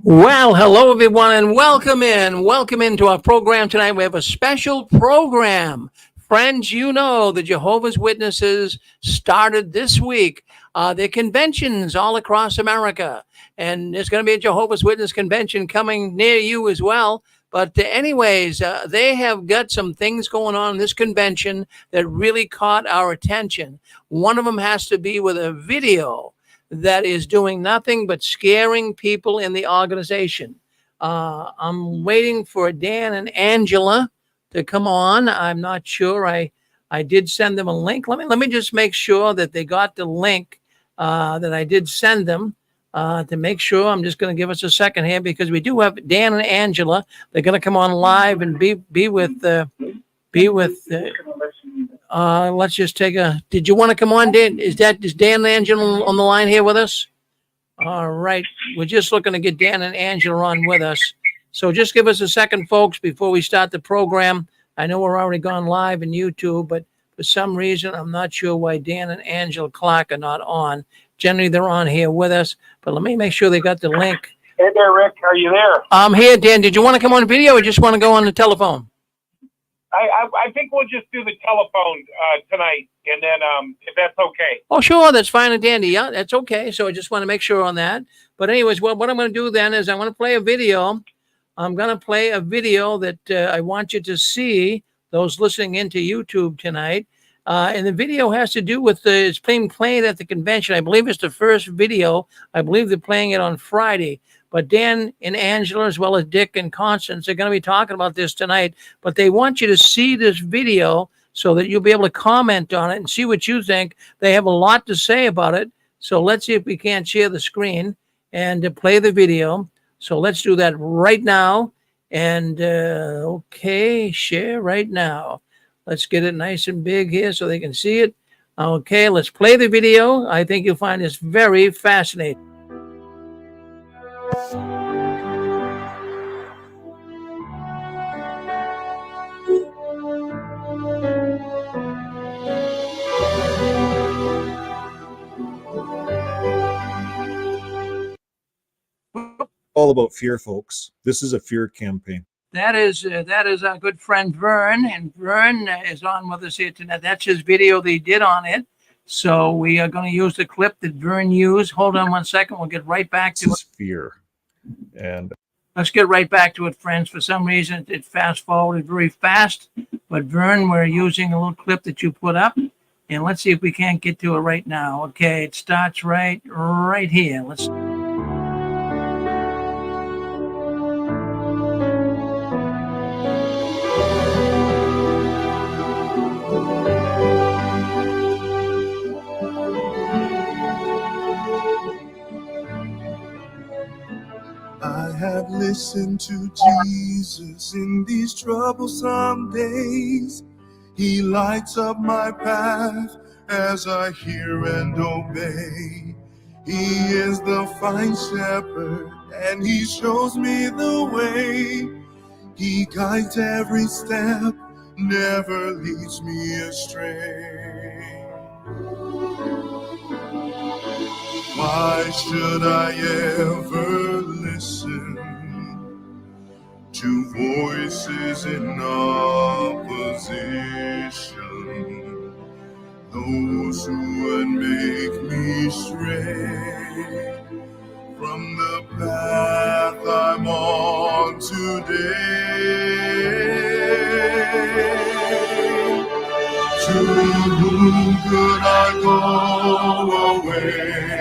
Well, hello everyone, and welcome in. Welcome into our program tonight. We have a special program. Friends, you know the Jehovah's Witnesses started this week their conventions all across America. And there's going to be a Jehovah's Witness convention coming near you as well. But anyways, they have got some things going on in this convention that really caught our attention. One of them has to be with a video that is doing nothing but scaring people in the organization. I'm waiting for Dan and Angela to come on. I'm not sure. I did send them a link. Let me just make sure that they got the link that I did send them to make sure. I'm just going to give us a second here because we do have Dan and Angela. They're going to come on live and be with. Let's just take a. Did you want to come on, Dan? Is Dan and Angela on the line here with us? All right. We're just looking to get Dan and Angela on with us. So just give us a second, folks, before we start the program. I know we're already gone live in YouTube, but for some reason, I'm not sure why Dan and Angela Clark are not on. Generally, they're on here with us, but let me make sure they got the link. Hey there, Rick. Are you there? I'm here, Dan. Did you want to come on video or just want to go on the telephone? I think we'll just do the telephone tonight, and then if that's okay. Oh, sure. That's fine and dandy. Yeah, that's okay. So I just want to make sure on that. But anyways, what I'm going to do then is I want to play a video. I'm going to play a video that I want you to see, those listening into YouTube tonight. And the video has to do with it's being played at the convention. I believe it's the first video. I believe they're playing it on Friday. But Dan and Angela, as well as Dick and Constance, are going to be talking about this tonight. But they want you to see this video so that you'll be able to comment on it and see what you think. They have a lot to say about it. So let's see if we can't share the screen and play the video. So let's do that right now. And okay, share right now. Let's get it nice and big here so they can see it. Okay, let's play the video. I think you'll find this very fascinating. All about fear, folks. This is a fear campaign. That is our good friend Vern, and Vern is on with us here tonight. That's his video they did on it. So we are going to use the clip that Vern used. Hold on one second. We'll get right back to it. Fear. And let's get right back to it, friends. For some reason, it fast forwarded very fast. But Vern, we're using a little clip that you put up. And let's see if we can't get to it right now. Okay, it starts right here. Let's. I have listened to Jesus in these troublesome days. He lights up my path as I hear and obey. He is the fine shepherd and he shows me the way. He guides every step, never leads me astray. Why should I ever listen to voices in opposition? Those who would make me stray from the path I'm on today. To whom could I go away?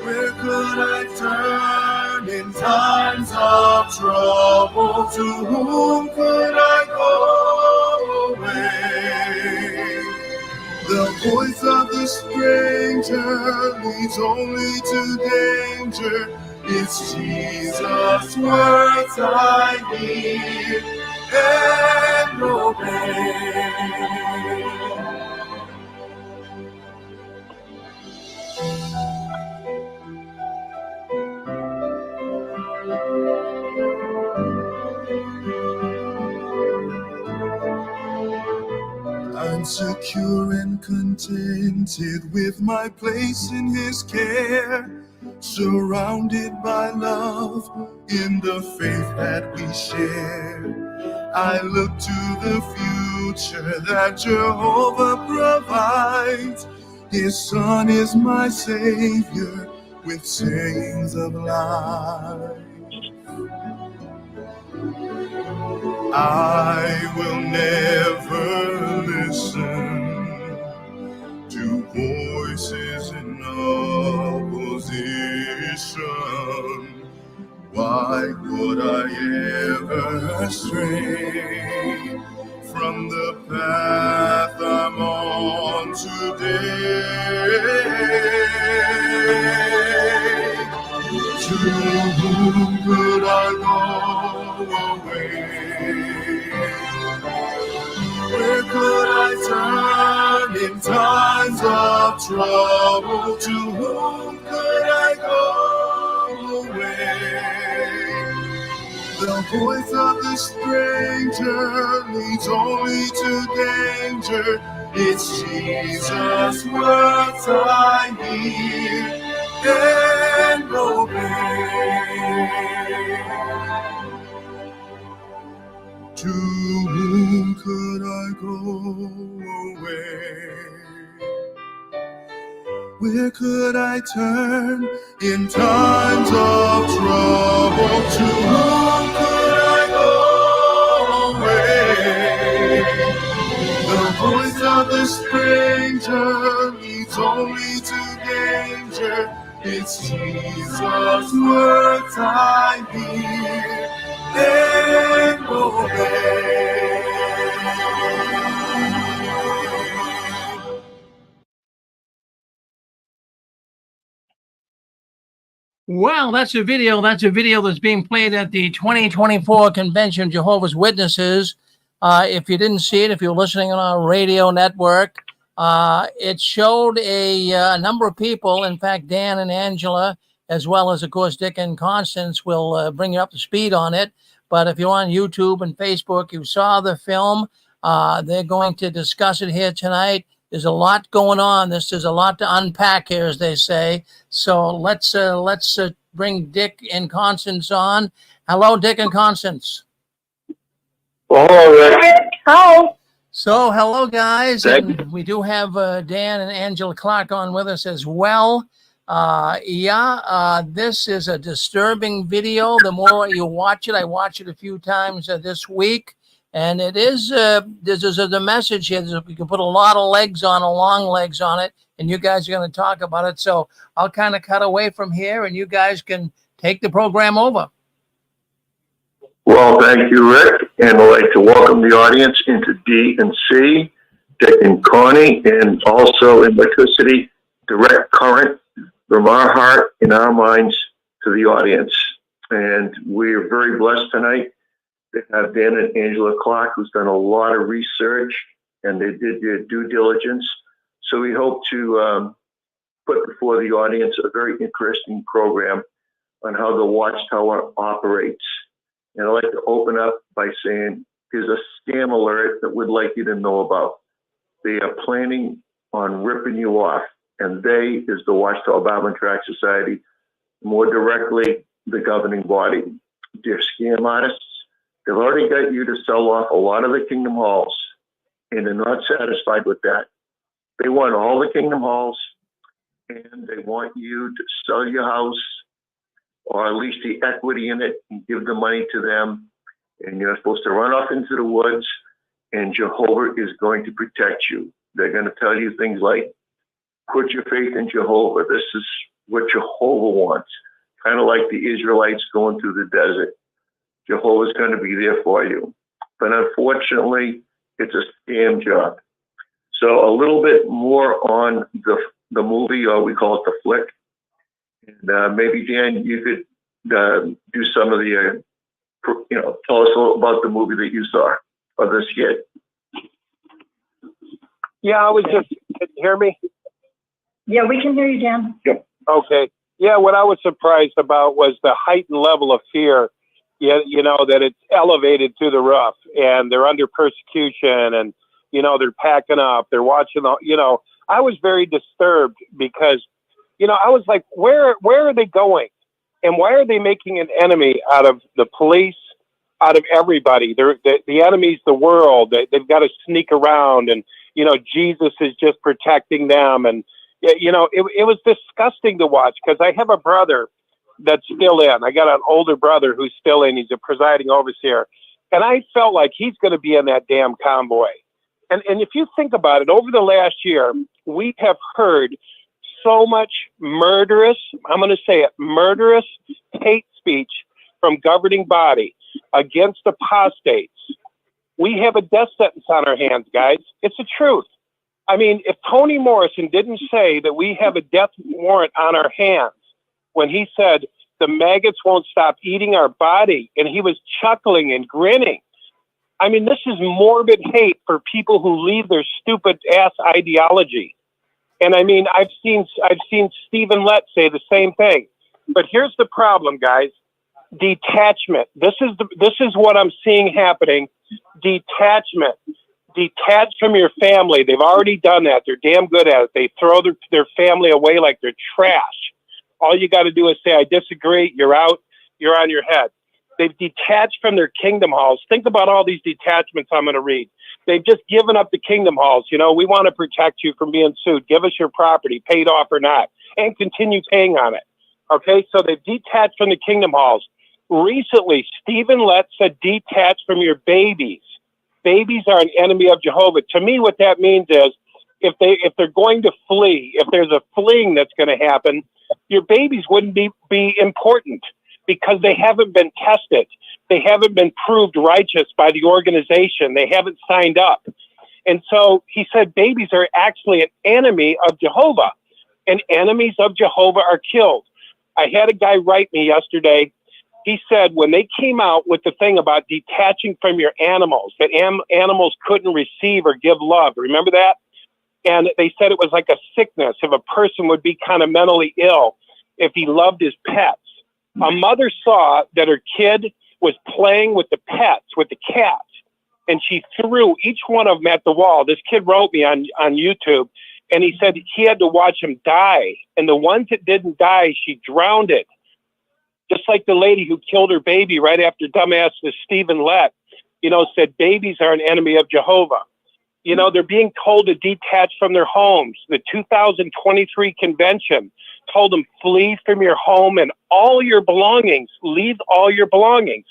Where could I turn in times of trouble? To whom could I go away? The voice of the stranger leads only to danger. It's Jesus' words I hear and obey. I'm secure and contented with my place in his care. surrounded by love in the faith that we share. I look to the future that Jehovah provides. His Son is my Savior with sayings of life. I will never listen to voices in opposition. Why would I ever stray from the path I'm on today? To whom could I go away? Where could I turn in times of trouble? To whom could I go away? The voice of the stranger leads only to danger. It's Jesus' words I hear and obey. To whom could I go away? Where could I turn in times of trouble? To whom could I go away? The voice of the stranger leads only to danger. It's Jesus' words I hear and obey. Well, that's a video. That's a video that's being played at the 2024 Convention of Jehovah's Witnesses. If you didn't see it, if you're listening on our radio network, it showed a number of people. In fact, Dan and Angela, as well as, of course, Dick and Constance, will bring you up to speed on it. But if you're on YouTube and Facebook, you saw the film. They're going to discuss it here tonight. There's a lot going on. There's a lot to unpack here, as they say. So let's bring Dick and Constance on. Hello, Dick and Constance. Well, hello, Rick. Hi. So hello, guys. Thank And we do have Dan and Angela Clark on with us as well. This is a disturbing video. The more you watch it, I watched it a few times this week. And it is, this is the message here. We can put a lot of legs on, long legs on it, and you guys are going to talk about it. So I'll kind of cut away from here, and you guys can take the program over. Well, thank you, Rick. And I'd like to welcome the audience into D&C, Dick and Connie, and also in electricity, direct current from our heart and our minds to the audience. And we're very blessed tonight. They have Dan and Angela Clark, who's done a lot of research, and they did their due diligence. So we hope to put before the audience a very interesting program on how the Watchtower operates. And I'd like to open up by saying there's a scam alert that we'd like you to know about. They are planning on ripping you off, and they is the Watchtower Bible and Tract Society, more directly the governing body. They're scam artists. They've already got you to sell off a lot of the Kingdom Halls, and they're not satisfied with that. They want all the Kingdom Halls, and they want you to sell your house, or at least the equity in it, and give the money to them. And you're supposed to run off into the woods, and Jehovah is going to protect you. They're going to tell you things like, put your faith in Jehovah. This is what Jehovah wants. Kind of like the Israelites going through the desert. Jehovah's going to be there for you. But unfortunately, it's a scam job. So a little bit more on the movie, or we call it the flick. And maybe, Dan, you could do some of the, tell us a little about the movie that you saw, or the skit. Yeah, I was just, can you hear me? Yeah, we can hear you, Dan. Yep. Okay. Yeah, what I was surprised about was the heightened level of fear, that it's elevated to the roof, and they're under persecution, and, they're packing up, they're watching, I was very disturbed because I was like, where are they going? And why are they making an enemy out of the police, out of everybody? They're the enemy's the world. They've got to sneak around, and Jesus is just protecting them. And it was disgusting to watch, because I have a brother that's still in. I got an older brother who's still in. He's a presiding overseer, and I felt like he's going to be in that damn convoy. And if you think about it, over the last year, we have heard so much murderous, I'm going to say it, murderous hate speech from governing body against apostates. We have a death sentence on our hands, guys. It's the truth. I mean, if Toni Morrison didn't say that we have a death warrant on our hands when he said the maggots won't stop eating our body, and he was chuckling and grinning. I mean, this is morbid hate for people who leave their stupid ass ideology. And I mean, I've seen Stephen Lett say the same thing. But here's the problem, guys. Detachment. This is what I'm seeing happening. Detachment. Detach from your family. They've already done that. They're damn good at it. They throw their family away like they're trash. All you got to do is say, I disagree. You're out. You're on your head. They've detached from their kingdom halls. Think about all these detachments I'm going to read. They've just given up the kingdom halls. We want to protect you from being sued. Give us your property, paid off or not, and continue paying on it. Okay, so they've detached from the kingdom halls. Recently, Stephen Lett said, detach from your babies. Babies are an enemy of Jehovah. To me, what that means is, if they're going to flee, if there's a fleeing that's going to happen, your babies wouldn't be important, because they haven't been tested. They haven't been proved righteous by the organization. They haven't signed up. And so he said babies are actually an enemy of Jehovah, and enemies of Jehovah are killed. I had a guy write me yesterday. He said when they came out with the thing about detaching from your animals, that animals couldn't receive or give love. Remember that? And they said it was like a sickness, if a person would be kind of mentally ill if he loved his pets. A mother saw that her kid was playing with the pets, with the cats, and she threw each one of them at the wall. This kid wrote me on YouTube, and he said he had to watch them die. And the ones that didn't die, she drowned it. Just like the lady who killed her baby right after dumbass Stephen Lett, said babies are an enemy of Jehovah. They're being told to detach from their homes. The 2023 convention told them, flee from your home and all your belongings. Leave all your belongings.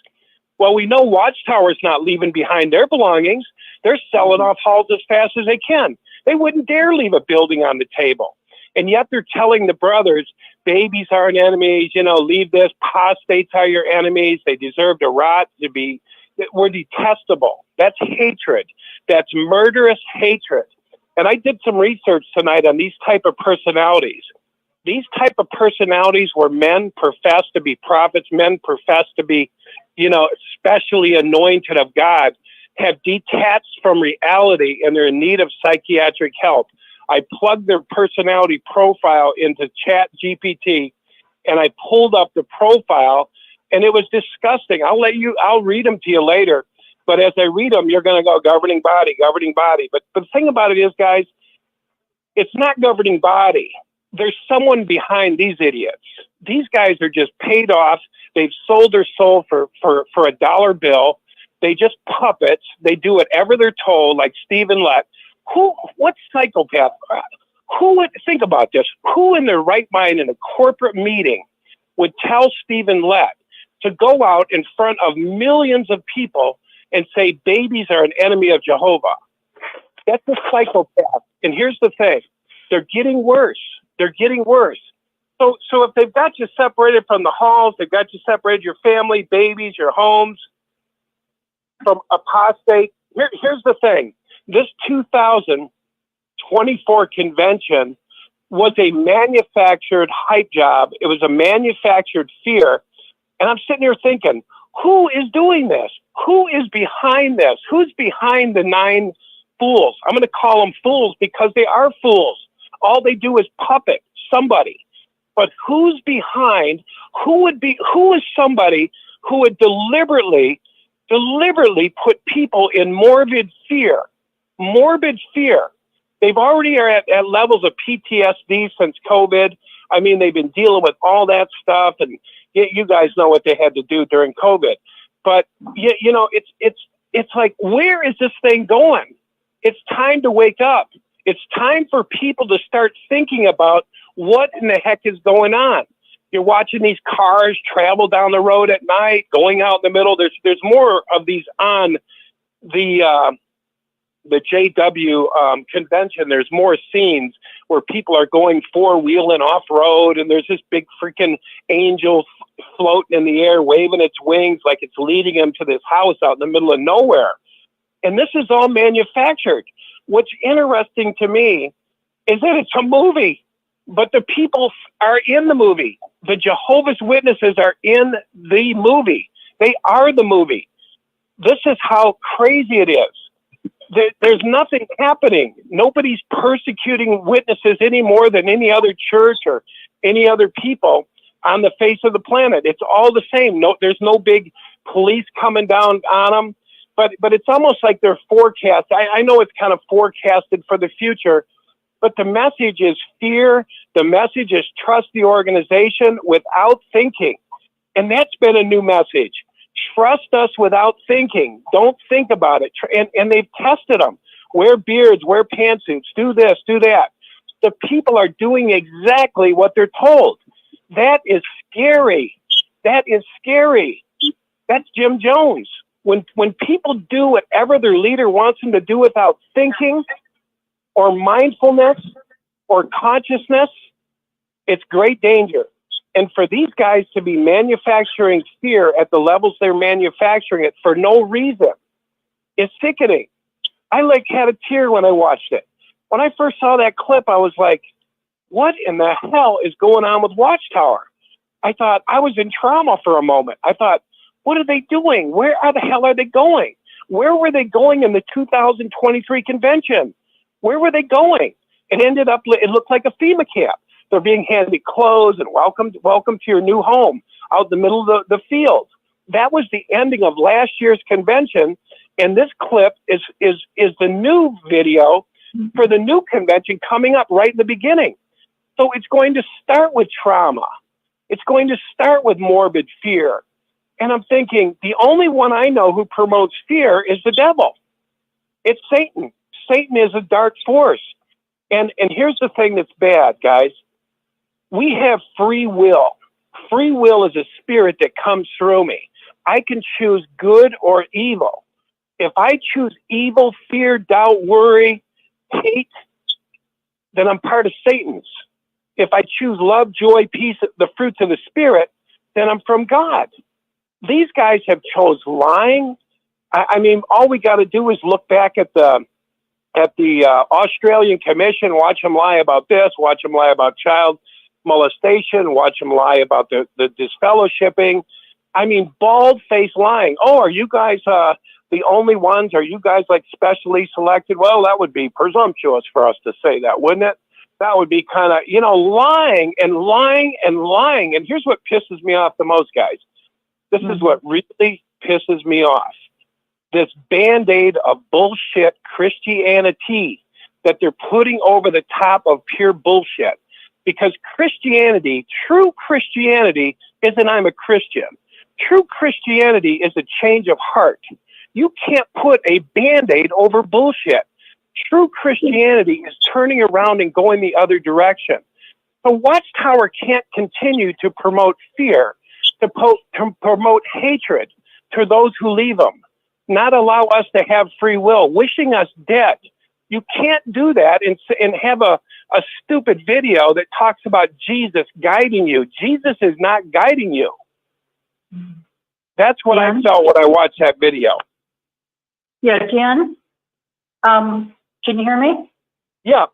Well, we know Watchtower's not leaving behind their belongings. They're selling off halls as fast as they can. They wouldn't dare leave a building on the table. And yet they're telling the brothers, babies are an enemies, leave this. Apostates are your enemies. They deserve to rot, we're detestable. That's hatred. That's murderous hatred. And I did some research tonight on these type of personalities. These type of personalities where men profess to be prophets, men profess to be, especially anointed of God, have detached from reality and they're in need of psychiatric help. I plugged their personality profile into ChatGPT, and I pulled up the profile, and it was disgusting. I'll read them to you later. But as I read them, you're going to go governing body. But the thing about it is, guys, it's not governing body. There's someone behind these idiots. These guys are just paid off. They've sold their soul for a dollar bill. They just puppets. They do whatever they're told, like Stephen Lett. What psychopath? Who would think about this? Who in their right mind in a corporate meeting would tell Stephen Lett to go out in front of millions of people and say babies are an enemy of Jehovah? That's a psychopath. And here's the thing. They're getting worse. So if they've got you separated from the halls, they've got you separated your family, babies, your homes from apostate. Here's the thing. This 2024 convention was a manufactured hype job. It was a manufactured fear. And I'm sitting here thinking, who is doing this? Who is behind this? Who's behind the 9 fools? I'm going to call them fools because they are fools. All they do is puppet somebody. But who's behind? Who is somebody who would deliberately put people in morbid fear? Morbid fear. They've already are at levels of PTSD since COVID. I mean, they've been dealing with all that stuff, and you guys know what they had to do during COVID. But you know, it's like, where is this thing going? It's time to wake up. It's time for people to start thinking about what in the heck is going on. You're watching these cars travel down the road at night, going out in the middle. There's more of these on the JW convention. There's more scenes where people are going four-wheeling off-road, and there's this big freaking angel floating in the air, waving its wings like it's leading them to this house out in the middle of nowhere. And this is all manufactured. What's interesting to me is that it's a movie, but the people are in the movie. The Jehovah's Witnesses are in the movie. They are the movie. This is how crazy it is. There's nothing happening. Nobody's persecuting witnesses any more than any other church or any other people on the face of the planet. It's all the same. No, there's no big police coming down on them. But it's almost like they're forecast. I know it's kind of forecasted for the future, but the message is fear. The message is trust the organization without thinking. And that's been a new message. Trust us without thinking. Don't think about it. And they've tested them. Wear beards, wear pantsuits, do this, do that. The people are doing exactly what they're told. That is scary. That is scary. That's Jim Jones. When people do whatever their leader wants them to do without thinking or mindfulness or consciousness, it's great danger. And for these guys to be manufacturing fear at the levels they're manufacturing it for no reason is sickening. I had a tear when I watched it. When I first saw that clip, I was like, what in the hell is going on with Watchtower? I thought, I was in trauma for a moment. I thought, what are they doing? Where the hell are they going? Where were they going in the 2023 convention? Where were they going? It looked like a FEMA camp. They're being handed clothes and welcome to your new home out in the middle of the field. That was the ending of last year's convention. And this clip is the new video for the new convention coming up right in the beginning. So it's going to start with trauma. It's going to start with morbid fear. And I'm thinking, the only one I know who promotes fear is the devil. It's Satan. Satan is a dark force. And here's the thing that's bad, guys. We have free will. Free will is a spirit that comes through me. I can choose good or evil. If I choose evil, fear, doubt, worry, hate, then I'm part of Satan's. If I choose love, joy, peace, the fruits of the Spirit, then I'm from God. These guys have chose lying. I mean, all we got to do is look back at the Australian Commission, watch them lie about this, watch them lie about child molestation, watch them lie about the disfellowshipping. I mean, bald-faced lying. Oh, are you guys the only ones? Are you guys like specially selected? Well, that would be presumptuous for us to say that, wouldn't it? That would be kind of, lying and lying and lying. And here's what pisses me off the most, guys. This is what really pisses me off. This Band-Aid of bullshit Christianity that they're putting over the top of pure bullshit. Because Christianity, true Christianity, isn't I'm a Christian. True Christianity is a change of heart. You can't put a Band-Aid over bullshit. True Christianity is turning around and going the other direction. So Watchtower can't continue to promote fear, to promote hatred to those who leave them, not allow us to have free will, wishing us dead. You can't do that and have a stupid video that talks about Jesus guiding you. Jesus is not guiding you. That's what I felt when I watched that video. Yeah, Dan, can you hear me? Yeah.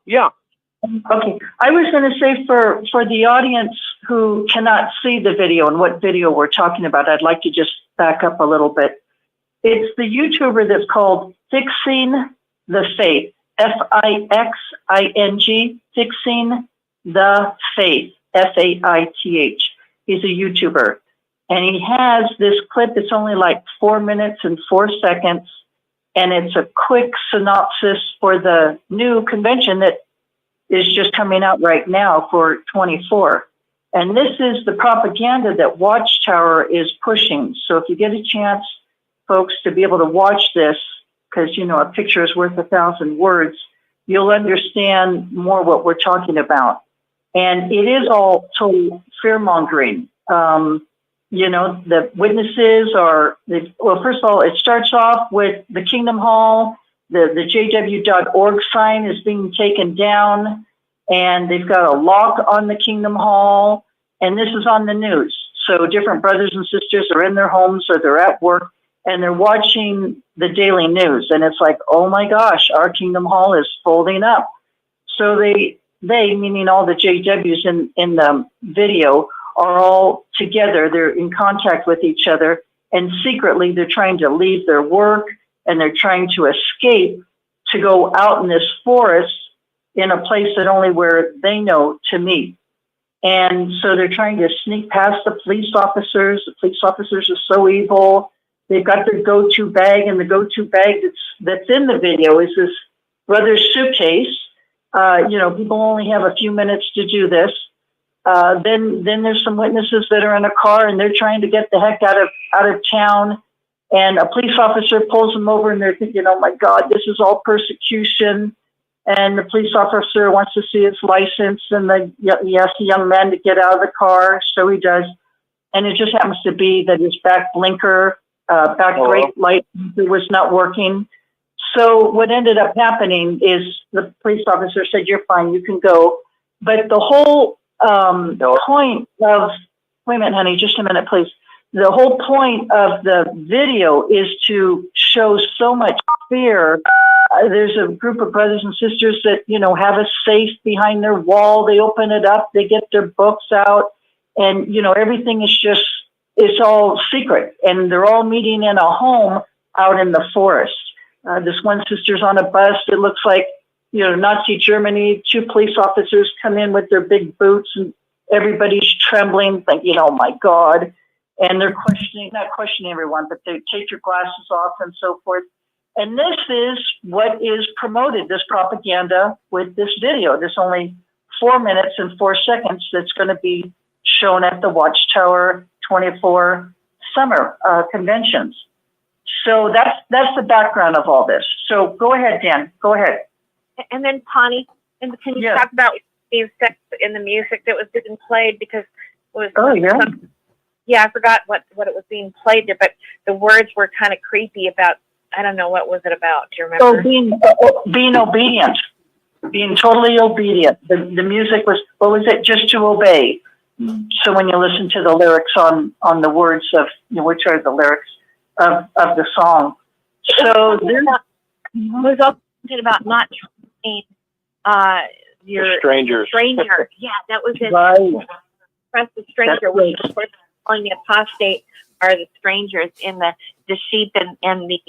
Okay. I was going to say for the audience who cannot see the video and what video we're talking about, I'd like to just back up a little bit. It's the YouTuber that's called Fixing the Faith, Fixing, Fixing the Faith, Faith. He's a YouTuber. And he has this clip. It's only like 4 minutes and 4 seconds. And it's a quick synopsis for the new convention that is just coming out right now for 24. And this is the propaganda that Watchtower is pushing. So if you get a chance, folks, to be able to watch this, because, you know, a picture is worth 1,000 words, you'll understand more what we're talking about. And it is all total fear-mongering. You know, the witnesses are, well, first of all, it starts off with the Kingdom Hall. The jw.org sign is being taken down, and they've got a lock on the Kingdom Hall, and this is on the news. So different brothers and sisters are in their homes or they're at work, and they're watching the daily news, and it's like, oh my gosh, our Kingdom Hall is folding up. So they meaning all the JWs in the video, are all together. They're in contact with each other, and secretly they're trying to leave their work, and they're trying to escape to go out in this forest in a place that only where they know to meet. And so they're trying to sneak past the police officers. The police officers are so evil. They've got their go-to bag, and the go-to bag that's in the video is this brother's suitcase. You know, people only have a few minutes to do this. Then there's some witnesses that are in a car, and they're trying to get the heck out of town. And a police officer pulls them over, and they're thinking, oh my God, this is all persecution. And the police officer wants to see his license, and he asks the young man to get out of the car. So he does. And it just happens to be that his back blinker, brake light was not working. So what ended up happening is the police officer said, you're fine, you can go. But the whole point of, wait a minute, honey, just a minute, please. The whole point of the video is to show so much fear. There's a group of brothers and sisters that, you know, have a safe behind their wall. They open it up, they get their books out, and, you know, everything is just, it's all secret. And they're all meeting in a home out in the forest. This one sister's on a bus. It looks like, you know, Nazi Germany. 2 police officers come in with their big boots, and everybody's trembling, thinking, oh my God. And they're not questioning everyone, but they take your glasses off and so forth. And this is what is promoted, this propaganda with this video. There's only 4 minutes and 4 seconds that's going to be shown at the Watchtower 24 summer conventions. So that's the background of all this. So go ahead, Dan. Go ahead. And then, Connie, can you talk about being set in the music that was being played? Because it was I forgot what it was being played there, but the words were kind of creepy about, I don't know, what was it about? Do you remember? Oh, being obedient, being totally obedient. The music was, what was it? Just to obey. So when you listen to the lyrics on the words of, you know, which are the lyrics of the song. So there was also something about not trusting your stranger. Yeah, that was it. Right. Trust the stranger, which of course on the apostate are the strangers in the sheep and the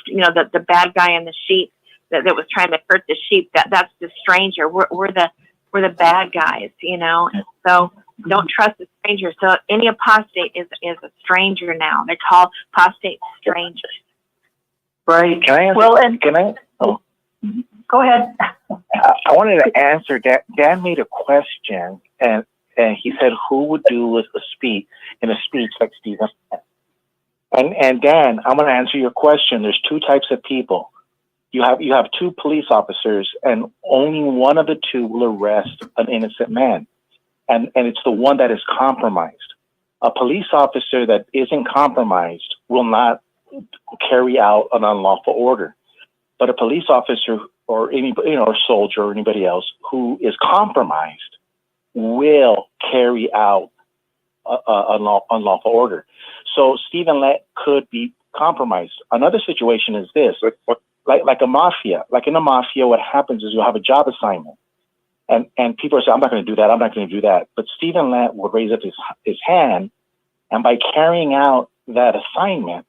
you know, the bad guy in the sheep that was trying to hurt the sheep. That's the stranger. We're the bad guys, you know. So don't trust the stranger. So any apostate is a stranger now. They're called apostate strangers. Right. Can I answer? Well, and can I? Oh. Go ahead. I wanted to answer. Dan made a question, and he said, "Who would do a speech like Stephen?" And Dan, I'm going to answer your question. There's 2 types of people. You have 2 police officers, and only one of the 2 will arrest an innocent man, and it's the one that is compromised. A police officer that isn't compromised will not carry out an unlawful order, but a police officer or anybody, you know, a soldier or anybody else who is compromised will carry out an unlawful order. So Stephen Lett could be compromised. Another situation is this. Like a mafia, like in a mafia, what happens is you'll have a job assignment, and people say, "I'm not going to do that. I'm not going to do that." But Stephen Lett will raise up his hand, and by carrying out that assignment,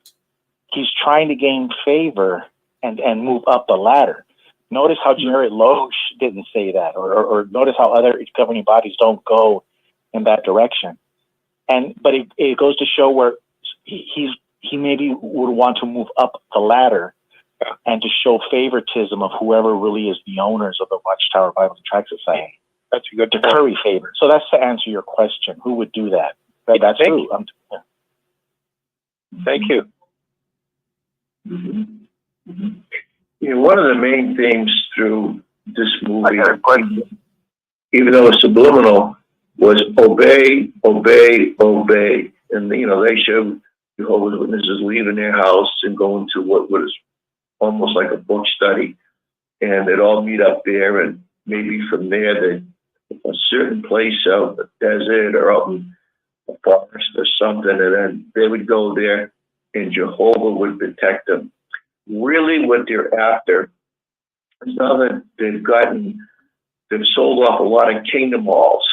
he's trying to gain favor and move up the ladder. Notice how Jared Loesch didn't say that, or notice how other governing bodies don't go in that direction. But it goes to show where he maybe would want to move up the ladder and to show favoritism of whoever really is the owners of the Watchtower Bible and Tract Society. That's a good To point. curry favor. So that's to answer your question. Who would do that? That's Thank true. Thank you. One of the main themes through this movie, even though it's subliminal, was obey, obey, obey. And, they showed Jehovah's Witnesses leaving their house and going to what was almost like a book study. And they'd all meet up there, and maybe from there, a certain place out in the desert or out in the forest or something, and then they would go there and Jehovah would protect them. Really what they're after is now that they've sold off a lot of kingdom halls.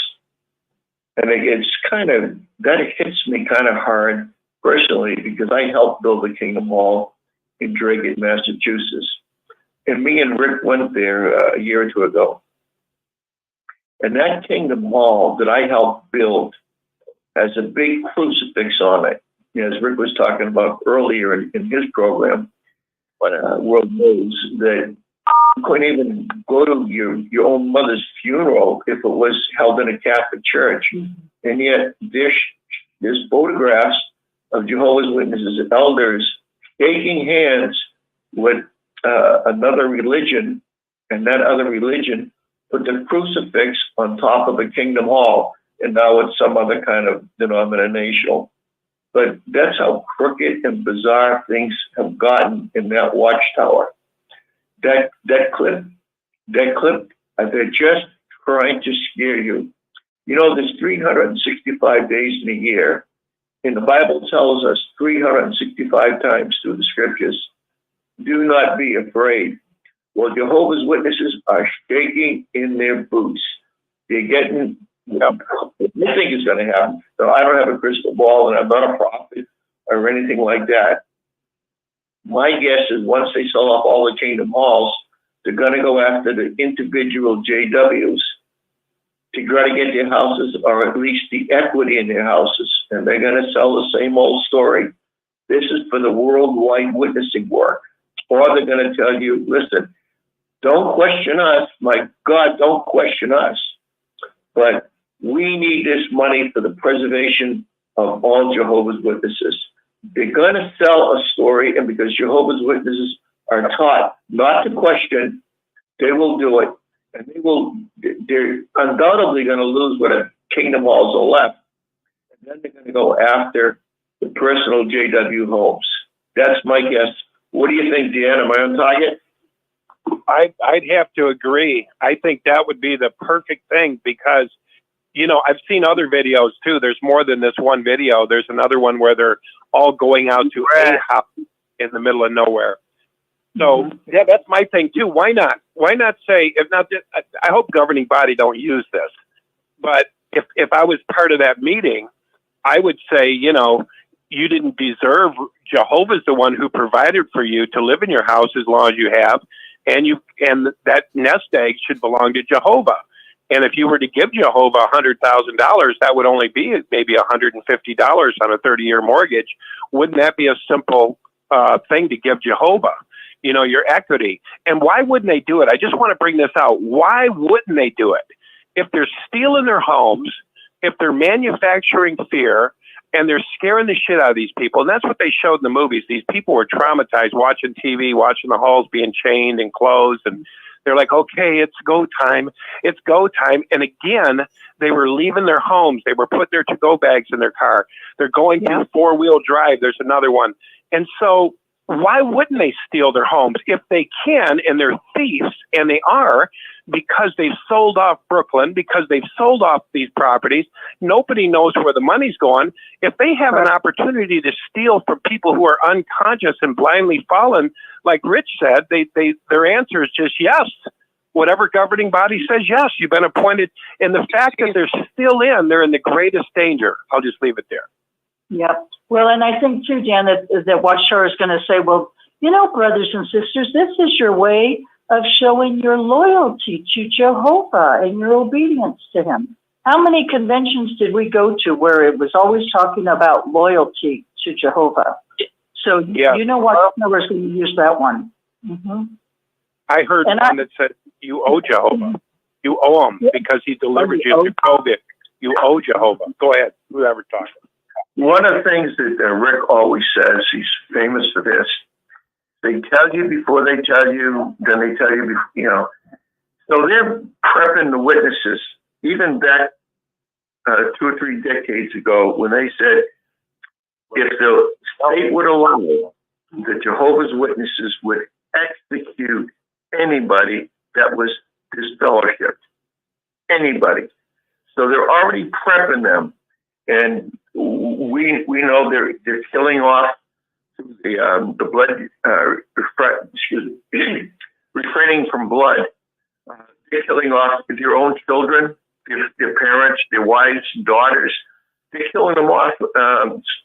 And that hits me kind of hard personally, because I helped build a kingdom hall in Dragon, Massachusetts. And me and Rick went there a year or two ago. And that kingdom hall that I helped build has a big crucifix on it. As Rick was talking about earlier in his program, World News, that you couldn't even go to your own mother's funeral if it was held in a Catholic church. And yet there's photographs of Jehovah's Witnesses elders shaking hands with another religion, and that other religion put the crucifix on top of a kingdom hall, and now it's some other kind of denominational. But that's how crooked and bizarre things have gotten in that Watchtower. That clip, they're just trying to scare you. There's 365 days in a year, and the Bible tells us 365 times through the scriptures, do not be afraid. Well, Jehovah's Witnesses are shaking in their boots. They're getting, I think it's going to happen. So I don't have a crystal ball, and I'm not a prophet or anything like that. My guess is once they sell off all the kingdom halls, they're going to go after the individual JWs to try to get their houses, or at least the equity in their houses. And they're going to sell the same old story. This is for the worldwide witnessing work. Or they're going to tell you, listen, don't question us. My God, don't question us. But we need this money for the preservation of all Jehovah's Witnesses. They're going to sell a story, and because Jehovah's Witnesses are taught not to question, they will do it. And they're undoubtedly going to lose what a kingdom halls are left. And then they're going to go after the personal JW homes. That's my guess. What do you think, Dan? Am I on target? I'd have to agree. I think that would be the perfect thing, because, I've seen other videos too. There's more than this one video. There's another one where they're all going out to a house in the middle of nowhere. So yeah, that's my thing too. Why not? Why not say, if not, I hope governing body don't use this, but if I was part of that meeting, I would say, you didn't deserve. Jehovah's the one who provided for you to live in your house as long as you have, and that nest egg should belong to Jehovah. And if you were to give Jehovah $100,000, that would only be maybe $150 on a 30-year mortgage. Wouldn't that be a simple thing to give Jehovah? Your equity. And why wouldn't they do it? I just want to bring this out. Why wouldn't they do it? If they're stealing their homes, if they're manufacturing fear, and they're scaring the shit out of these people, and that's what they showed in the movies. These people were traumatized watching TV, watching the halls being chained and closed, and they're like, okay, it's go time. It's go time. And again, they were leaving their homes. They were putting their to-go bags in their car. They're going through four-wheel drive. There's another one. And so why wouldn't they steal their homes if they can, and they're thieves, and they are, because they've sold off Brooklyn, because they've sold off these properties. Nobody knows where the money's going. If they have an opportunity to steal from people who are unconscious and blindly fallen, like Rich said, their answer is just yes. Whatever governing body says yes, you've been appointed. And the fact that they're in the greatest danger. I'll just leave it there. Yep. Well, and I think too, Dan, that Watchtower is going to say, well, brothers and sisters, this is your way of showing your loyalty to Jehovah and your obedience to him. How many conventions did we go to where it was always talking about loyalty to Jehovah? So Watchtower is going to use that one. Mm-hmm. I heard one that said, you owe Jehovah. You owe him because he delivered you to COVID. You owe Jehovah. Go ahead, whoever talks. One of the things that Rick always says, he's famous for this, they tell you before they tell you, then they tell you, So they're prepping the witnesses, even back 2 or 3 decades ago, when they said, if the state would allow it, the Jehovah's Witnesses would execute anybody that was disfellowshipped. Anybody. So they're already prepping them. And we know they're killing off the blood, refraining from blood. They're killing off their own children, their parents, their wives, daughters. They're killing them off.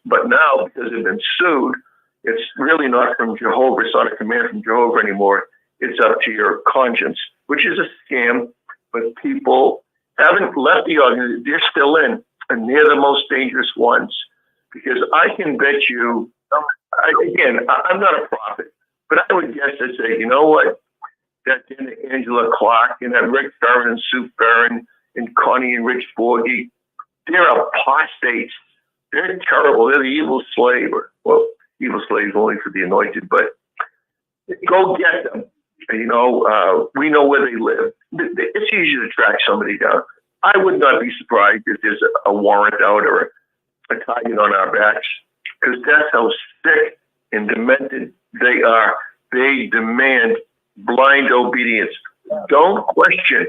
But now, because they've been sued, it's really not from Jehovah. It's not a command from Jehovah anymore. It's up to your conscience, which is a scam. But people haven't left the organization. They're still in, and they're the most dangerous ones. Because I can bet you, I'm not a prophet, but I would guess to say, you know what? That Angela Clark and that Rick Farron and Sue Farron and Connie and Rich Forgy, they're apostates. They're terrible. They're the evil slave. Evil slave only for the anointed, but go get them. We know where they live. It's easy to track somebody down. I would not be surprised if there's a warrant out or a target on our backs, because that's how sick and demented they are. They demand blind obedience. Don't question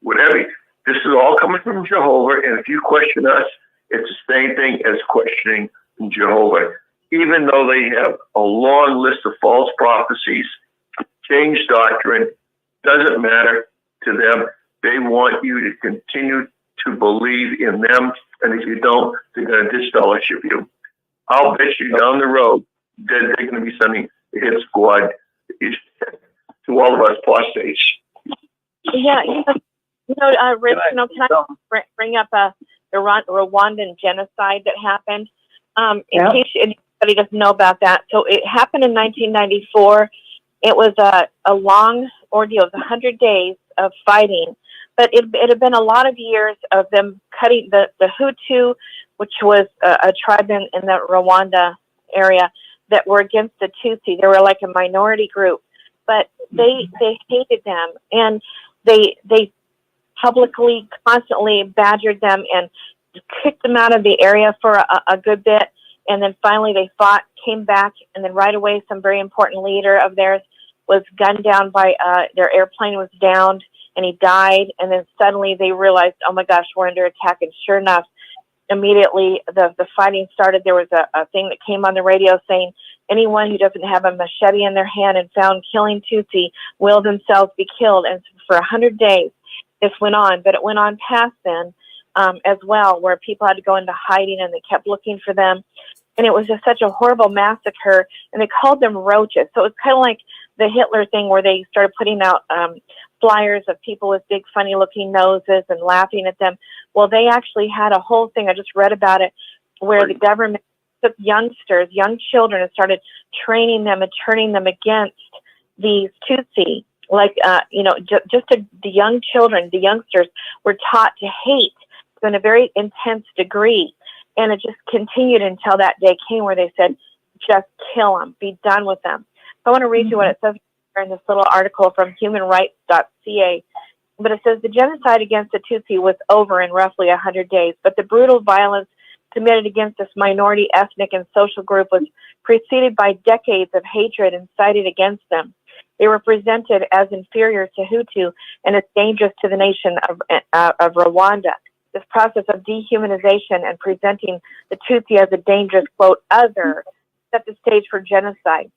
whatever. This is all coming from Jehovah, and if you question us, it's the same thing as questioning Jehovah. Even though they have a long list of false prophecies, change doctrine, doesn't matter to them. They want you to continue to believe in them, and if you don't, they're going to disfellowship you. I'll bet you down the road that they're going to be sending a hit squad to all of us apostates. Yeah, Rich, can I bring up the Rwandan genocide that happened? In case anybody doesn't know about that. So it happened in 1994. It was a long ordeal. It was 100 days of fighting. But it had been a lot of years of them cutting the Hutu, which was a tribe in the Rwanda area, that were against the Tutsi. They were like a minority group. But they hated them, and they publicly, constantly badgered them and kicked them out of the area for a good bit. And then finally they fought, came back, and then right away some very important leader of theirs was gunned down by, their airplane was downed, and he died. And then suddenly they realized, oh my gosh, we're under attack. And sure enough, immediately the fighting started. There was a thing that came on the radio saying, anyone who doesn't have a machete in their hand and found killing Tutsi will themselves be killed. And for 100 days, this went on. But it went on past then as well, where people had to go into hiding, and they kept looking for them. And it was just such a horrible massacre, and they called them roaches. So it was kind of like the Hitler thing, where they started putting out flyers of people with big, funny-looking noses and laughing at them. Well, they actually had a whole thing, I just read about it, where the government took youngsters, young children, and started training them and turning them against these Tutsi. Like, the young children, the youngsters were taught to hate in a very intense degree. And it just continued until that day came where they said, just kill them, be done with them. So I want to read you what it says in this little article from humanrights.ca. But it says the genocide against the Tutsi was over in roughly 100 days, but the brutal violence committed against this minority ethnic and social group was preceded by decades of hatred incited against them. They were presented as inferior to Hutu and as dangerous to the nation of Rwanda. This process of dehumanization and presenting the Tutsi as a dangerous, quote, other, set the stage for genocide.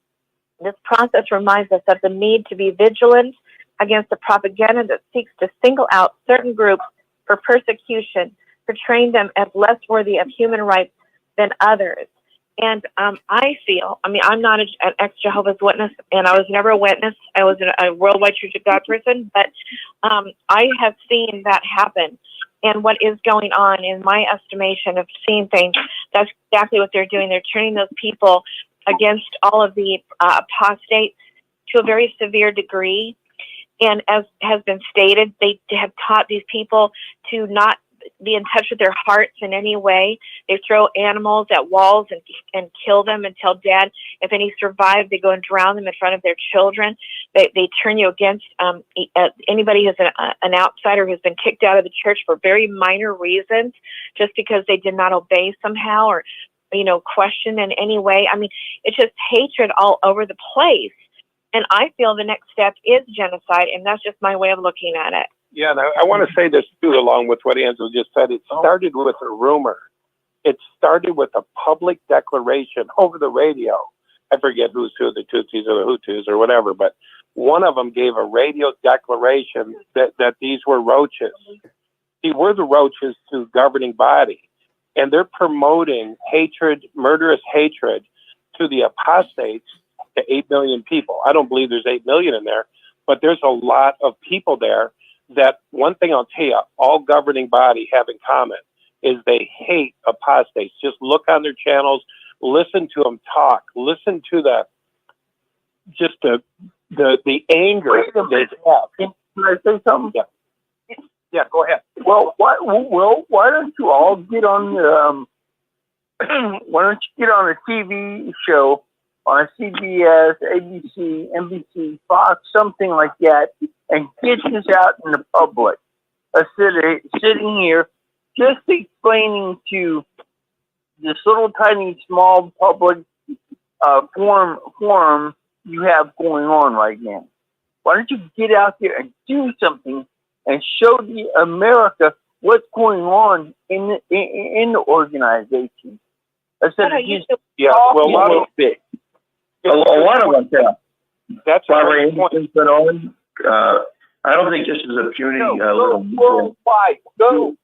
This process reminds us of the need to be vigilant against the propaganda that seeks to single out certain groups for persecution, portraying them as less worthy of human rights than others. And I feel, I'm not an ex-Jehovah's Witness, and I was never a witness. I was a Worldwide Church of God person, but I have seen that happen. And what is going on, in my estimation of seeing things, that's exactly what they're doing. They're turning those people against all of the apostates, to a very severe degree. And as has been stated, they have taught these people to not be in touch with their hearts in any way. They throw animals at walls and kill them and tell Dad if any survive, they go and drown them in front of their children. They turn you against anybody who's an outsider who's been kicked out of the church for very minor reasons, just because they did not obey somehow or, question in any way. I mean, it's just hatred all over the place. And I feel the next step is genocide, and that's just my way of looking at it. Yeah, and I want to say this too, along with what Angela just said. It started with a rumor. It started with a public declaration over the radio. I forget who's who, the Tutsis or the Hutus or whatever, but one of them gave a radio declaration that these were roaches. See, we're the roaches to governing body, and they're promoting hatred, murderous hatred to the apostates, to 8 million people. I don't believe there's 8 million in there, but there's a lot of people there that one thing I'll tell you, all governing body have in common is they hate apostates. Just look on their channels, listen to them talk, listen to the anger they have. Can I say something? Yeah, go ahead. Well, why don't you all get on the why don't you get on a TV show on CBS, ABC, NBC, Fox, something like that, and get this out in the public. Sitting here, just explaining to this little tiny small public forum you have going on right now. Why don't you get out there and do something and show the America what's going on in the organization? Instead of just talking a little bit. A lot of us have. That's a great point. I don't think this is a puny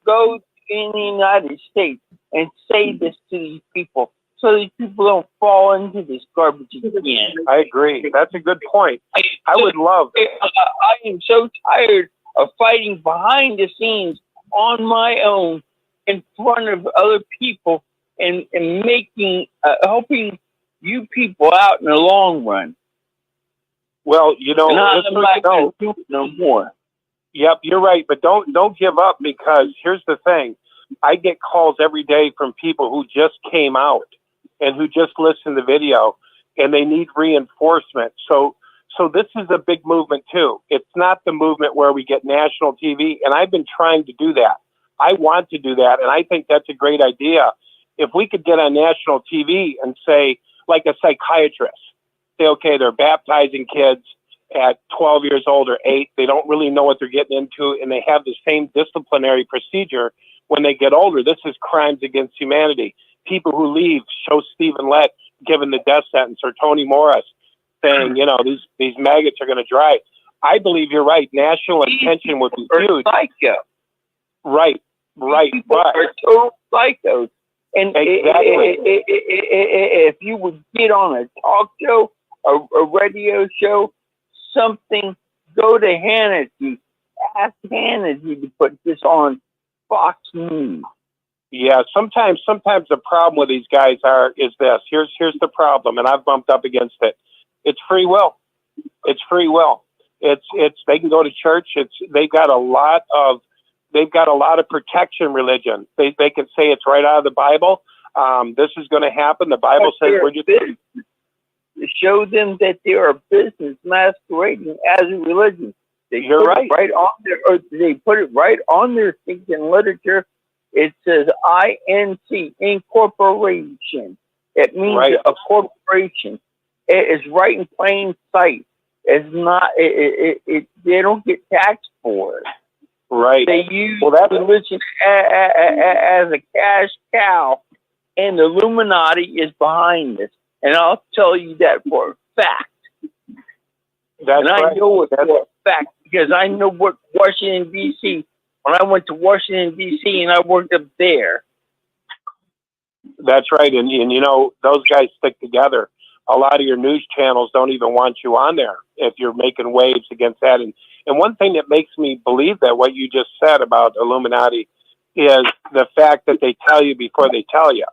go in the United States and say this to these people so these people don't fall into this garbage again. I agree. That's a good point. I would love. I am so tired of fighting behind the scenes on my own in front of other people and making helping you people out in the long run. Well, no more. Yep, you're right, but don't give up, because here's the thing. I get calls every day from people who just came out and who just listened to the video, and they need reinforcement. So this is a big movement too. It's not the movement where we get national TV, and I've been trying to do that. I want to do that, and I think that's a great idea. If we could get on national TV and say, like a psychiatrist, say, okay, they're baptizing kids at 12 years old or 8. They don't really know what they're getting into, and they have the same disciplinary procedure when they get older. This is crimes against humanity. People who leave, show Stephen Lett given the death sentence, or Toni Morris saying, these maggots are going to dry. I believe you're right. National attention would be huge. Psycho. Right. People are total psychos. And exactly. If you would get on a talk show, a radio show, something, go to Hannity. Ask Hannity to put this on Fox News. Yeah, sometimes the problem with these guys is this. Here's the problem, and I've bumped up against it. It's free will. It's free will. It's they can go to church. They've got a lot of protection religion. They can say it's right out of the Bible. This is going to happen. The Bible says we're just show them that they are a business masquerading as a religion. You're right. Right on their, or they put it right on their thinking literature. It says INC, incorporation. It means a corporation. It is right in plain sight. It's not. They don't get taxed for it. Right. They use religion as a cash cow, and the Illuminati is behind this. And I'll tell you that for a fact. I know it for a fact, because I know what Washington, D.C., when I went to Washington, D.C., and I worked up there. That's right. And those guys stick together. A lot of your news channels don't even want you on there if you're making waves against that. And one thing that makes me believe that what you just said about Illuminati is the fact that they tell you before they tell you.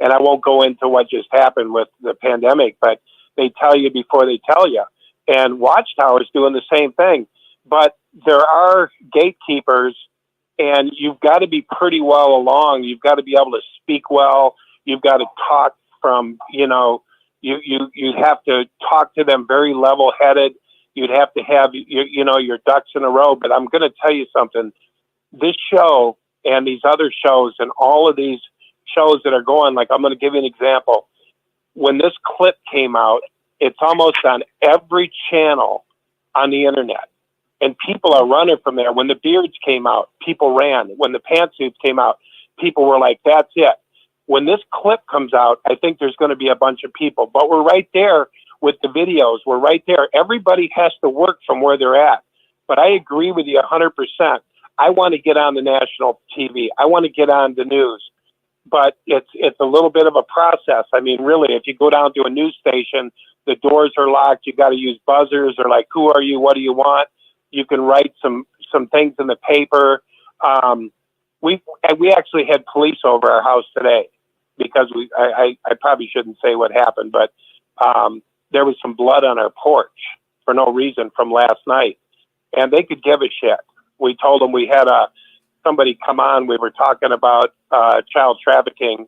And I won't go into what just happened with the pandemic, but they tell you before they tell you. And Watchtower is doing the same thing. But there are gatekeepers, and you've got to be pretty well along. You've got to be able to speak well. You've got to talk from, you have to talk to them very level-headed. You'd have to have, your ducks in a row. But I'm going to tell you something. This show and these other shows and all of these shows that are going, like I'm going to give you an example. When this clip came out, it's almost on every channel on the internet. And people are running from there. When the beards came out, people ran. When the pantsuits came out, people were like, that's it. When this clip comes out, I think there's going to be a bunch of people. But we're right there with the videos. We're right there. Everybody has to work from where they're at. But I agree with you 100%. I want to get on the national TV. I want to get on the news. But it's a little bit of a process. I mean, really, if you go down to a news station, the doors are locked. You got to use buzzers or like, who are you? What do you want? You can write some things in the paper. We actually had police over our house today because I probably shouldn't say what happened, but there was some blood on our porch for no reason from last night, and they could give a shit. We told them we had somebody come on. We were talking about child trafficking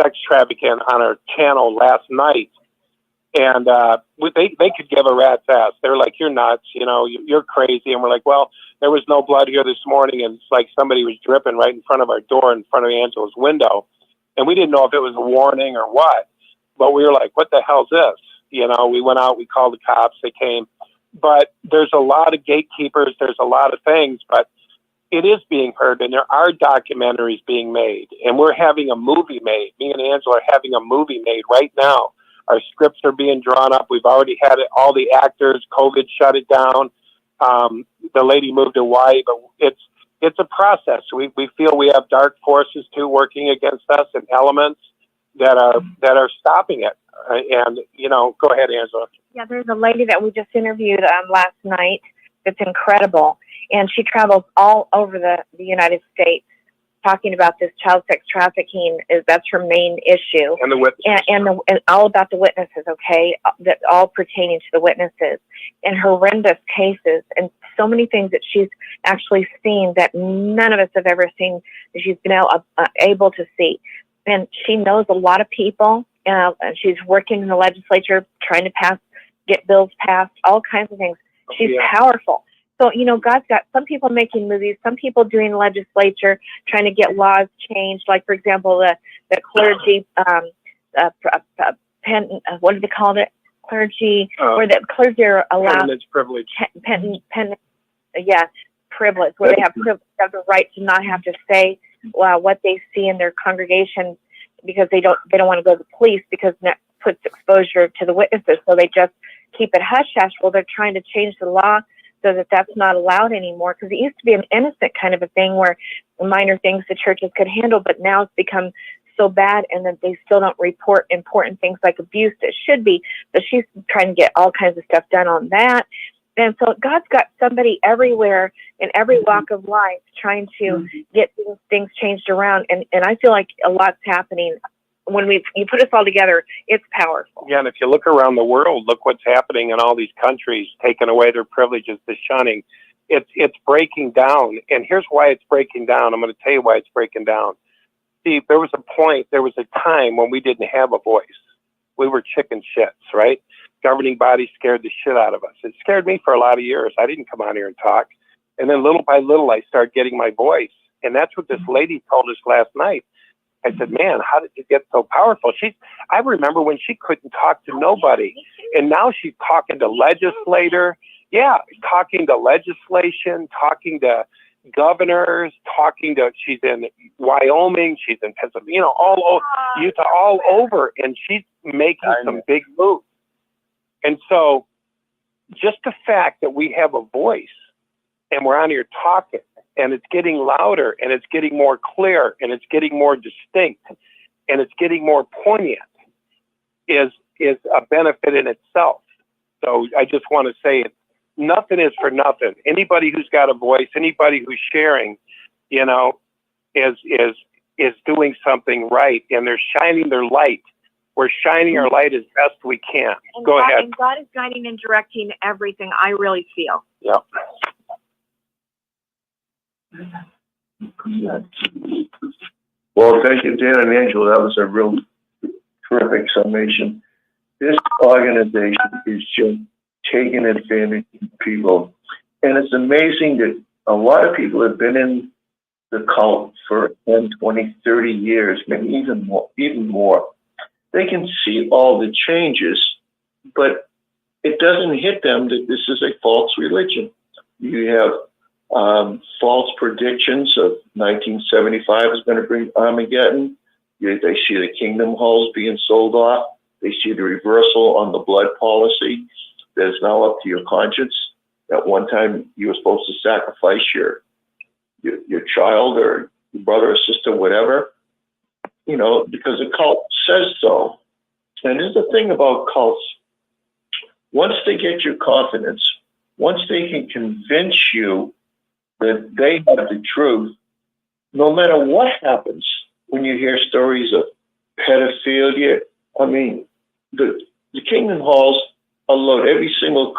sex trafficking on our channel last night. And they could give a rat's ass. They're like, you're nuts, you're crazy. And we're like, well, there was no blood here this morning. And it's like somebody was dripping right in front of our door, in front of Angela's window. And we didn't know if it was a warning or what. But we were like, what the hell's this? We went out, we called the cops, they came. But there's a lot of gatekeepers. There's a lot of things. But it is being heard. And there are documentaries being made. And we're having a movie made. Me and Angela are having a movie made right now. Our scripts are being drawn up. We've already had it. All the actors, COVID shut it down. The lady moved to Hawaii, but it's a process. We feel we have dark forces too working against us and elements that are stopping it. And go ahead, Angela. Yeah, there's a lady that we just interviewed last night that's incredible, and she travels all over the United States talking about this child sex trafficking. That's her main issue. And the witnesses. And all about the witnesses, okay? That all pertaining to the witnesses and horrendous cases and so many things that she's actually seen that none of us have ever seen, that she's been able to see. And she knows a lot of people. And she's working in the legislature, trying to get bills passed, all kinds of things. She's powerful. So, God's got some people making movies, some people doing legislature, trying to get laws changed. Like, for example, the clergy, what do they call it? Clergy, where the clergy are allowed. Privilege. Privilege, where they have the right to not have to say what they see in their congregation because they don't want to go to the police because that puts exposure to the witnesses. So they just keep it hush hush. Well, they're trying to change the law so that that's not allowed anymore, because it used to be an innocent kind of a thing where minor things the churches could handle, but now it's become so bad and that they still don't report important things like abuse that should be. So she's trying to get all kinds of stuff done on that. And so God's got somebody everywhere in every walk of life trying to get things changed around. And I feel like a lot's happening. When you put us all together, it's powerful. Yeah, and if you look around the world, look what's happening in all these countries, taking away their privileges, the shunning. It's breaking down. And here's why it's breaking down. I'm going to tell you why it's breaking down. See, there was a time when we didn't have a voice. We were chicken shits, right? Governing bodies scared the shit out of us. It scared me for a lot of years. I didn't come on here and talk. And then little by little, I started getting my voice. And that's what this lady told us last night. I said, man, how did you get so powerful? I remember when she couldn't talk to nobody. And now she's talking to legislator. Yeah, talking to legislation, talking to governors, she's in Wyoming, she's in Pennsylvania, Utah, all over. And she's making some big moves. And so just the fact that we have a voice and we're on here talking, and it's getting louder, and it's getting more clear, and it's getting more distinct, and it's getting more poignant is a benefit in itself. So I just want to say nothing is for nothing. Anybody who's got a voice, anybody who's sharing, is doing something right, and they're shining their light we're shining our light as best we can. And Go God, ahead. And God is guiding and directing everything, I really feel. Yeah. Well, thank you, Dan and Angela. That was a real terrific summation. This organization is just taking advantage of people. And it's amazing that a lot of people have been in the cult for 10, 20, 30 years, maybe even more. They can see all the changes, but it doesn't hit them that this is a false religion. You have false predictions of 1975 is going to bring Armageddon. They see the kingdom halls being sold off. They see the reversal on the blood policy that's now up to your conscience. At one time, you were supposed to sacrifice your child or your brother or sister, whatever, because the cult says so. And there's the thing about cults. Once they get your confidence, once they can convince you that they have the truth, no matter what happens, when you hear stories of pedophilia, I mean, the kingdom halls are loaded. Every single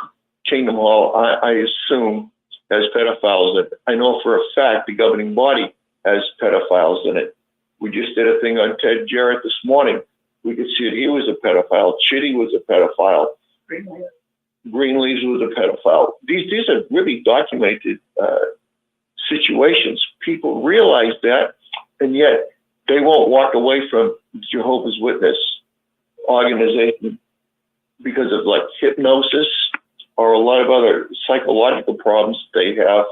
kingdom hall, I assume, has pedophiles in it. I know for a fact the governing body has pedophiles in it. We just did a thing on Ted Jarrett this morning. We could see that he was a pedophile. Chitty was a pedophile. Greenleaf was a pedophile. These are really documented situations. People realize that, and yet they won't walk away from Jehovah's Witness organization because of like hypnosis or a lot of other psychological problems they have.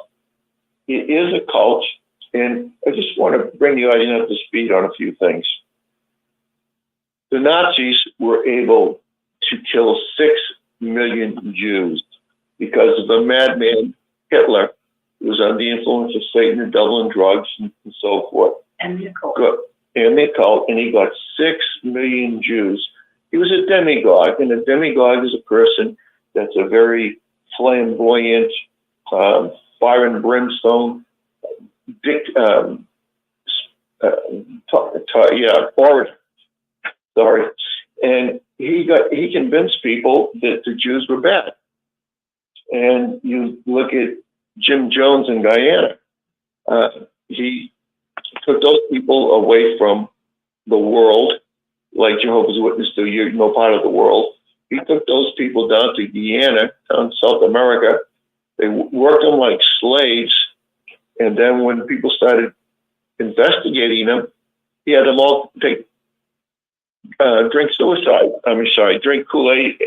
It is a cult, and I just want to bring the audience up to speed on a few things. The Nazis were able to kill 6 million Jews because of the madman Hitler, who was under the influence of Satan and devil and drugs and so forth. And the occult. And the occult, and he got 6 million Jews. He was a demigod, and a demigod is a person that's a very flamboyant, fire and brimstone, orator. Sorry, and he convinced people that the Jews were bad. And you look at Jim Jones in Guyana. He took those people away from the world, like Jehovah's Witnesses do. You're no part of the world. He took those people down to Guyana, down South America. They worked them like slaves. And then when people started investigating them, he had them all drink drink Kool-Aid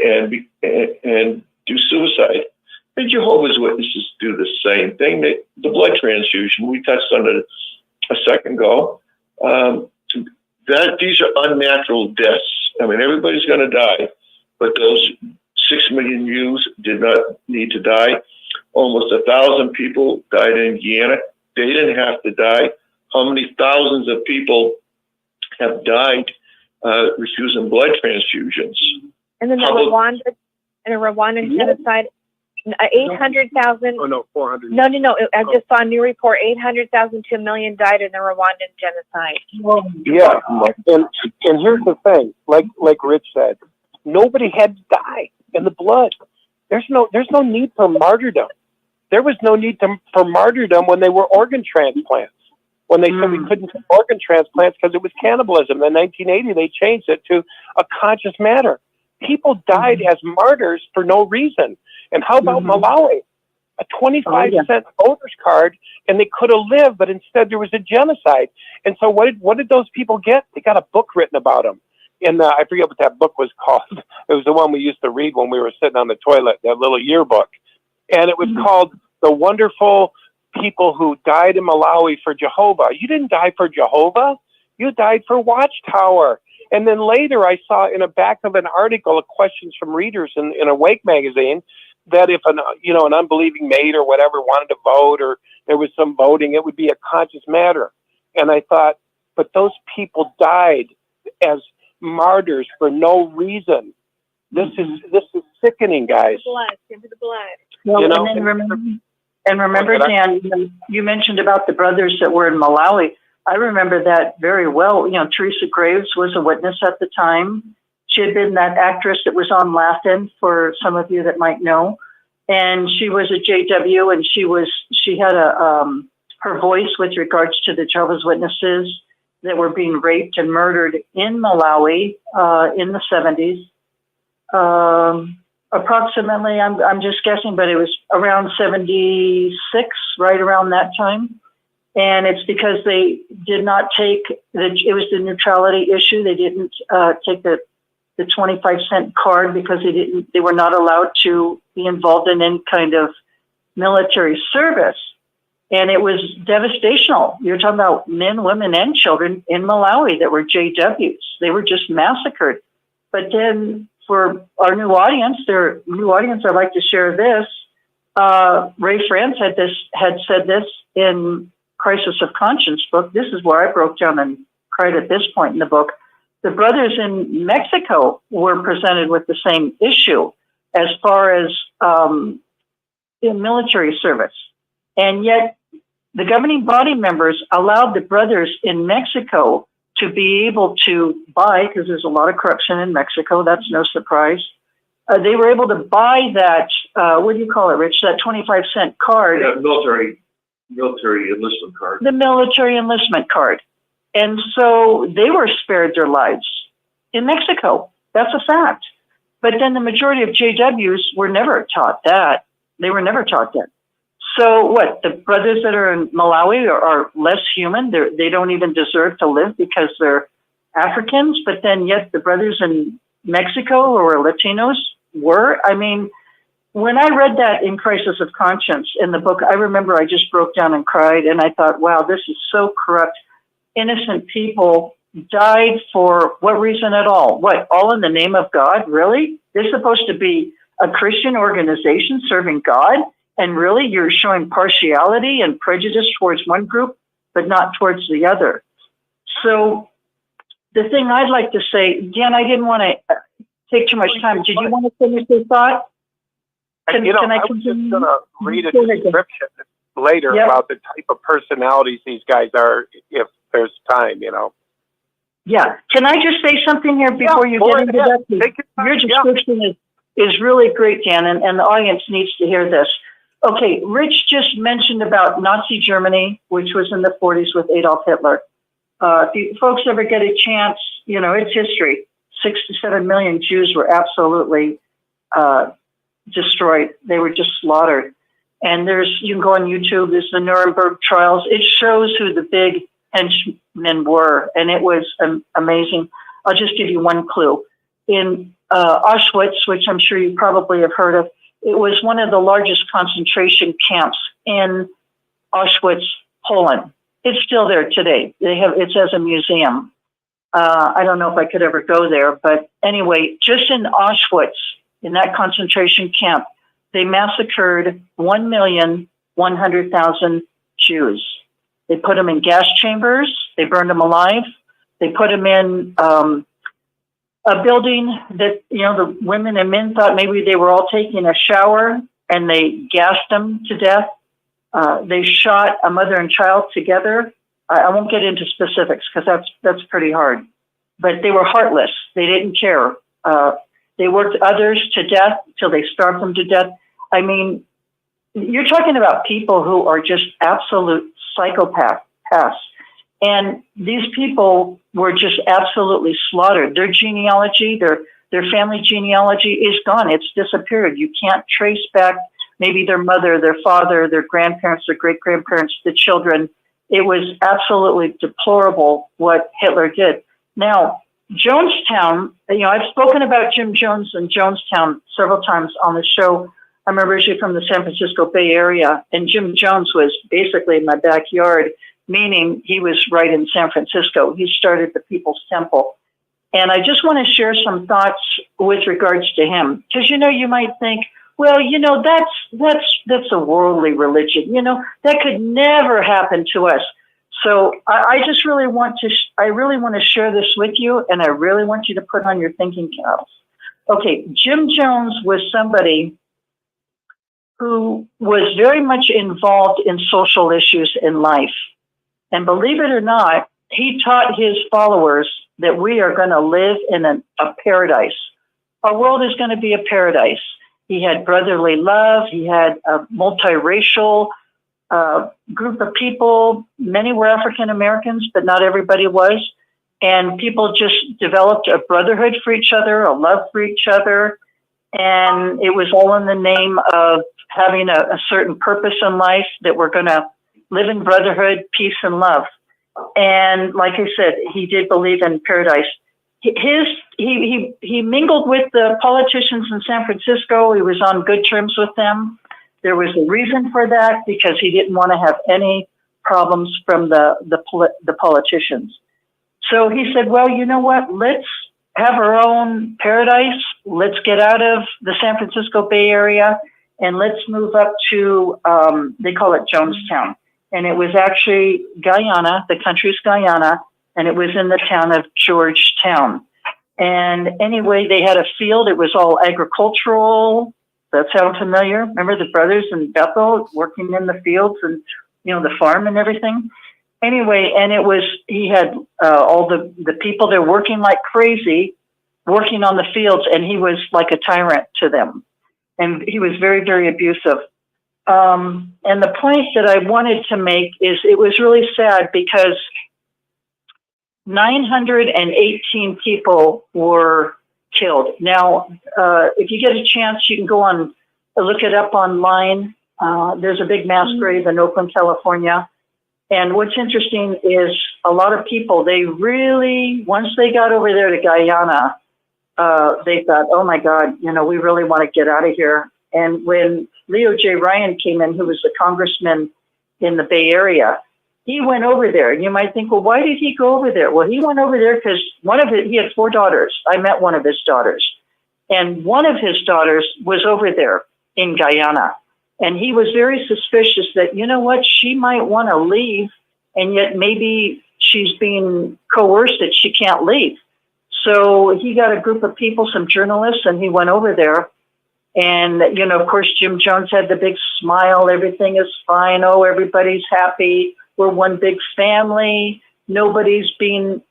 and do suicide. And Jehovah's Witnesses do the same thing. The blood transfusion, we touched on it a second ago. These are unnatural deaths. I mean, everybody's going to die, but those 6 million Jews did not need to die. Almost 1,000 people died in Guyana. They didn't have to die. How many thousands of people have died refusing blood transfusions? And then the Rwandan genocide, 800,000. Oh, no, 400. No. I just saw a new report. 800,000 to 1 million died in the Rwandan genocide. Yeah, and here's the thing, like Rich said, nobody had to die in the blood. There's no need for martyrdom. There was no need for martyrdom when they were organ transplants. When they said we couldn't do organ transplants because it was cannibalism. In 1980, they changed it to a conscious matter. People died as martyrs for no reason. And how about Malawi? A 25-cent voter's card, and they could have lived, but instead there was a genocide. And so what did those people get? They got a book written about them. And I forget what that book was called. It was the one we used to read when we were sitting on the toilet, that little yearbook. And it was called The Wonderful People Who Died in Malawi for Jehovah. You didn't die for Jehovah. You died for Watchtower. And then later I saw in the back of an article questions from readers in Awake magazine that if an unbelieving maid or whatever wanted to vote or there was some voting, it would be a conscious matter. And I thought, but those people died as martyrs for no reason. This is sickening, guys. Into the blood. Well, You know? and remember, Dan, you mentioned about the brothers that were in Malawi. I remember that very well. You know, Teresa Graves was a witness at the time, She had been that actress that was on Laugh-In, for some of you that might know. And she was a JW, and she had her voice with regards to the Jehovah's Witnesses that were being raped and murdered in Malawi in the 70s. Approximately, I'm just guessing, but it was around 76, right around that time. And it's because they did not take it was the neutrality issue. They didn't take the 25-cent card because they were not allowed to be involved in any kind of military service. And it was devastational. You're talking about men, women, and children in Malawi that were JWs. They were just massacred. But then for our new audience, I'd like to share this. Ray France had said this in Crisis of Conscience book. This is where I broke down and cried at this point in the book. The brothers in Mexico were presented with the same issue as far as in military service. And yet the governing body members allowed the brothers in Mexico to be able to buy, because there's a lot of corruption in Mexico, that's no surprise. They were able to buy that, what do you call it, Rich, that 25-cent card. Yeah, military enlistment card. The military enlistment card. And so they were spared their lives in Mexico. That's a fact. But then the majority of JWs were never taught that. They were never taught that. So what, the brothers that are in Malawi are less human? They don't even deserve to live because they're Africans, but then yet the brothers in Mexico who are Latinos were? I mean, when I read that in Crisis of Conscience in the book, I remember I just broke down and cried, and I thought, wow, this is so corrupt. Innocent people died for what reason at all? What, all in the name of God? Really? They're supposed to be a Christian organization serving God, and really you're showing partiality and prejudice towards one group, but not towards the other. So the thing I'd like to say, Dan, I didn't want to take too much time. Did you want to finish your thought? I was just going to read a description later about the type of personalities these guys are, if there's time, Yeah. Can I just say something here before you get into that? Your description is really great, Dan, and the audience needs to hear this. Okay, Rich just mentioned about Nazi Germany, which was in the 40s with Adolf Hitler. If you folks ever get a chance, it's history. 6 to 7 million Jews were absolutely destroyed. They were just slaughtered. And you can go on YouTube, there's the Nuremberg trials. It shows who the big henchmen were, and it was amazing. I'll just give you one clue. In Auschwitz, which I'm sure you probably have heard of, it was one of the largest concentration camps in Auschwitz, Poland. It's still there today. It's as a museum. I don't know if I could ever go there, but anyway, just in Auschwitz, in that concentration camp, they massacred 1,100,000 Jews. They put them in gas chambers. They burned them alive. They put them in a building that, the women and men thought maybe they were all taking a shower, and they gassed them to death. They shot a mother and child together. I won't get into specifics because that's pretty hard. But they were heartless. They didn't care. They worked others to death till they starved them to death. I mean, you're talking about people who are just absolute psychopaths. And these people were just absolutely slaughtered. Their genealogy, their family genealogy is gone. It's disappeared. You can't trace back maybe their mother, their father, their grandparents, their great-grandparents, the children. It was absolutely deplorable what Hitler did. Now, Jonestown, I've spoken about Jim Jones and Jonestown several times on the show. I'm originally from the San Francisco Bay Area, and Jim Jones was basically in my backyard, meaning he was right in San Francisco. He started the People's Temple. And I just want to share some thoughts with regards to him. Because, you might think, well, that's a worldly religion. That could never happen to us. So I just really want to share this with you, and I really want you to put on your thinking caps. Okay, Jim Jones was somebody who was very much involved in social issues in life. And believe it or not, he taught his followers that we are going to live in a paradise. Our world is going to be a paradise. He had brotherly love. He had a multiracial group of people. Many were African Americans, but not everybody was. And people just developed a brotherhood for each other, a love for each other. And it was all in the name of having a certain purpose in life, that we're going to live in brotherhood, peace, and love. And like I said, he did believe in paradise. He mingled with the politicians in San Francisco. He was on good terms with them. There was a reason for that, because he didn't want to have any problems from the politicians. So he said, well, you know what? Let's have our own paradise. Let's get out of the San Francisco Bay Area and let's move up to, they call it Jonestown. And it was actually Guyana, the country's Guyana, and it was in the town of Georgetown. And anyway, they had a field. It was all agricultural. That sound familiar? Remember the brothers in Bethel working in the fields and, the farm and everything? Anyway, and he had all the people there working like crazy, working on the fields, and he was like a tyrant to them. And he was very, very abusive. And the point that I wanted to make is it was really sad, because 918 people were killed. Now, if you get a chance, you can go on, look it up online. There's a big mass grave in Oakland, California. And what's interesting is a lot of people, they really, once they got over there to Guyana, they thought, oh my God, we really want to get out of here. And when Leo J. Ryan came in, who was the congressman in the Bay Area, he went over there. You might think, well, why did he go over there? Well, he went over there because he had 4 daughters. I met one of his daughters. And one of his daughters was over there in Guyana. And he was very suspicious that, she might want to leave, and yet maybe she's being coerced that she can't leave. So he got a group of people, some journalists, and he went over there. And, of course, Jim Jones had the big smile. Everything is fine. Oh, everybody's happy. We're one big family. Nobody's being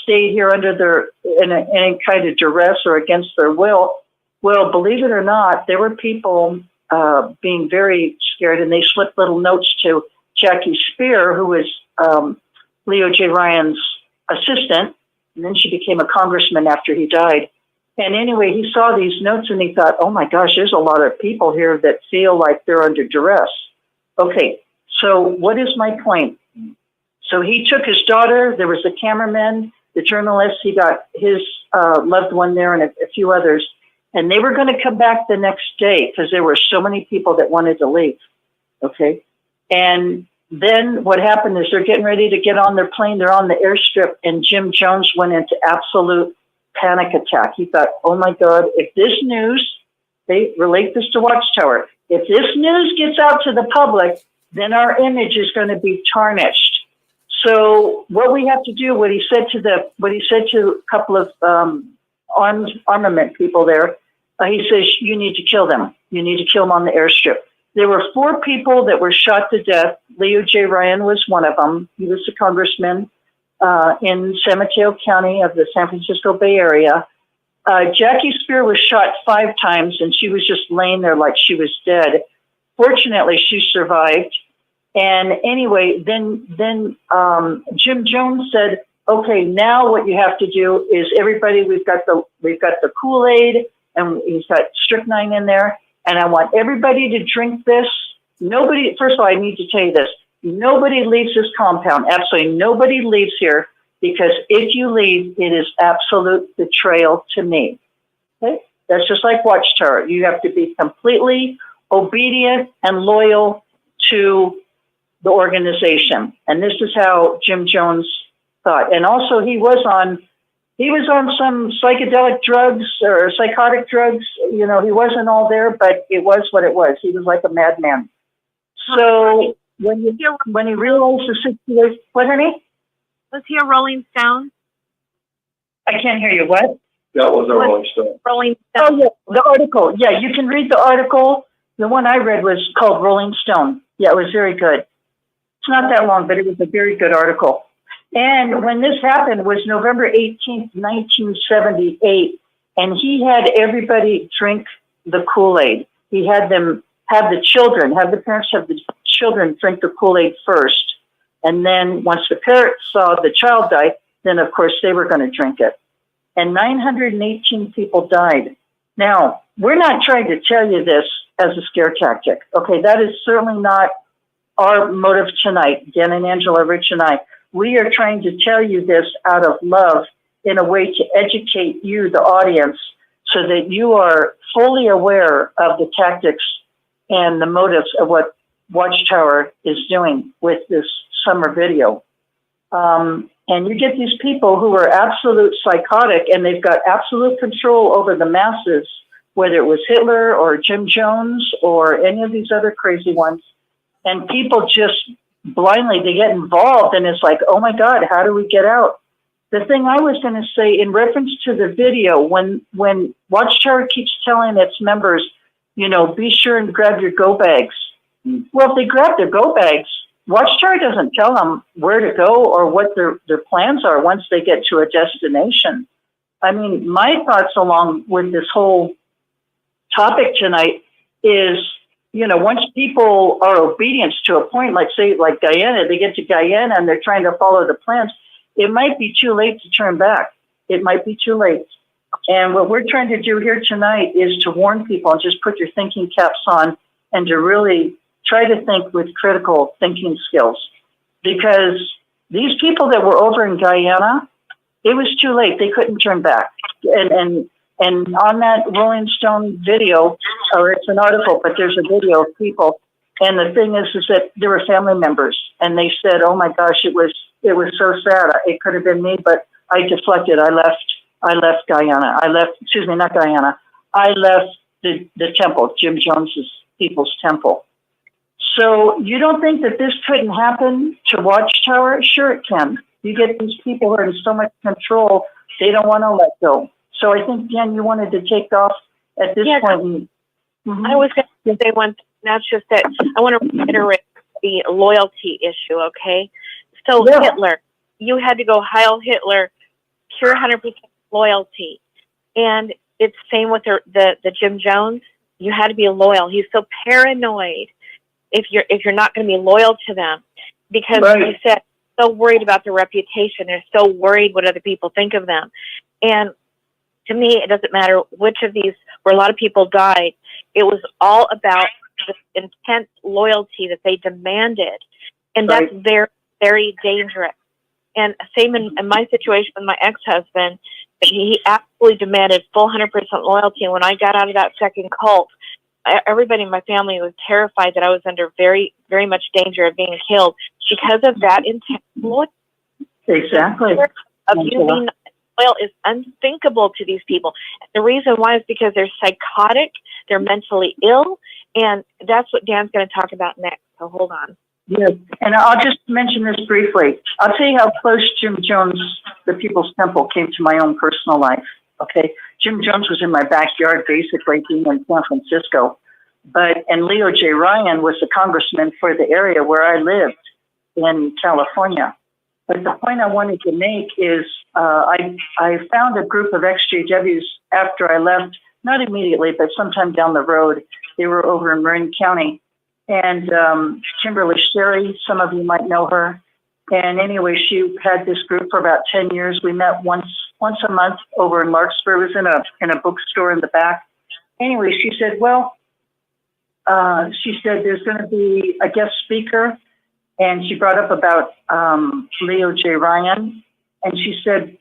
stayed here under any kind of duress or against their will. Well, believe it or not, there were people being very scared, and they slipped little notes to Jackie Spear, who was Leo J. Ryan's assistant, and then she became a congressman after he died. And anyway, he saw these notes and he thought, oh my gosh, there's a lot of people here that feel like they're under duress. Okay, so what is my point? So he took his daughter, there was the cameraman, the journalist, he got his loved one there and a few others. And they were going to come back the next day because there were so many people that wanted to leave. Okay. And then what happened is they're getting ready to get on their plane. They're on the airstrip, and Jim Jones went into absolute panic attack. He thought, oh my God, if this news, they relate this to Watchtower, if this news gets out to the public, then our image is going to be tarnished. So what we have to do, what he said to a couple of armament people there, he says, you need to kill them. You need to kill them on the airstrip. There were 4 people that were shot to death. Leo J. Ryan was one of them. He was a congressman in San Mateo County of the San Francisco Bay Area. Jackie Spear was shot 5 times, and she was just laying there like she was dead. Fortunately, she survived. And anyway, then Jim Jones said, okay, now what you have to do is everybody, we've got the Kool-Aid, and he's got strychnine in there, and I want everybody to drink this. Nobody, first of all, I need to tell you this. Nobody leaves this compound. Absolutely nobody leaves here, because if you leave, it is absolute betrayal to me. Okay? That's just like Watchtower. You have to be completely obedient and loyal to the organization. And this is how Jim Jones thought. And also he was on some psychedelic drugs or psychotic drugs. He wasn't all there, but it was what it was. He was like a madman. So when he realized the situation, what, honey? Was he a Rolling Stone? I can't hear you. What? That was a Rolling Stone. Rolling Stone. Oh, yeah, the article. Yeah, you can read the article. The one I read was called Rolling Stone. Yeah, it was very good. It's not that long, but it was a very good article. And when this happened was November 18th, 1978. And he had everybody drink the Kool-Aid. He had them have the parents have the children drink the Kool-Aid first. And then once the parents saw the child die, then of course they were going to drink it. And 918 people died. Now, we're not trying to tell you this as a scare tactic. Okay, that is certainly not our motive tonight, Dan and Angela, Rich and I. We are trying to tell you this out of love in a way to educate you, the audience, so that you are fully aware of the tactics and the motives of what Watchtower is doing with this summer video. And you get these people who are absolute psychotic, and they've got absolute control over the masses, whether it was Hitler or Jim Jones or any of these other crazy ones. And people just blindly, they get involved, and it's like, oh my God, how do we get out? The thing I was going to say in reference to the video, when Watchtower keeps telling its members, you know, be sure and grab your go bags. Well, if they grab their go bags, Watchtower doesn't tell them where to go or what their plans are once they get to a destination. I mean, my thoughts along with this whole topic tonight is, you know, once people are obedient to a point, like say, like Guyana, they get to Guyana and they're trying to follow the plans, it might be too late to turn back. It might be too late. And what we're trying to do here tonight is to warn people and just put your thinking caps on and to really try to think with critical thinking skills. Because these people that were over in Guyana, it was too late. They couldn't turn back. And on that Rolling Stone video, or it's an article, but there's a video of people. And the thing is that there were family members, and they said, "Oh my gosh, it was so sad. It could have been me, but I deflected. I left Guyana. Not Guyana. I left the temple, Jim Jones's People's Temple." So you don't think that this couldn't happen to Watchtower? Sure, it can. You get these people who are in so much control, they don't want to let go. So I think, Jen, you wanted to take off at this point. Mm-hmm. I was going to say one thing. That's just that I want to reiterate the loyalty issue, okay? So Hitler, you had to go Heil Hitler, pure 100% loyalty. And it's same with the Jim Jones. You had to be loyal. He's so paranoid if you're not going to be loyal to them, because you said so worried about their reputation. They're so worried what other people think of them. And to me, it doesn't matter which of these, where a lot of people died. It was all about the intense loyalty that they demanded. And that's very, very dangerous. And same in my situation with my ex-husband, he absolutely demanded full 100% loyalty. And when I got out of that second cult, everybody in my family was terrified that I was under very, very much danger of being killed because of that intense loyalty. Exactly. Of you being loyal is unthinkable to these people. The reason why is because they're psychotic, they're mentally ill, and that's what Dan's going to talk about next. So hold on. Yes, and I'll just mention this briefly. I'll tell you how close Jim Jones, the People's Temple, came to my own personal life. Okay, Jim Jones was in my backyard, basically being in San Francisco, and Leo J. Ryan was the congressman for the area where I lived in California. But the point I wanted to make is I found a group of XJWs after I left, not immediately, but sometime down the road. They were over in Marin County. And Kimberly Sherry, some of you might know her. And anyway, she had this group for about 10 years. We met once a month over in Larkspur. It was in a bookstore in the back. Anyway, she said, there's going to be a guest speaker. And she brought up about Leo J. Ryan. And she said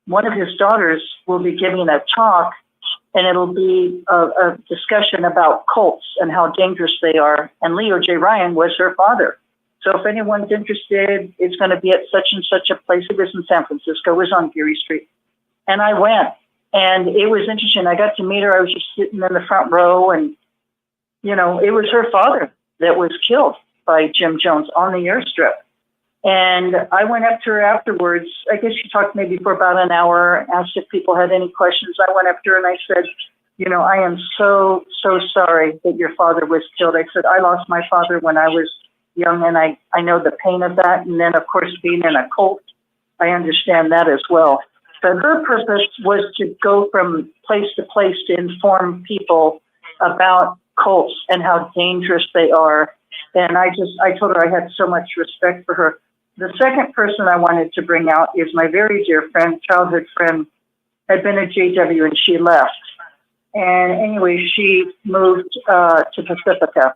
one of his daughters will be giving a talk, and it'll be a discussion about cults and how dangerous they are. And Leo J. Ryan was her father. So if anyone's interested, it's going to be at such and such a place. It was in San Francisco. It was on Geary Street. And I went, and it was interesting. I got to meet her. I was just sitting in the front row, and, you know, it was her father that was killed by Jim Jones on the airstrip. And I went up to her afterwards. I guess she talked maybe for about an hour, asked if people had any questions. I went up to her and I said, you know, I am so, so sorry that your father was killed. I said, I lost my father when I was young, and I know the pain of that. And then, of course, being in a cult, I understand that as well. But her purpose was to go from place to place to inform people about cults and how dangerous they are. And I told her I had so much respect for her. The second person I wanted to bring out is my very dear friend, childhood friend, had been at JW and she left. And anyway, she moved to Pacifica.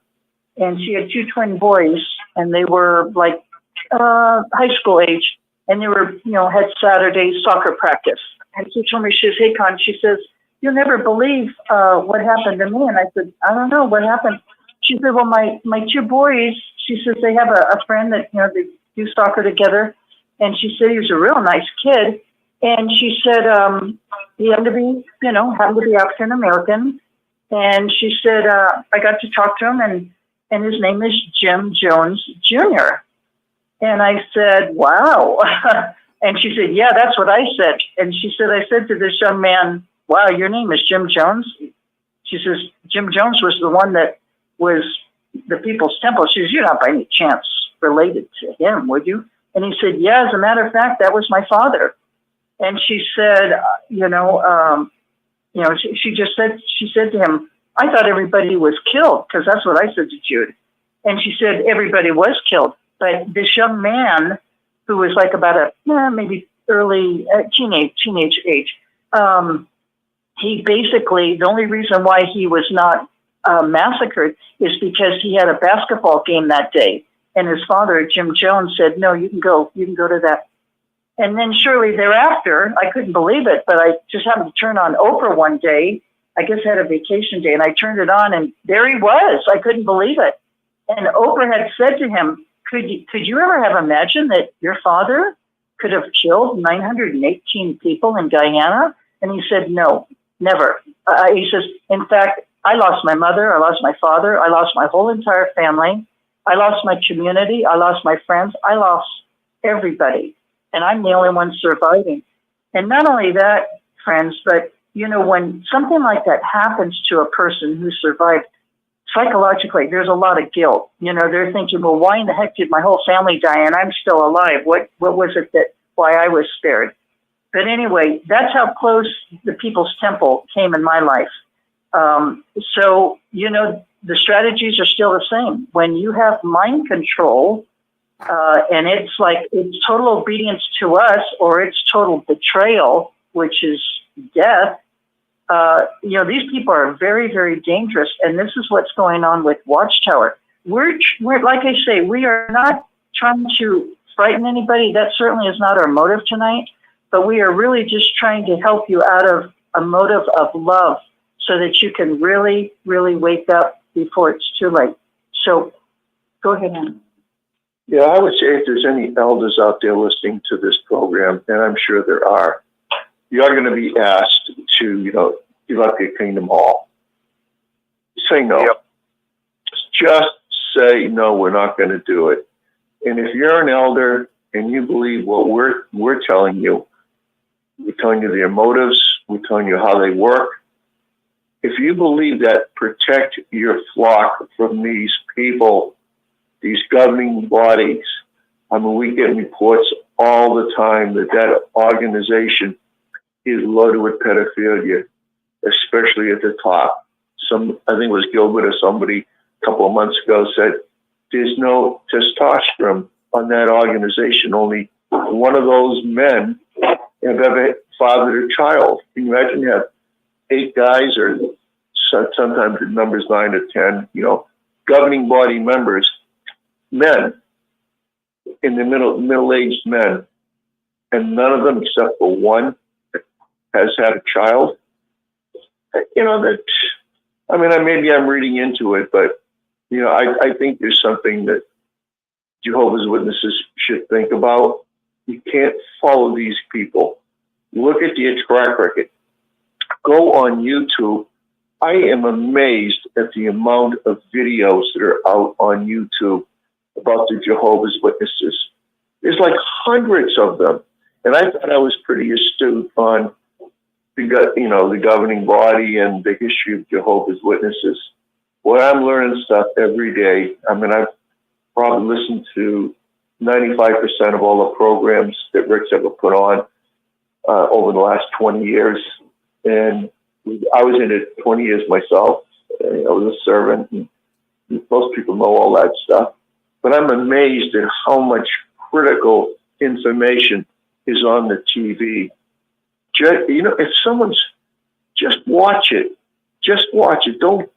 And she had 2 twin boys, and they were like high school age. And they were, had Saturday soccer practice. And she told me, she says, hey, Con, she says, you'll never believe what happened to me. And I said, I don't know what happened. She said, well, my 2 boys, she says, they have a friend that, they do soccer together. And she said he was a real nice kid. And she said he happened to be, African American. And she said, I got to talk to him, and his name is Jim Jones Jr. And I said, wow. And she said, yeah, that's what I said. And she said, I said to this young man, wow, your name is Jim Jones? She says, Jim Jones was the one that was the People's Temple. She says, you're not by any chance related to him, would you? And he said, yeah, as a matter of fact, that was my father. And she said, she said to him, I thought everybody was killed, because that's what I said to Jude. And she said, everybody was killed. But this young man, who was like about maybe early teenage age, he basically, the only reason why he was not massacred is because he had a basketball game that day. And his father, Jim Jones, said, no, you can go to that. And then shortly thereafter, I couldn't believe it, but I just happened to turn on Oprah one day. I guess I had a vacation day, and I turned it on, and there he was. I couldn't believe it. And Oprah had said to him, could you ever have imagined that your father could have killed 918 people in Guyana? And he said, no, never. He says, in fact, I lost my mother, I lost my father, I lost my whole entire family, I lost my community, I lost my friends, I lost everybody. And I'm the only one surviving. And not only that, friends, but, when something like that happens to a person who survived, psychologically, there's a lot of guilt. They're thinking, well, why in the heck did my whole family die and I'm still alive? What was it why I was spared? But anyway, that's how close the People's Temple came in my life. So, the strategies are still the same. When you have mind control, and it's total obedience to us, or it's total betrayal, which is death. These people are very, very dangerous, and this is what's going on with Watchtower. We're like I say, we are not trying to frighten anybody. That certainly is not our motive tonight, but we are really just trying to help you out of a motive of love so that you can really, really wake up before it's too late. So go ahead, Anna. Yeah, I would say if there's any elders out there listening to this program, and I'm sure there are, you're going to be asked to, give up your kingdom all. Say no. Yep. Just say no, we're not going to do it. And if you're an elder and you believe what we're telling you, we're telling you their motives, we're telling you how they work. If you believe that protect your flock from these people, these governing bodies, we get reports all the time that organization is loaded with pedophilia, especially at the top. I think it was Gilbert or somebody a couple of months ago said, there's no testosterone on that organization. Only one of those men have ever fathered a child. Can you imagine you have 8 guys, or sometimes the number's 9 or 10, governing body members, men, in the middle-aged men, and none of them except for one has had a child. Maybe I'm reading into it, but I think there's something that Jehovah's Witnesses should think about. You can't follow these people. Look at their track record. Go on YouTube. I am amazed at the amount of videos that are out on YouTube about the Jehovah's Witnesses. There's like hundreds of them. And I thought I was pretty astute on the governing body and the history of Jehovah's Witnesses. Well, I'm learning stuff every day. probably listened to 95% of all the programs that Rick's ever put on over the last 20 years. And I was in it 20 years myself. I was a servant, and most people know all that stuff. But I'm amazed at how much critical information is on the TV. You know, if someone's, just watch it. Just watch it. Don't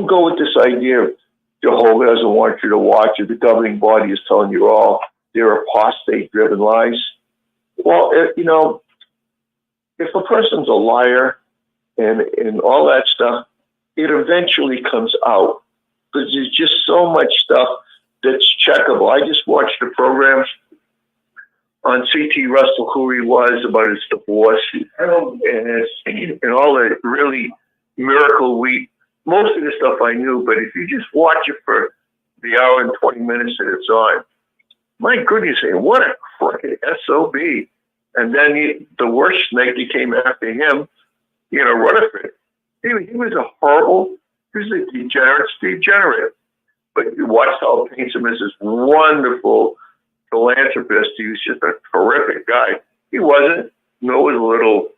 go with this idea of Jehovah doesn't want you to watch it. The governing body is telling you all they're apostate-driven lies. Well, if a person's a liar and all that stuff, it eventually comes out. Because there's just so much stuff that's checkable. I just watched a program on C.T. Russell, who he was, about his divorce, and all the really miracle week. Most of the stuff I knew, but if you just watch it for the hour and 20 minutes that it's on, my goodness, what a fucking SOB. And then the worst snake that came after him, Rutherford. He was a horrible, he was a degenerate. But you watch how it paints him as this wonderful philanthropist. He was just a terrific guy. He wasn't. No, it was a little.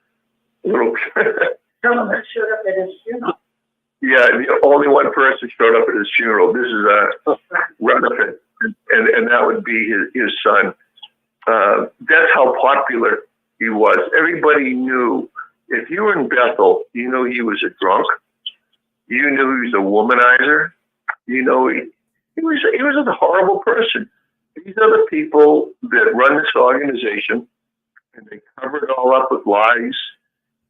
Someone that showed up at his funeral. Yeah, the only one person showed up at his funeral. This is Rutherford, and that would be his son. That's how popular he was. Everybody knew. If you were in Bethel, you knew he was a drunk. You knew he was a womanizer. You know he was a horrible person. These are the people that run this organization, and they cover it all up with lies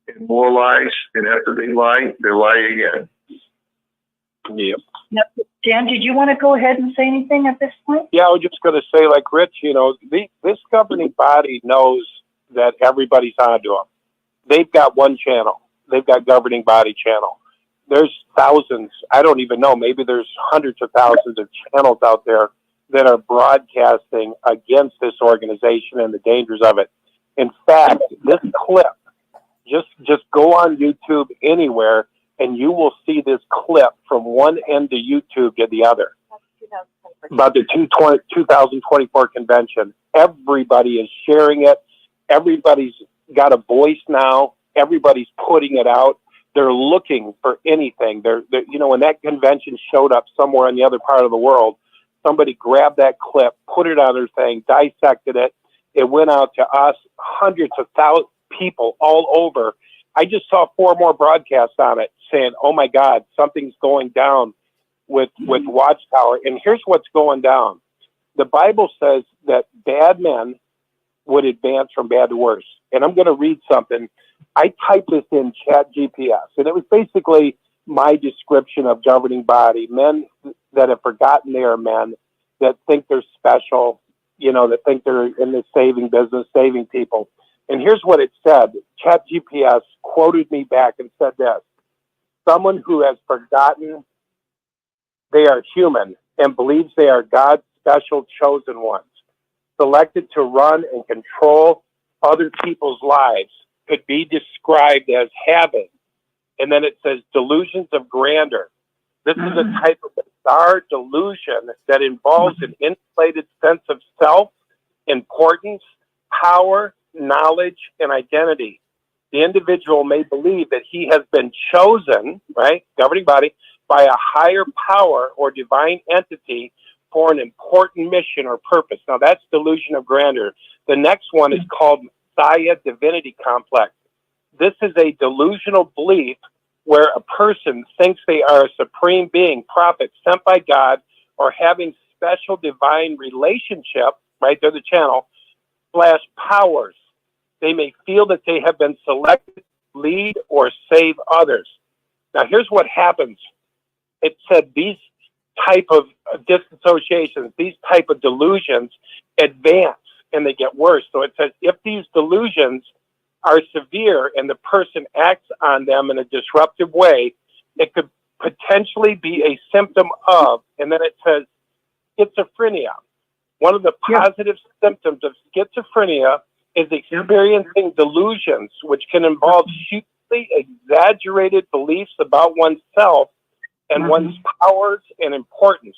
and more lies. And after they lie again. Yep. Now, Dan, did you want to go ahead and say anything at this point? Yeah, I was just going to say, like Rich, this governing body knows that everybody's onto them. They've got one channel. They've got governing body channel. There's thousands. I don't even know. Maybe there's hundreds of thousands of channels out there that are broadcasting against this organization and the dangers of it. In fact, this clip, just go on YouTube anywhere, and you will see this clip from one end of YouTube to the other about the 2024 convention. Everybody is sharing it. Everybody's got a voice now. Everybody's putting it out. They're looking for anything. They're when that convention showed up somewhere in the other part of the world, somebody grabbed that clip, put it on their thing, dissected it. It went out to us, hundreds of thousands of people all over. I just saw 4 more broadcasts on it saying, oh my God, something's going down with Watchtower. And here's what's going down. The Bible says that bad men would advance from bad to worse. And I'm going to read something. I typed this in Chat GPS, and it was basically my description of governing body. Men that have forgotten they are men, that think they're special, that think they're in the saving business, saving people. And here's what it said. Chat GPS quoted me back and said this: someone who has forgotten they are human and believes they are God's special chosen ones, selected to run and control other people's lives, could be described as having, and then it says, delusions of grandeur. This is a type of bizarre delusion that involves an inflated sense of self, importance, power, knowledge, and identity. The individual may believe that he has been chosen, right, governing body, by a higher power or divine entity for an important mission or purpose. Now, that's delusion of grandeur. The next one is called Messiah divinity complex. This is a delusional belief where a person thinks they are a supreme being, prophet, sent by God, or having special divine relationship, right there, the channel, / powers. They may feel that they have been selected to lead or save others. Now, here's what happens. It said these type of disassociations, these type of delusions advance and they get worse. So it says if these delusions are severe and the person acts on them in a disruptive way, it could potentially be a symptom of, and then it says schizophrenia. One of the positive symptoms of schizophrenia is experiencing delusions, which can involve hugely exaggerated beliefs about oneself and one's powers and importance.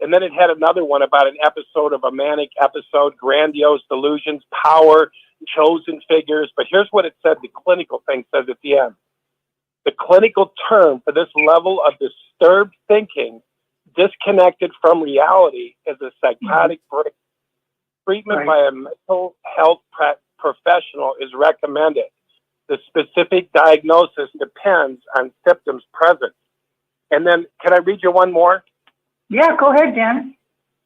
And then it had another one about an episode of a manic episode, grandiose delusions, power, chosen figures. But here's what it said, the clinical thing says at the end. The clinical term for this level of disturbed thinking, disconnected from reality, is a psychotic break. Treatment by a mental health professional is recommended. The specific diagnosis depends on symptoms present. And then, can I read you one more? Yeah, go ahead, Dan.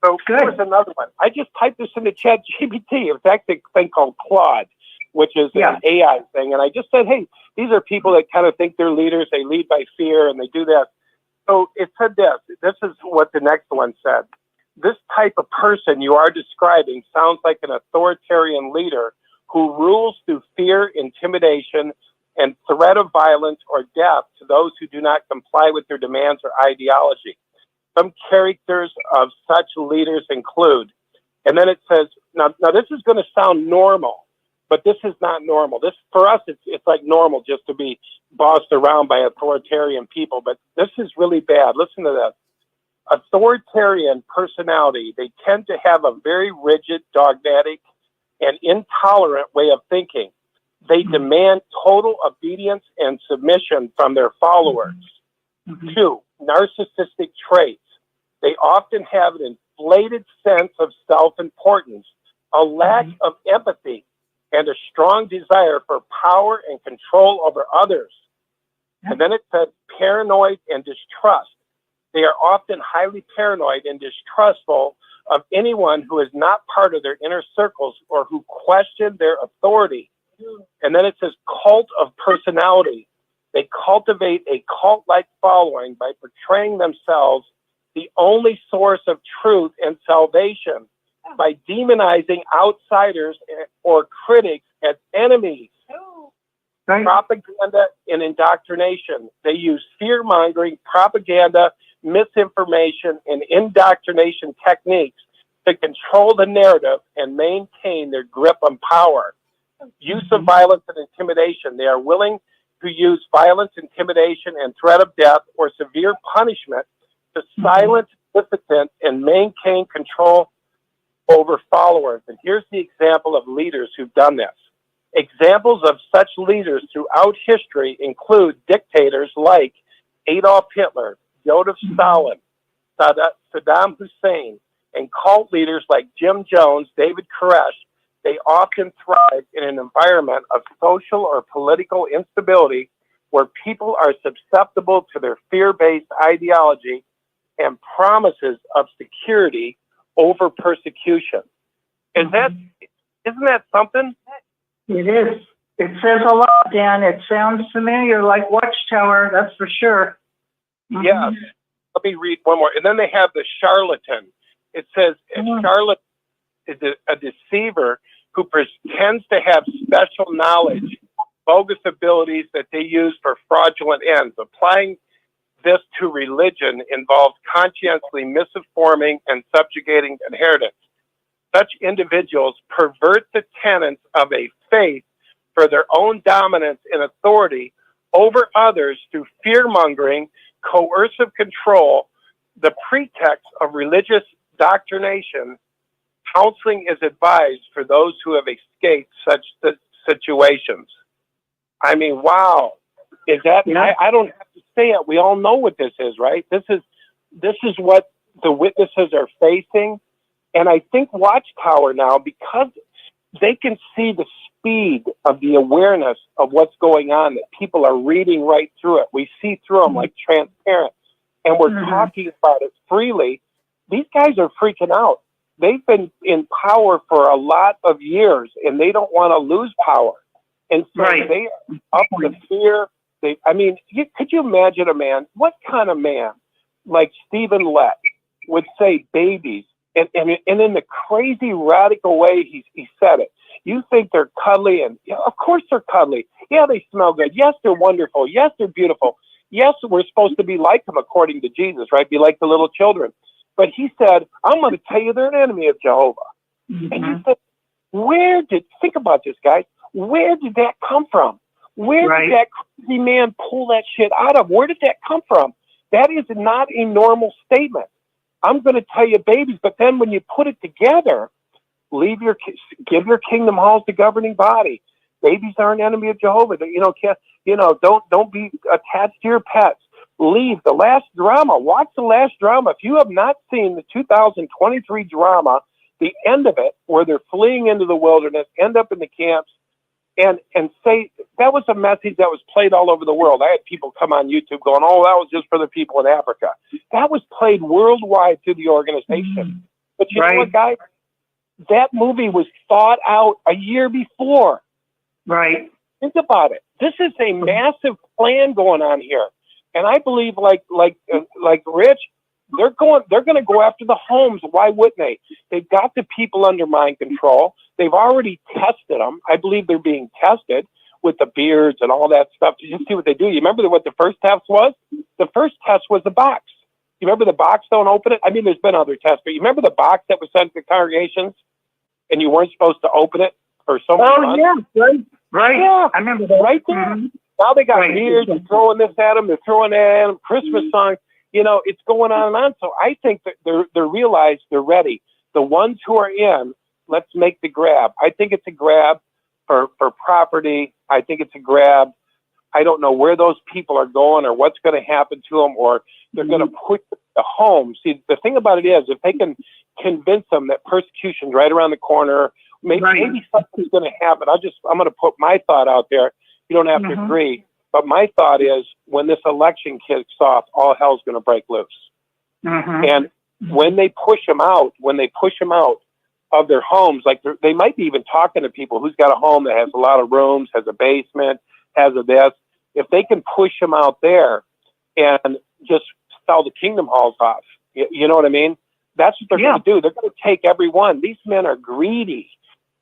So here's another one. I just typed this into ChatGPT. It's actually a thing called Claude, which is an AI thing. And I just said, hey, these are people that kind of think they're leaders. They lead by fear, and they do that. So it said this. This is what the next one said. This type of person you are describing sounds like an authoritarian leader who rules through fear, intimidation, and threat of violence or death to those who do not comply with their demands or ideology. Some characters of such leaders include, and then it says, now this is going to sound normal, but this is not normal. This, for us, it's like normal just to be bossed around by authoritarian people, but this is really bad. Listen to this. Authoritarian personality, they tend to have a very rigid, dogmatic, and intolerant way of thinking. They demand total obedience and submission from their followers. 2, narcissistic traits. They often have an inflated sense of self-importance, a lack of empathy, and a strong desire for power and control over others. And then it says paranoid and distrust. They are often highly paranoid and distrustful of anyone who is not part of their inner circles or who question their authority. And then it says cult of personality. They cultivate a cult-like following by portraying themselves the only source of truth and salvation, by demonizing outsiders or critics as enemies. Propaganda and indoctrination. They use fear-mongering, propaganda, misinformation, and indoctrination techniques to control the narrative and maintain their grip on power. Use of violence and intimidation. They are willing to use violence, intimidation, and threat of death or severe punishment to silence dissidents and maintain control over followers. And here's the example of leaders who've done this. Examples of such leaders throughout history include dictators like Adolf Hitler, Joseph Stalin, Saddam Hussein, and cult leaders like Jim Jones, David Koresh. They often thrive in an environment of social or political instability where people are susceptible to their fear-based ideology and promises of security over persecution. Isn't that something? It is. It says a lot, Dan. It sounds familiar, like Watchtower, that's for sure. Yes. Let me read one more. And then they have the charlatan. It says a charlatan is a deceiver who pretends to have special knowledge, bogus abilities that they use for fraudulent ends. Applying this to religion involves conscientiously misinforming and subjugating adherents. Such individuals pervert the tenets of a faith for their own dominance and authority over others through fear-mongering, coercive control, the pretext of religious doctrination. Counseling is advised for those who have escaped such situations. I mean, wow. Is that, I don't have to say it. We all know what this is, right? This is what the witnesses are facing. And I think Watchtower now, because they can see the speed of the awareness of what's going on, that people are reading right through it. We see through them like transparent, and we're talking about it freely. These guys are freaking out. They've been in power for a lot of years, and they don't want to lose power. And so they are up to fear. Could you imagine a man? What kind of man like Stephen Lett would say babies, and in the crazy radical way he said it? You think they're cuddly, and of course they're cuddly. Yeah, they smell good. Yes, they're wonderful. Yes, they're beautiful. Yes, we're supposed to be like them according to Jesus, right? Be like the little children. But he said, I'm going to tell you they're an enemy of Jehovah. And he said, think about this, guys. Where did that come from? Where did that crazy man pull that shit out of? Where did that come from? That is not a normal statement. I'm going to tell you babies, but then when you put it together, give your kingdom halls the governing body. Babies are an enemy of Jehovah. Don't be attached to your pets. Leave the last drama. Watch the last drama. If you have not seen the 2023 drama, the end of it, where they're fleeing into the wilderness, end up in the camps, and say that was a message that was played all over the world. I had people come on YouTube going, "Oh, that was just for the people in Africa." That was played worldwide through the organization. But you know what, guys? That movie was thought out a year before. Right. Think about it. This is a massive plan going on here, and I believe, like Rich, they're going to go after the homes. Why wouldn't they? They've got the people under mind control. They've already tested them. I believe they're being tested with the beards and all that stuff. Did you see what they do? You remember what the first test was? The first test was the box. You remember the box? Don't open it. I mean, there's been other tests, but you remember the box that was sent to congregations, and you weren't supposed to open it for so many months? Yeah, right. Yeah, I remember that. Right there. Mm-hmm. Now they got beards, they're throwing this at them, they're throwing that at them, Christmas songs. It's going on and on. So I think that they're realized they're ready. The ones who are in, let's make the grab. I think it's a grab for property. I think it's a grab. I don't know where those people are going or what's going to happen to them, or they're going to put the home. See, the thing about it is, if they can convince them that persecution's right around the corner, maybe something's going to happen. I'm going to put my thought out there. You don't have to agree. But my thought is, when this election kicks off, all hell's going to break loose. And when they push them out of their homes, like they might be even talking to people who's got a home that has a lot of rooms, has a basement, has a this. If they can push them out there and just sell the kingdom halls off, you know what I mean? That's what they're going to do. They're going to take every one. These men are greedy.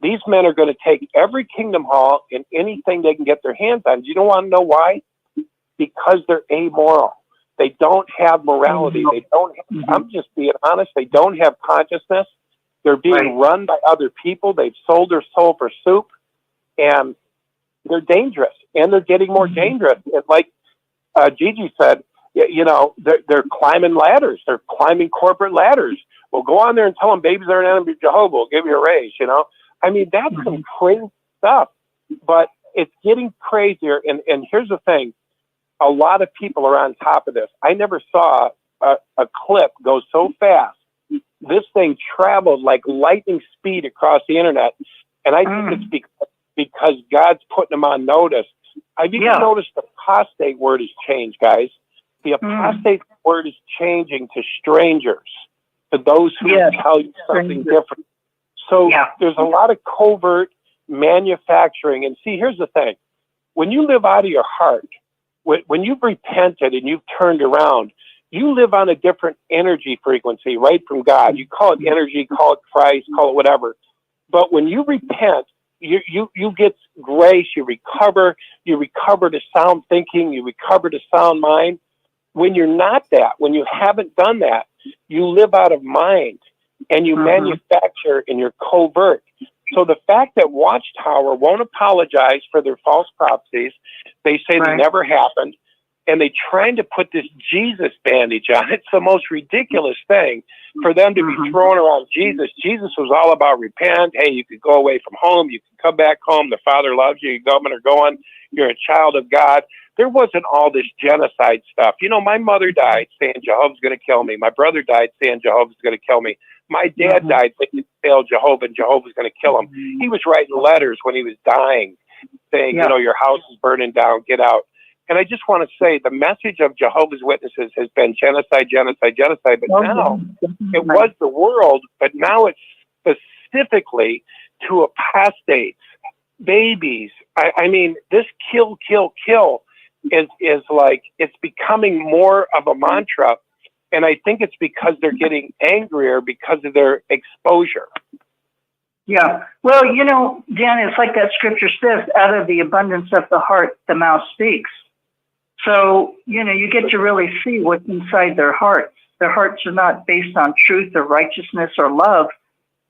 These men are going to take every kingdom hall and anything they can get their hands on. You don't want to know why? Because they're amoral. They don't have morality. They don't. I'm just being honest. They don't have consciousness. They're being run by other people. They've sold their soul for soup, and they're dangerous. And they're getting more dangerous. And like Gigi said, they're climbing ladders. They're climbing corporate ladders. Well, go on there and tell them babies are an enemy of Jehovah. We'll give you a raise. I mean, that's some crazy stuff, but it's getting crazier. And here's the thing. A lot of people are on top of this. I never saw a clip go so fast. This thing traveled like lightning speed across the internet. And I think it's because God's putting them on notice. I've even noticed the apostate word has changed, guys. The apostate word is changing to strangers, to those who tell you something different. So there's a lot of covert manufacturing. And see, here's the thing. When you live out of your heart, when you've repented and you've turned around, you live on a different energy frequency, right from God. You call it energy, call it Christ, call it whatever. But when you repent, you get grace, you recover to sound thinking, you recover to sound mind. When you're not that, when you haven't done that, you live out of mind and you manufacture and you're covert. So the fact that Watchtower won't apologize for their false prophecies, they say they never happened, and they trying to put this Jesus bandage on. It's the most ridiculous thing for them to be throwing around Jesus. Jesus was all about repent. Hey, you could go away from home. You can come back home. The Father loves you. You come and are going. You're a child of God. There wasn't all this genocide stuff. My mother died saying Jehovah's going to kill me. My brother died saying Jehovah's going to kill me. My dad died saying failed Jehovah and Jehovah's going to kill him. He was writing letters when he was dying saying, your house is burning down, get out. And I just want to say the message of Jehovah's Witnesses has been genocide, genocide, genocide. But now it was the world, but now it's specifically to apostates, babies. I mean, this kill, kill, kill is like, it's becoming more of a mantra. And I think it's because they're getting angrier because of their exposure. Yeah. Well, Dan, it's like that scripture says, out of the abundance of the heart, the mouth speaks. So, you get to really see what's inside their hearts. Their hearts are not based on truth or righteousness or love.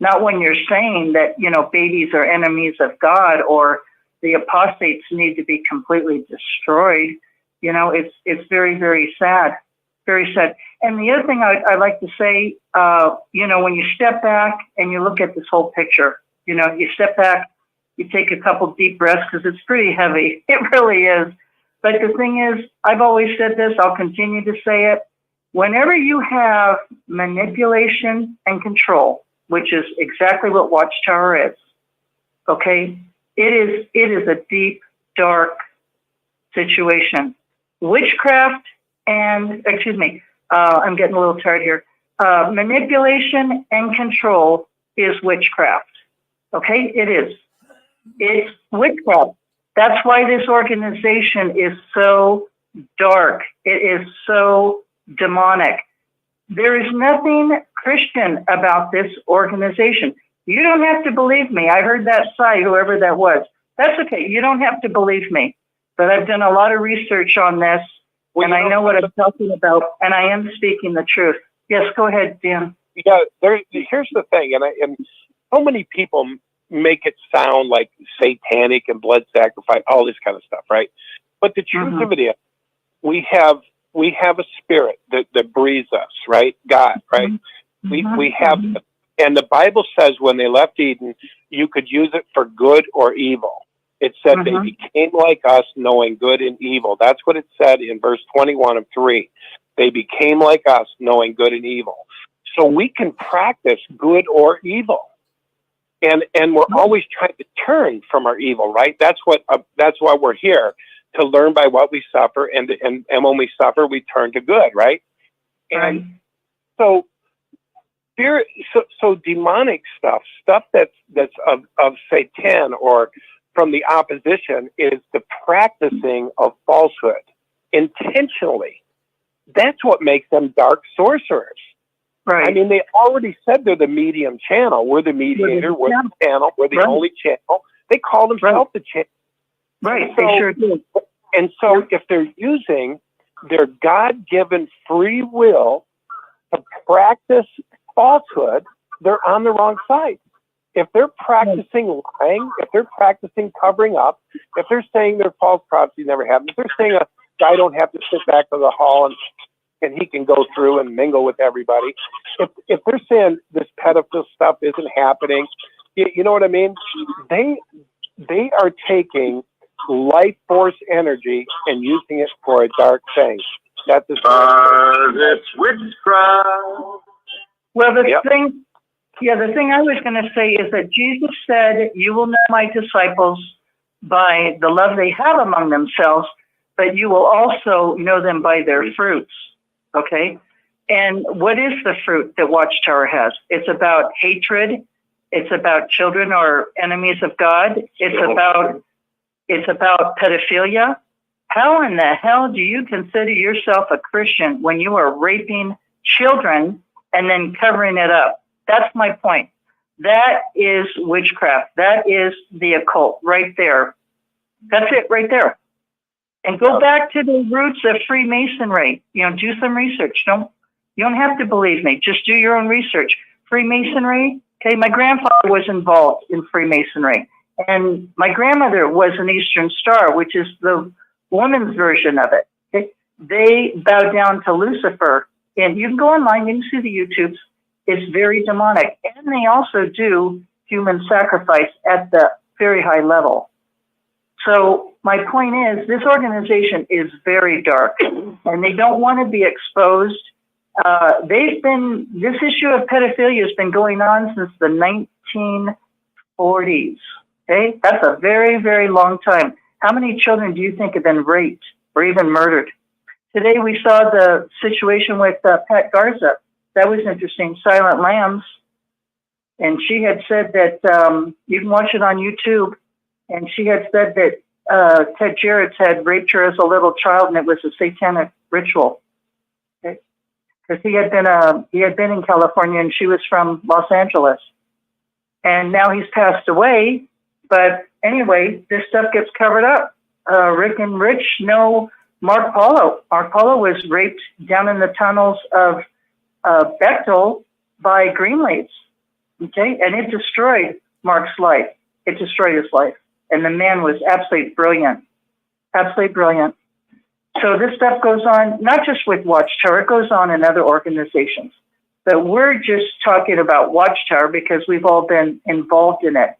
Not when you're saying that, babies are enemies of God or the apostates need to be completely destroyed. It's very, very sad. Very sad. And the other thing I'd like to say, you know, when you step back and you look at this whole picture, you know, you step back, you take a couple deep breaths because it's pretty heavy. It really is. But the thing is, I've always said this, I'll continue to say it. Whenever you have manipulation and control, which is exactly what Watchtower is, okay, it is a deep, dark situation. Witchcraft and, I'm getting a little tired here. Manipulation and control is witchcraft. Okay, it is. It's witchcraft. That's why this organization is so dark. It is so demonic. There is nothing Christian about this organization. You don't have to believe me. I heard that sigh, whoever that was. That's okay. You don't have to believe me. But I've done a lot of research on this, and I know what I'm talking about, and I am speaking the truth. Yes, go ahead, Dan. Yeah, here's the thing, and so many people make it sound like satanic and blood sacrifice, all this kind of stuff, right? But the truth of it is, we have a spirit that breathes us, right? God, right? We have, and the Bible says when they left Eden, you could use it for good or evil. It said they became like us, knowing good and evil. That's what it said in verse 21 of 3. They became like us, knowing good and evil. So we can practice good or evil. And we're always trying to turn from our evil, right? That's why we're here, to learn by what we suffer, and when we suffer, we turn to good, right? And so spirit, so demonic stuff that's of Satan or from the opposition is the practicing of falsehood intentionally. That's what makes them dark sorcerers. Right. I mean, they already said they're the medium channel. We're the mediator. We're the channel. We're the only channel. They call themselves the channel. Right. So, they sure do. And so if they're using their God-given free will to practice falsehood, they're on the wrong side. If they're practicing lying, if they're practicing covering up, if they're saying their false prophecy never happened, if they're saying a guy don't have to sit back to the hall and he can go through and mingle with everybody. If they're saying this pedophile stuff isn't happening, you know what I mean? They are taking life force energy and using it for a dark thing. That's it's witchcraft. Well, the thing I was going to say is that Jesus said, "You will know my disciples by the love they have among themselves, but you will also know them by their fruits." Okay. And what is the fruit that Watchtower has? It's about hatred. It's about children or enemies of God. It's about pedophilia. How in the hell do you consider yourself a Christian when you are raping children and then covering it up? That's my point. That is witchcraft. That is the occult right there. That's it right there. And go back to the roots of Freemasonry. You know, do some research. You don't have to believe me. Just do your own research. Freemasonry. Okay, my grandfather was involved in Freemasonry, and my grandmother was an Eastern Star, which is the woman's version of it. Okay? They bow down to Lucifer, and you can go online. You can see the YouTubes. It's very demonic, and they also do human sacrifice at the very high level. So my point is, this organization is very dark, and they don't want to be exposed. This issue of pedophilia has been going on since the 1940s. Okay, that's a very, very long time. How many children do you think have been raped or even murdered? Today we saw the situation with Pat Garza. That was interesting. Silent Lambs, and she had said that you can watch it on YouTube. And she had said that Ted Jarrett's had raped her as a little child, and it was a satanic ritual. Okay? Because he had been in California, and she was from Los Angeles, and now he's passed away. But anyway, this stuff gets covered up. Rick and Rich know Mark Paulo. Mark Paulo was raped down in the tunnels of Bechtel by Greenleafs. Okay, and it destroyed Mark's life. It destroyed his life. And the man was absolutely brilliant. Absolutely brilliant. So this stuff goes on, not just with Watchtower, it goes on in other organizations. But we're just talking about Watchtower because we've all been involved in it.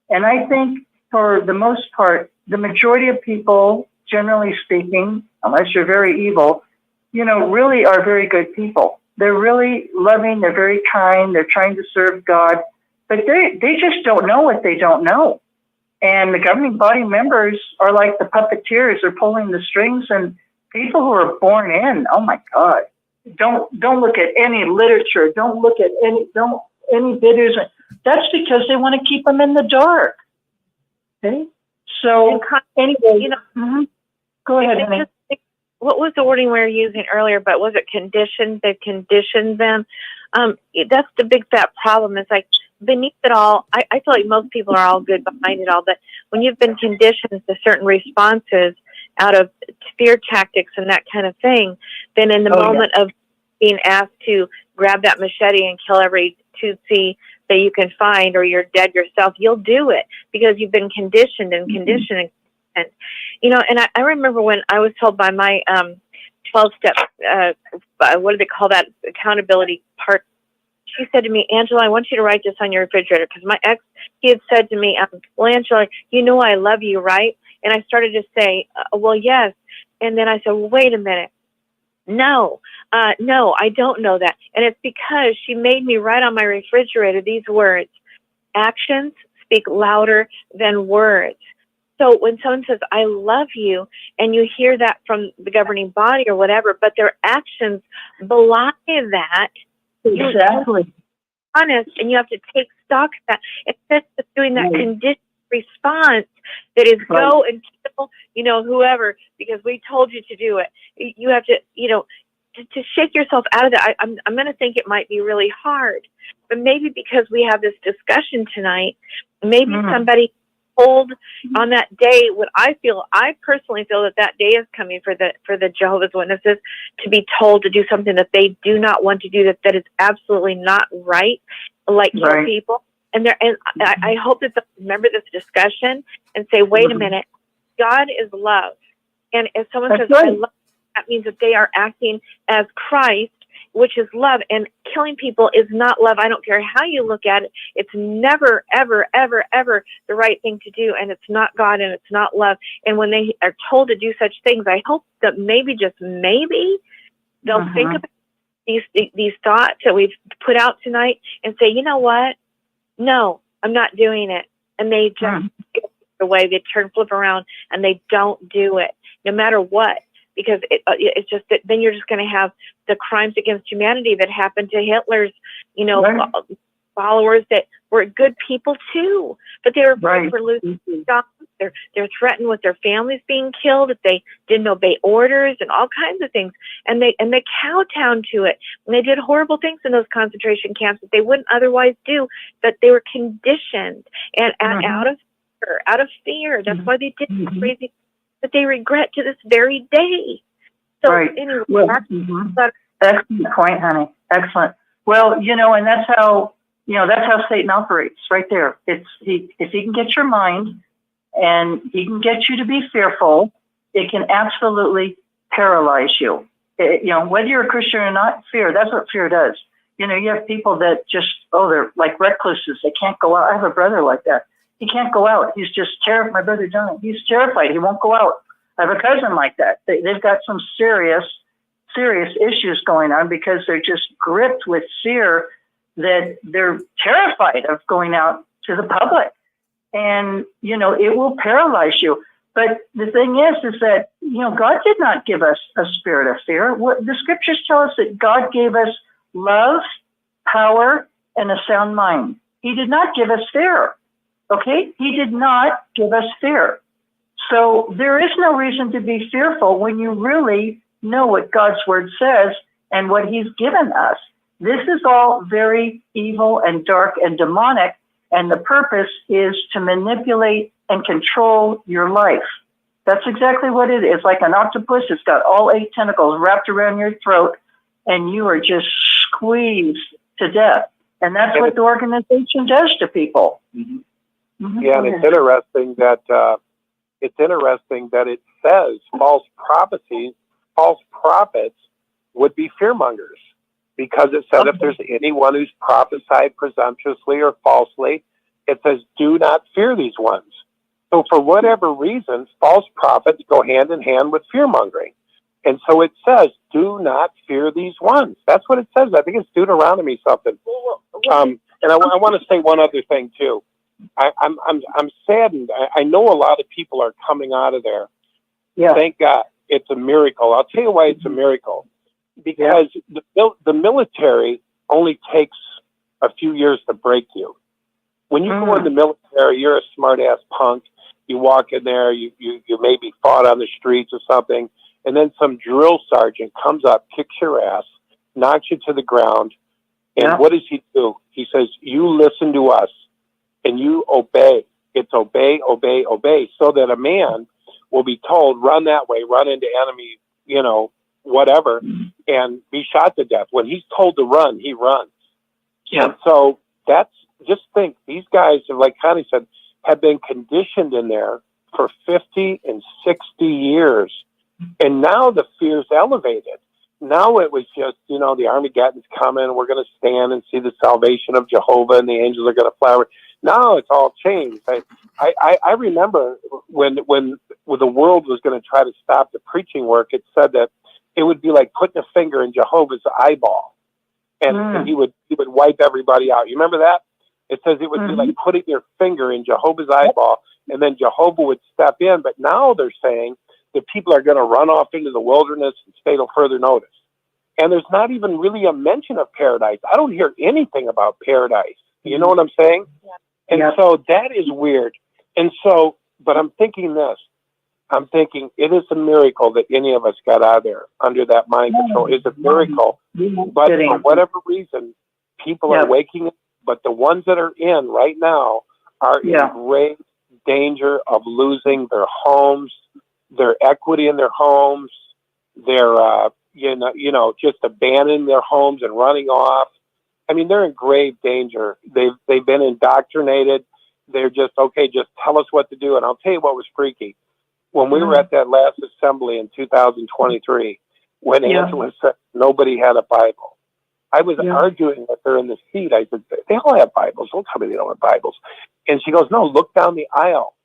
And I think for the most part, the majority of people, generally speaking, unless you're very evil, really are very good people. They're really loving, they're very kind, they're trying to serve God, but they just don't know what they don't know. And the governing body members are like the puppeteers, they're pulling the strings, and people who are born in, oh my God, don't look at any literature, don't look at any videos. That's because they want to keep them in the dark. Okay? So anyway, go ahead, honey. What was the wording we were using earlier? But was it conditioned? They conditioned them. That's the big fat problem. Is like beneath it all. I feel like most people are all good behind it all, but when you've been conditioned to certain responses out of fear tactics and that kind of thing, then in the moment of being asked to grab that machete and kill every Tutsi that you can find, or you're dead yourself, you'll do it because you've been conditioned and conditioned. And, and I remember when I was told by my 12-step, what do they call that, accountability part, she said to me, Angela, I want you to write this on your refrigerator, because my ex, he had said to me, well, Angela, I love you, right? And I started to say, well, yes. And then I said, well, wait a minute. No, I don't know that. And it's because she made me write on my refrigerator these words: actions speak louder than words. So when someone says, I love you, and you hear that from the governing body or whatever, but their actions belie that, exactly. You're honest, and you have to take stock of that. Instead of doing that conditioned response that is go and kill, whoever, because we told you to do it. You have to, to shake yourself out of that. I'm going to think it might be really hard, but maybe because we have this discussion tonight, maybe somebody told on that day what I personally feel that day is coming for the Jehovah's Witnesses to be told to do something that they do not want to do, that is absolutely not right, like kill people. And I hope that they'll remember this discussion and say, wait a minute, God is love. And if someone says, I love, that means that they are acting as Christ, which is love. And killing people is not love. I don't care how you look at it. It's never, ever, ever, ever the right thing to do. And it's not God, and it's not love. And when they are told to do such things, I hope that maybe, just maybe, they'll think about these thoughts that we've put out tonight and say, you know what? No, I'm not doing it. And they just get away. They flip around, and they don't do it, no matter what. Because it's just that then you're just going to have the crimes against humanity that happened to Hitler's, followers that were good people too, but they were afraid for losing jobs. They're threatened with their families being killed if they didn't obey orders and all kinds of things. And they kowtowed to it. And they did horrible things in those concentration camps that they wouldn't otherwise do, but they were conditioned and out of fear. That's why they did crazy that they regret to this very day. So anyway, excellent point, honey. Excellent. Well, and that's how Satan operates right there. If he can get your mind and he can get you to be fearful, it can absolutely paralyze you. Whether you're a Christian or not, that's what fear does. You have people that just, they're like recluses. They can't go out. I have a brother like that. He can't go out. He's just terrified. My brother John, he's terrified. He won't go out. I have a cousin like that. They've got some serious issues going on because they're just gripped with fear that they're terrified of going out to the public. And, it will paralyze you. But the thing is that, God did not give us a spirit of fear. What the scriptures tell us that God gave us love, power, and a sound mind. He did not give us fear. Okay? He did not give us fear. So there is no reason to be fearful when you really know what God's word says and what he's given us. This is all very evil and dark and demonic, and the purpose is to manipulate and control your life. That's exactly what it is. Like an octopus, it's got all 8 tentacles wrapped around your throat, and you are just squeezed to death. And that's what the organization does to people. Yeah, and it's interesting that it says false prophecies false prophets would be fearmongers, because it said if there's anyone who's prophesied presumptuously or falsely, it says, do not fear these ones. So for whatever reason, false prophets go hand in hand with fear-mongering. And so it says, do not fear these ones. That's what it says. I think it's Deuteronomy something. And I want to say one other thing, too. I'm saddened. I know a lot of people are coming out of there. Yeah. Thank God. It's a miracle. I'll tell you why it's a miracle. Because the military only takes a few years to break you. When you go in the military, you're a smart-ass punk. You walk in there, you maybe fought on the streets or something, and then some drill sergeant comes up, kicks your ass, knocks you to the ground, and what does he do? He says, you listen to us, and you obey. It's obey, obey, obey, so that a man will be told, run that way, run into enemy, whatever, and be shot to death. When he's told to run, he runs. Yeah. And so just think, these guys, like Connie said, have been conditioned in there for 50 and 60 years. And now the fear's elevated. Now it was just, the Armageddon's coming. We're going to stand and see the salvation of Jehovah, and the angels are going to fly over. Now it's all changed. I remember when the world was going to try to stop the preaching work, it said that it would be like putting a finger in Jehovah's eyeball, and he would wipe everybody out. You remember that? It says it would be like putting your finger in Jehovah's eyeball, and then Jehovah would step in. But now they're saying that people are going to run off into the wilderness and stay till further notice. And there's not even really a mention of paradise. I don't hear anything about paradise. You know what I'm saying? And so that is weird. And so, but I'm thinking this. I'm thinking it is a miracle that any of us got out of there under that mind control. It's a miracle. But for whatever reason, people are waking up. But the ones that are in right now are in great danger of losing their homes, their equity in their homes, their, just abandoning their homes and running off. I mean, they're in grave danger. They've been indoctrinated. They're just, just tell us what to do. And I'll tell you what was freaky. When we were at that last assembly in 2023, when Angela said nobody had a Bible, I was arguing with her in the seat. I said, they all have Bibles. Don't tell me they don't have Bibles. And she goes, no, look down the aisle.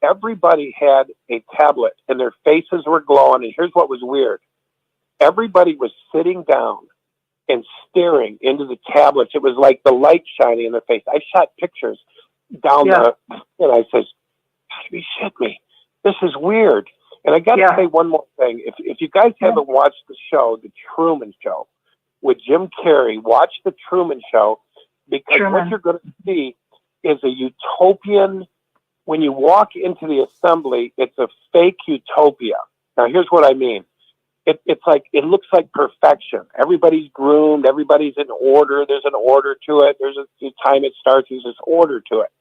Everybody had a tablet, and their faces were glowing. And here's what was weird. Everybody was sitting down and staring into the tablets. It was like the light shining in their face. I shot pictures down and I says, you shit me. This is weird. And I got to say one more thing. If you guys haven't watched the show, The Truman Show, with Jim Carrey, watch The Truman Show, because what you're going to see is a utopian. When you walk into the assembly, it's a fake utopia. Now, here's what I mean. It's like, it looks like perfection. Everybody's groomed. Everybody's in order. There's an order to it. There's a time it starts. There's this order to it.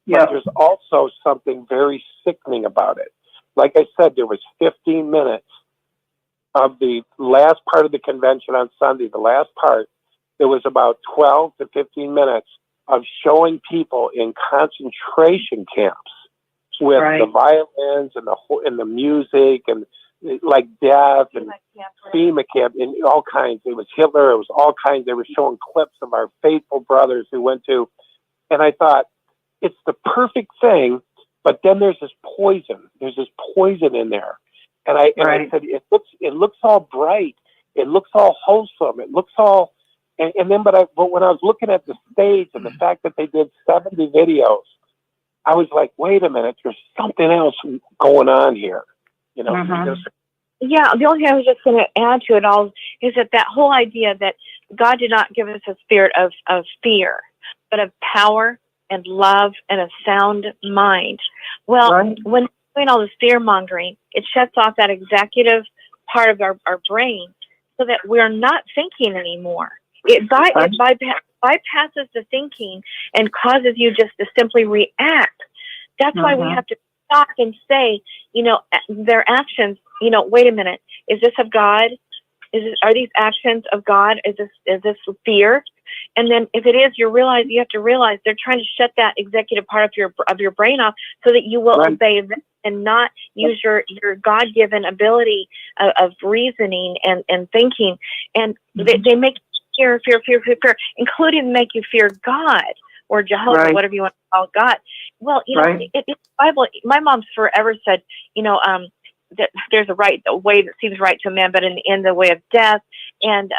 But there's also something very sickening about it. Like I said, there was 15 minutes of the last part of the convention on Sunday, the last part. There was about 12 to 15 minutes of showing people in concentration camps with the violins and the music and like death and FEMA camp and all kinds. It was Hitler. It was all kinds. They were showing clips of our faithful brothers who went to, and I thought, it's the perfect thing, but then there's this poison. There's this poison in there. And I said, it looks all bright. It looks all wholesome. It looks all, but when I was looking at the stage and the fact that they did 70 videos, I was like, wait a minute, there's something else going on here. Yeah, the only thing I was just going to add to it all is that whole idea that God did not give us a spirit of fear, but of power and love and a sound mind. Well, when doing all this fear mongering, it shuts off that executive part of our brain so that we're not thinking anymore. It bypasses the thinking and causes you just to simply react. That's why we have to stop and say, their actions, wait a minute, is this of God? are these actions of God? Is this fear? And then if it is, you have to realize they're trying to shut that executive part of your brain off so that you will obey them and not use your God-given ability of reasoning and thinking. And they make fear, including make you fear God or Jehovah, whatever you want to call God. Well, it's Bible. My mom's forever said, that there's a way that seems right to a man, but in the end, the way of death, and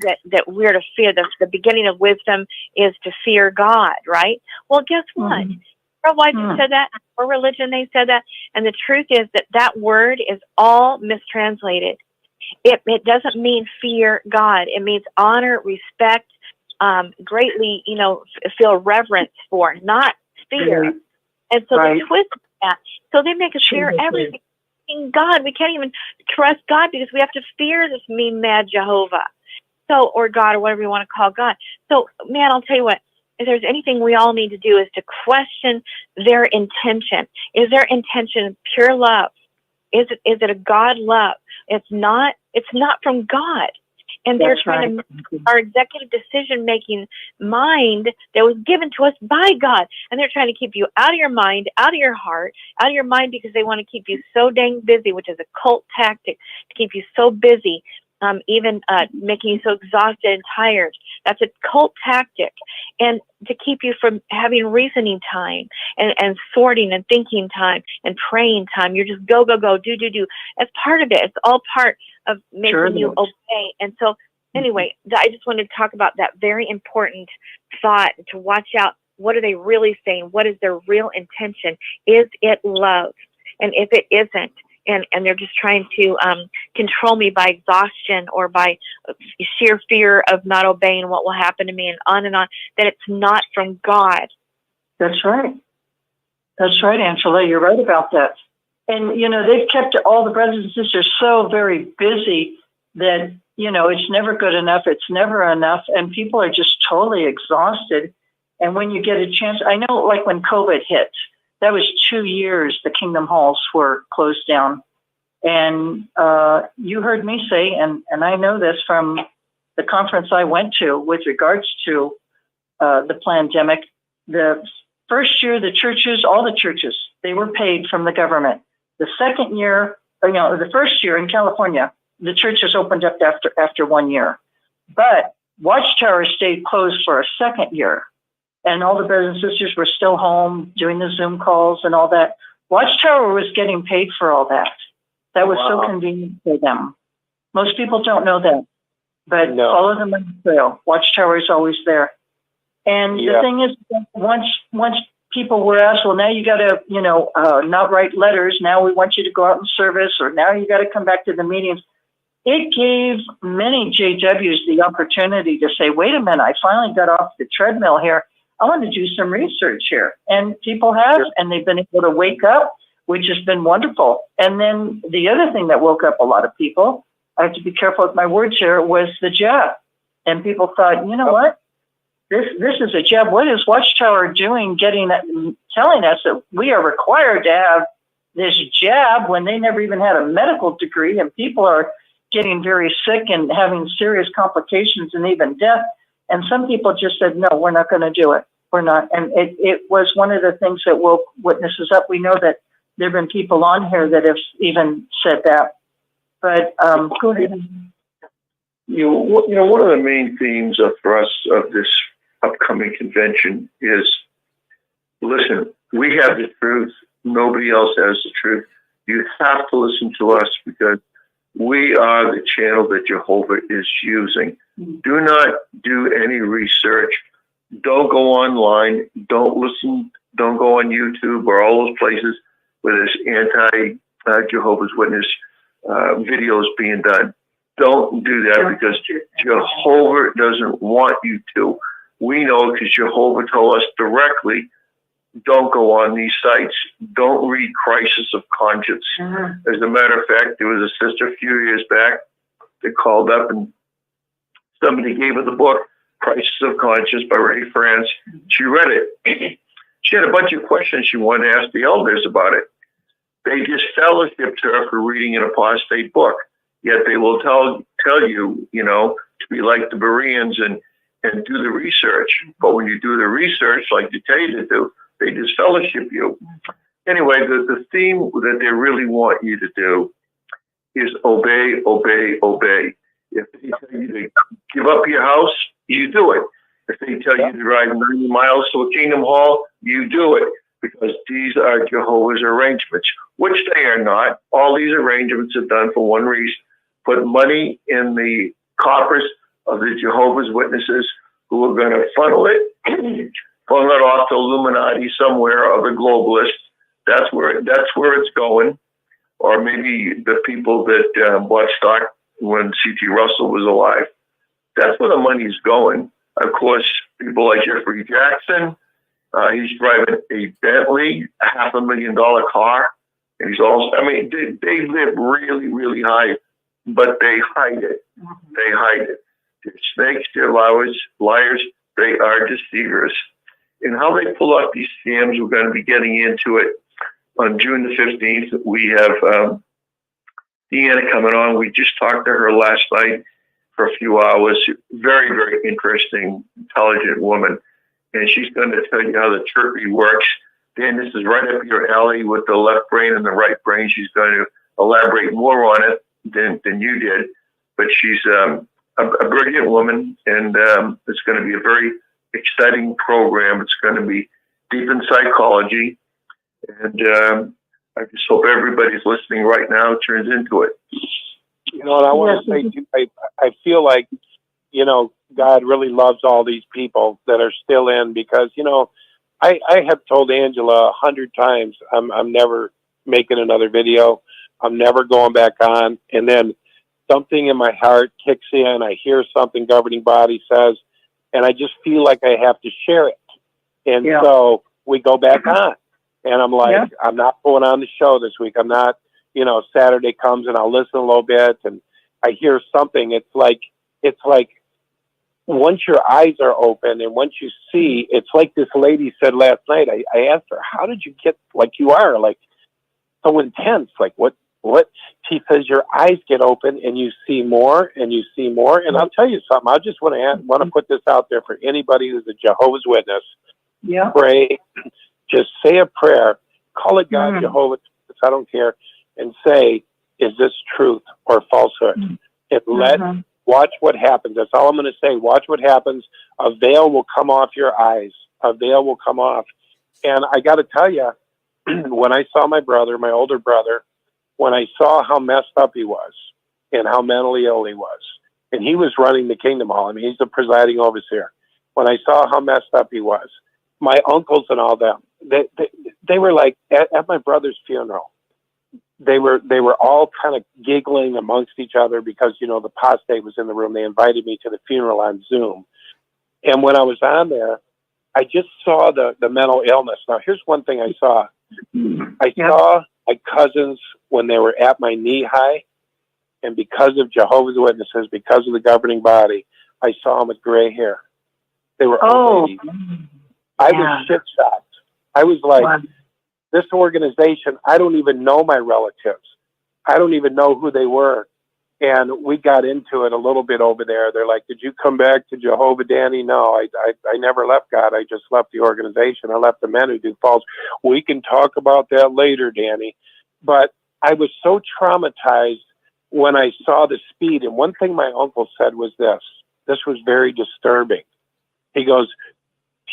that we're to fear. The beginning of wisdom is to fear God, right? Well, guess what? Our wife said that, or religion, they said that, and the truth is that word is all mistranslated. It doesn't mean fear God. It means honor, respect, greatly, feel reverence for, not fear. And so they twist that. So they make us fear everything. God, we can't even trust God because we have to fear this mean, mad Jehovah. So, or God, or whatever you want to call God. So, man, I'll tell you what, if there's anything we all need to do is to question their intention. Is their intention pure love? Is it a God love? It's not from God. And they're trying to make our executive decision-making mind that was given to us by God. And they're trying to keep you out of your mind, out of your heart, out of your mind because they want to keep you so dang busy, which is a cult tactic to keep you so busy, even making you so exhausted and tired. That's a cult tactic. And to keep you from having reasoning time and sorting and thinking time and praying time. You're just go, do. That's part of it. It's all part of making you obey. And so anyway, I just wanted to talk about that very important thought, to watch out. What are they really saying? What is their real intention? Is it love? And if it isn't, and they're just trying to control me by exhaustion or by sheer fear of not obeying what will happen to me and on, then it's not from God. That's right. That's right, Angela. You're right about that. And, they've kept all the brothers and sisters so very busy that, it's never good enough. It's never enough. And people are just totally exhausted. And when you get a chance, I know like when COVID hit, that was 2 years the Kingdom Halls were closed down. And you heard me say, and I know this from the conference I went to with regards to the pandemic, the first year, all the churches, they were paid from the government. The second year, the first year in California, the churches opened up after 1 year. But Watchtower stayed closed for a second year. And all the brothers and sisters were still home doing the Zoom calls and all that. Watchtower was getting paid for all that. That was so convenient for them. Most people don't know that. But follow them on the trail. Watchtower is always there. And the thing is, once people were asked, well, now you got to, not write letters. Now we want you to go out and service, or now you got to come back to the meetings. It gave many JWs the opportunity to say, wait a minute, I finally got off the treadmill here. I want to do some research here. And people have, and they've been able to wake up, which has been wonderful. And then the other thing that woke up a lot of people, I have to be careful with my words here, was the jab. And people thought, you know what? This is a jab. What is Watchtower doing telling us that we are required to have this jab when they never even had a medical degree, and people are getting very sick and having serious complications and even death. And some people just said, no, we're not going to do it. We're not. And it was one of the things that woke witnesses up. We know that there have been people on here that have even said that. But go ahead. One of the main themes for us of this upcoming convention is, listen, we have the truth. Nobody else has the truth. You have to listen to us because we are the channel that Jehovah is using. Do not do any research. Don't go online. Don't listen. Don't go on YouTube or all those places where there's anti-Jehovah's Witness videos being done. Don't do that because Jehovah doesn't want you to. We know because Jehovah told us directly, don't go on these sites. Don't read Crisis of Conscience. As a matter of fact, there was a sister a few years back that called up and somebody gave her the book, Crisis of Conscience by Ray France. She read it. She had a bunch of questions she wanted to ask the elders about it. They just fellowshipped her for reading an apostate book. Yet they will tell tell you, to be like the Bereans and do the research. But when you do the research, like they tell you to do, they disfellowship you. Anyway, the theme that they really want you to do is obey, obey, obey. If they tell you to give up your house, you do it. If they tell you to drive 90 miles to a Kingdom Hall, you do it, because these are Jehovah's arrangements, which they are not. All these arrangements are done for one reason: put money in the coffers of the Jehovah's Witnesses, who are going to funnel it off to Illuminati somewhere, or the globalists. That's where it's going. Or maybe the people that bought stock when C.T. Russell was alive. That's where the money's going. Of course, people like Jeffrey Jackson, he's driving a Bentley, a $500,000 car. And he's also, they live really, really high, but they hide it. They hide it. They're snakes, they're liars, they are deceivers. And how they pull off these scams, we're going to be getting into it on June the 15th. We have Deanna coming on. We just talked to her last night for a few hours. Very, very interesting, intelligent woman. And she's going to tell you how the chirpy works. Dan, this is right up your alley with the left brain and the right brain. She's going to elaborate more on it than you did. But she's a brilliant woman, and it's going to be a very exciting program. It's going to be deep in psychology. And I just hope everybody's listening right now turns into it. And I want to say, too, I feel like, God really loves all these people that are still in, because, I have told Angela 100 times, I'm never making another video. I'm never going back on. And then something in my heart kicks in. I hear something governing body says, and I just feel like I have to share it. And so we go back on. And I'm like, I'm not going on the show this week. I'm not, Saturday comes and I'll listen a little bit and I hear something. It's like once your eyes are open and once you see, it's like this lady said last night. I asked her, how did you get like you are, like so intense? Like what? She says your eyes get open and you see more and you see more. And I'll tell you something. I just want to put this out there for anybody who's a Jehovah's Witness. Yeah. Pray. Just say a prayer, call it God, Jehovah, I don't care, and say, is this truth or falsehood? And watch what happens. That's all I'm going to say. Watch what happens. A veil will come off your eyes. A veil will come off. And I got to tell you, when I saw my brother, my older brother, when I saw how messed up he was and how mentally ill he was, and he was running the Kingdom Hall. He's the presiding overseer. When I saw how messed up he was, my uncles and all them, they were like at my brother's funeral. They were all kind of giggling amongst each other because the apostate was in the room. They invited me to the funeral on Zoom, and when I was on there, I just saw the mental illness. Now, here's one thing I saw. I saw my cousins when they were at my knee high, and because of Jehovah's Witnesses, because of the governing body, I saw them with gray hair. They were old ladies. I was shit shocked. I was like, this organization, I don't even know my relatives. I don't even know who they were. And we got into it a little bit over there. They're like, did you come back to Jehovah, Danny? No, I never left God. I just left the organization. I left the men who do false. We can talk about that later, Danny. But I was so traumatized when I saw the speed. And one thing my uncle said was this. This was very disturbing. He goes,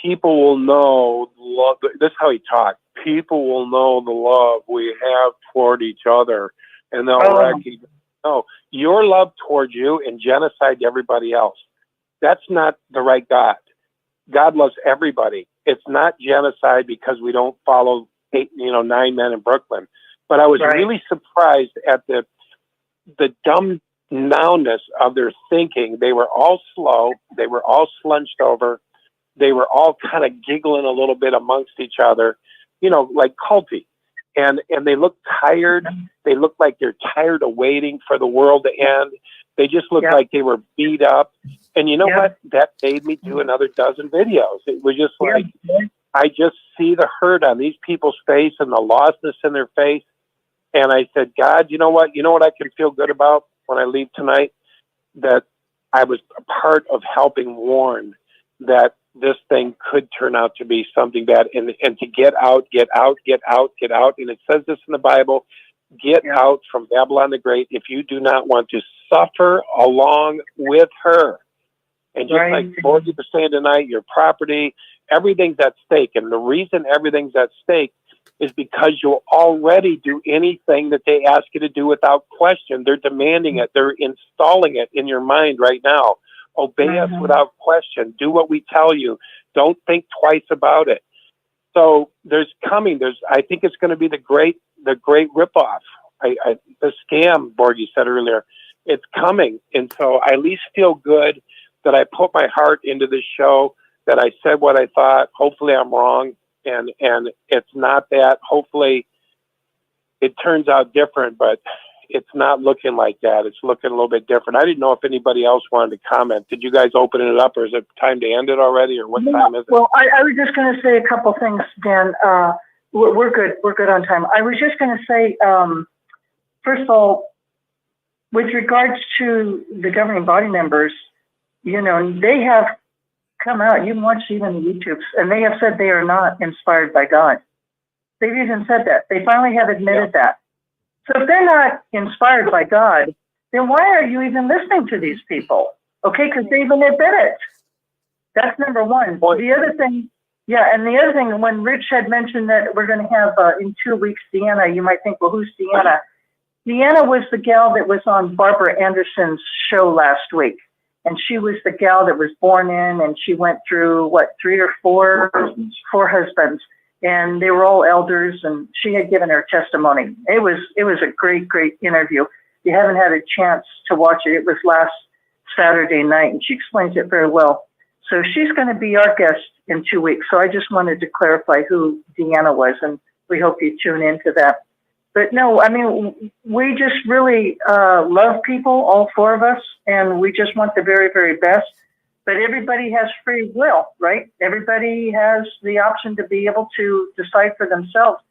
people will know love. This is how he talked. People will know the love we have toward each other, and they'll recognize. No, your love toward you and genocide to everybody else. That's not the right God. God loves everybody. It's not genocide because we don't follow 9 men in Brooklyn. But I was really surprised at the dumb nowness of their thinking. They were all slow. They were all slunched over. They were all kind of giggling a little bit amongst each other, like culty. And they look tired. They look like they're tired of waiting for the world to end. They just look like they were beat up. And you know what? That made me do another dozen videos. It was just like, I just see the hurt on these people's face and the lostness in their face. And I said, God, you know what? You know what I can feel good about when I leave tonight? that I was a part of helping warn that this thing could turn out to be something bad, and to get out. And it says this in the Bible, get out from Babylon the Great if you do not want to suffer along with her. And just like 40% tonight, your property, everything's at stake. And the reason everything's at stake is because you'll already do anything that they ask you to do without question. They're demanding it. They're installing it in your mind right now. Obey us without question. Do what we tell you. Don't think twice about it. So I think it's going to be the great ripoff. The scam, Borgie said earlier, it's coming. And so I at least feel good that I put my heart into this show, that I said what I thought. Hopefully I'm wrong. And it's not that. Hopefully it turns out different, but it's not looking like that. It's looking a little bit different. I didn't know if anybody else wanted to comment. Did you guys open it up, or is it time to end it already, or what time is it? Well, I was just going to say a couple things, Dan. We're good. We're good on time. I was just going to say, first of all, with regards to the governing body members, they have come out. You can watch even the YouTubes, and they have said they are not inspired by God. They've even said that. They finally have admitted that. So if they're not inspired by God, then why are you even listening to these people? Okay, because they even admit it. That's number one. The other thing, and the other thing, when Rich had mentioned that we're going to have in 2 weeks Deanna, you might think, well, who's Deanna? Deanna was the gal that was on Barbara Anderson's show last week. And she was the gal that was born in, and she went through, 3 or 4 husbands. And they were all elders, and she had given her testimony. It was a great, great interview. If you haven't had a chance to watch it, it was last Saturday night, and she explains it very well. So she's going to be our guest in 2 weeks. So I just wanted to clarify who Deanna was, and we hope you tune into that. But no, I mean, we just really love people, all 4 of us, and we just want the very, very best. But everybody has free will, right? Everybody has the option to be able to decide for themselves.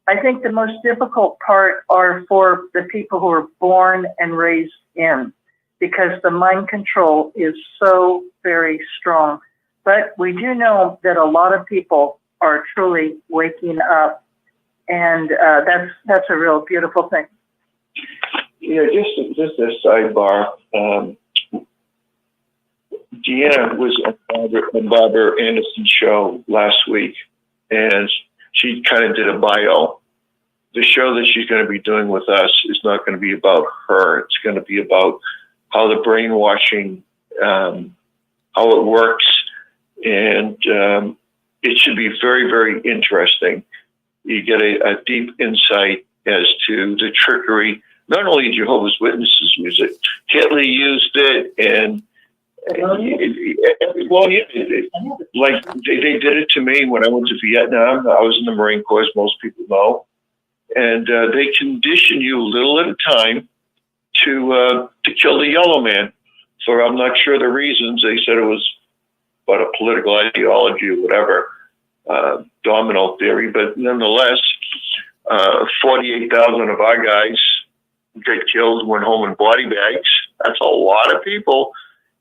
I think the most difficult part are for the people who are born and raised in, because the mind control is so very strong. But we do know that a lot of people are truly waking up, and that's a real beautiful thing. Just a sidebar. Deanna was on Barbara Anderson's show last week, and she kind of did a bio. The show that she's going to be doing with us is not going to be about her. It's going to be about how the brainwashing, how it works, and it should be very, very interesting. You get a deep insight as to the trickery. Not only Jehovah's Witnesses use it, Hitler used it, and like they did it to me when I went to Vietnam. I was in the Marine Corps, as most people know, and they condition you little at a time to kill the yellow man for I'm not sure the reasons. They said it was about a political ideology or whatever, domino theory, but nonetheless, 48,000 of our guys got killed, went home in body bags. That's a lot of people.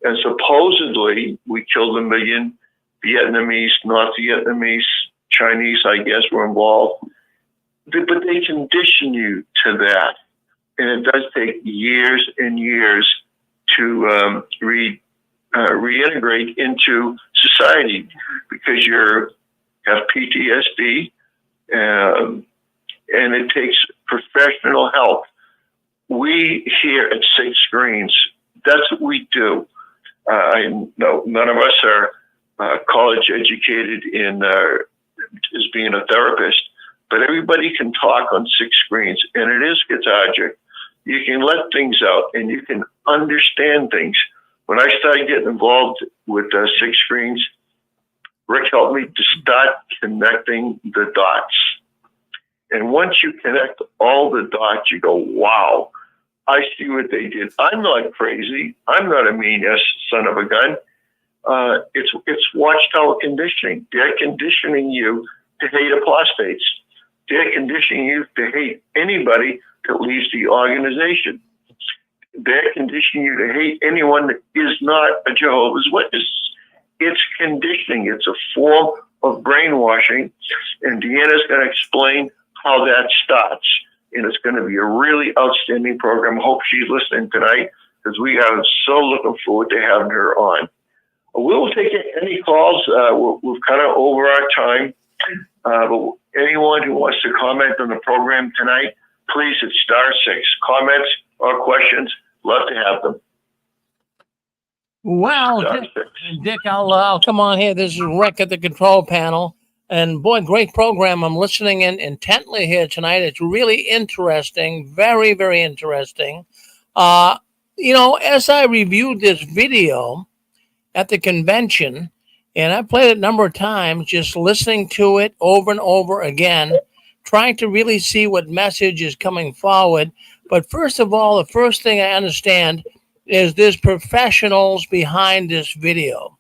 And supposedly we killed 1 million Vietnamese, North Vietnamese, Chinese, I guess, were involved. But they condition you to that. And it does take years and years to reintegrate into society because you have PTSD, and it takes professional help. We here at Six Screens, that's what we do. I know none of us are college educated in as being a therapist, but everybody can talk on Six Screens, and it is cathartic. You can let things out, and you can understand things. When I started getting involved with Six Screens, Rick helped me to start connecting the dots. And once you connect all the dots, you go, wow, I see what they did. I'm not crazy. I'm not a mean son of a gun. It's Watchtower conditioning. They're conditioning you to hate apostates. They're conditioning you to hate anybody that leaves the organization. They're conditioning you to hate anyone that is not a Jehovah's Witness. It's conditioning. It's a form of brainwashing. And Deanna's going to explain how that starts. And it's going to be a really outstanding program. I hope she's listening tonight, because we are so looking forward to having her on. We'll take any calls. We're kind of over our time. But anyone who wants to comment on the program tonight, please hit *6. Comments or questions, love to have them. Well, Dick, I'll come on here. This is Rick at the control panel. And boy, great program. I'm listening in intently here tonight. It's really interesting. Very, very interesting. As I reviewed this video at the convention, and I played it a number of times, just listening to it over and over again, trying to really see what message is coming forward. But first of all, the first thing I understand is there's professionals behind this video.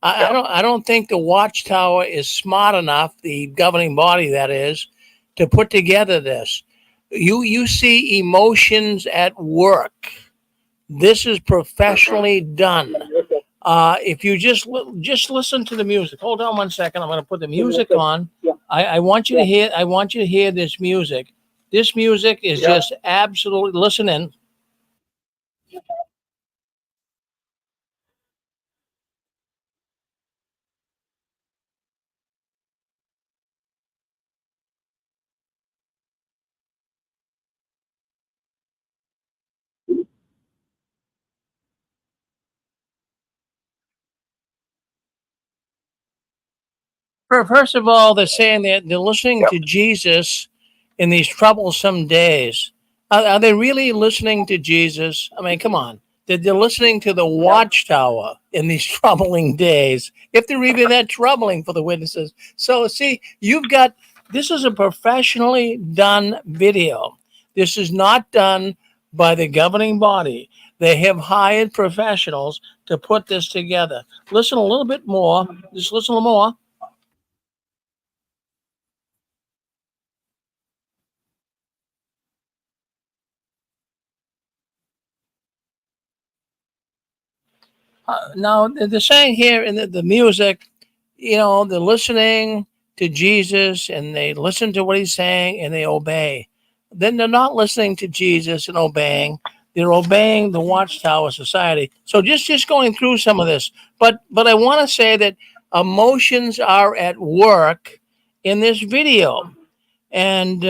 I don't think the Watchtower is smart enough, the governing body that is, to put together this. You see emotions at work. This is professionally done. If you just listen to the music. Hold on 1 second. I'm going to put the music on. I want you to hear. I want you to hear this music. This music is just absolutely. Listen in. First of all, they're saying that they're listening to Jesus in these troublesome days. Are they really listening to Jesus? I mean, come on. They're listening to the Watchtower in these troubling days, if they're even that troubling for the witnesses. So, see, this is a professionally done video. This is not done by the governing body. They have hired professionals to put this together. Listen a little bit more. Just listen a little more. Now, they're saying here in the music, they're listening to Jesus and they listen to what he's saying and they obey. Then they're not listening to Jesus and obeying. They're obeying the Watchtower Society. So just going through some of this. But I want to say that emotions are at work in this video. And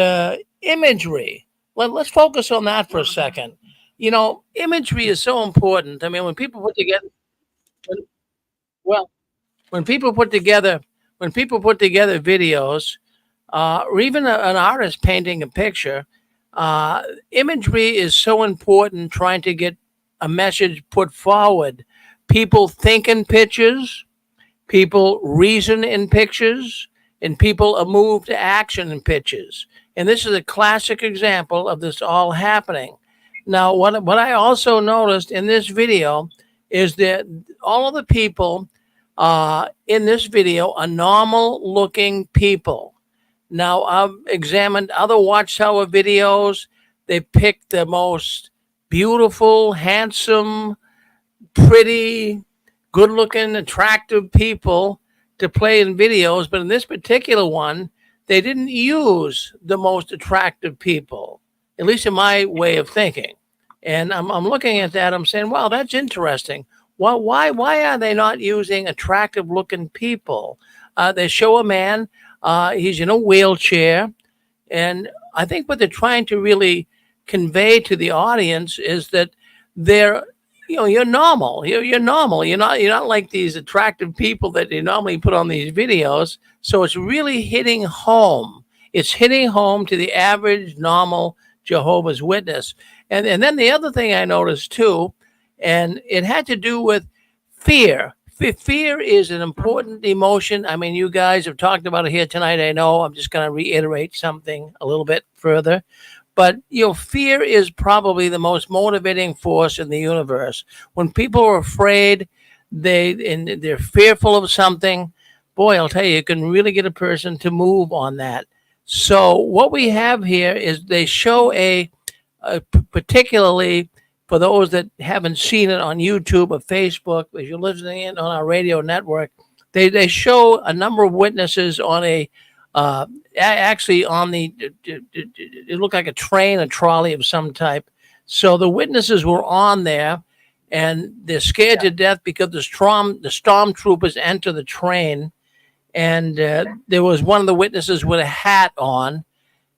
imagery. Let's focus on that for a second. Imagery is so important. I mean, when people put together when people put together videos, or even an artist painting a picture, imagery is so important. Trying to get a message put forward. People think in pictures, people reason in pictures, and people are moved to action in pictures. And this is a classic example of this all happening. Now, what I also noticed in this video is that all of the people in this video are normal looking people. Now, I've examined other Watchtower videos. They picked the most beautiful, handsome, pretty, good looking, attractive people to play in videos. But in this particular one, they didn't use the most attractive people, at least in my way of thinking. And I'm looking at that. I'm saying, wow, that's interesting. Well, why are they not using attractive looking people? They show a man, he's in a wheelchair. And I think what they're trying to really convey to the audience is that you're normal. You're normal. You're not like these attractive people that they normally put on these videos. So it's really hitting home. It's hitting home to the average, normal Jehovah's Witness. And then the other thing I noticed too, and it had to do with fear. Fear is an important emotion. I mean, you guys have talked about it here tonight. I know. I'm just going to reiterate something a little bit further. But, fear is probably the most motivating force in the universe. When people are afraid, they're fearful of something, boy, I'll tell you, it can really get a person to move on that. So what we have here is they show a particularly for those that haven't seen it on YouTube or Facebook, as you're listening in on our radio network, they show a number of witnesses on actually on it looked like a train, a trolley of some type. So the witnesses were on there, and they're scared to death because the stormtroopers enter the train, and there was one of the witnesses with a hat on.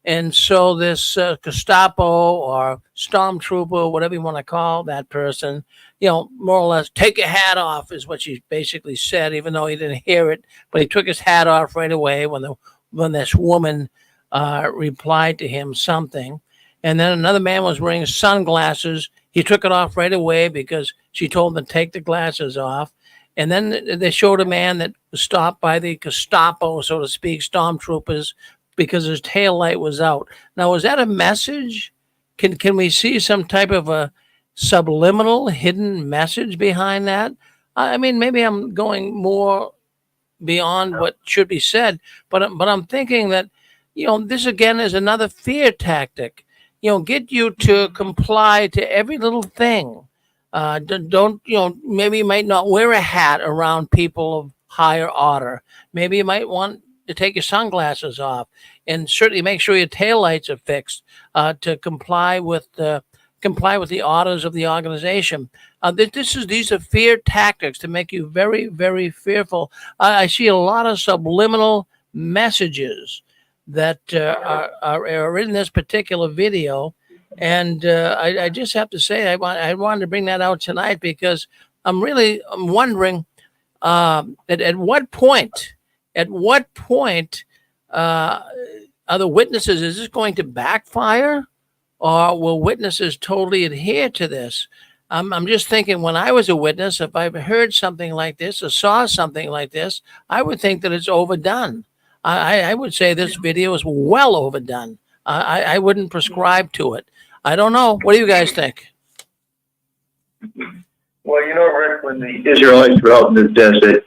And so this Gestapo or stormtrooper, whatever you want to call that person, more or less, take your hat off is what she basically said, even though he didn't hear it. But he took his hat off right away when this woman replied to him something. And then another man was wearing sunglasses. He took it off right away because she told him to take the glasses off. And then they showed a man that was stopped by the Gestapo, so to speak, stormtroopers, because his tail light was out. Now, is that a message? Can we see some type of a subliminal hidden message behind that? I mean, maybe I'm going more beyond what should be said, but I'm thinking that, this again is another fear tactic. Get you to comply to every little thing. Don't, maybe you might not wear a hat around people of higher order. Maybe you might want to take your sunglasses off, and certainly make sure your taillights are fixed to comply with the orders of the organization. These are fear tactics to make you very, very fearful. I see a lot of subliminal messages that are in this particular video, and I just have to say I wanted to bring that out tonight because I'm wondering at what point. At what point are the witnesses, is this going to backfire, or will witnesses totally adhere to this? I'm just thinking, when I was a witness, if I heard something like this or saw something like this, I would think that it's overdone. I would say this video is well overdone. I wouldn't prescribe to it. I don't know. What do you guys think? Well, Rick, when the Israelites were out in the desert,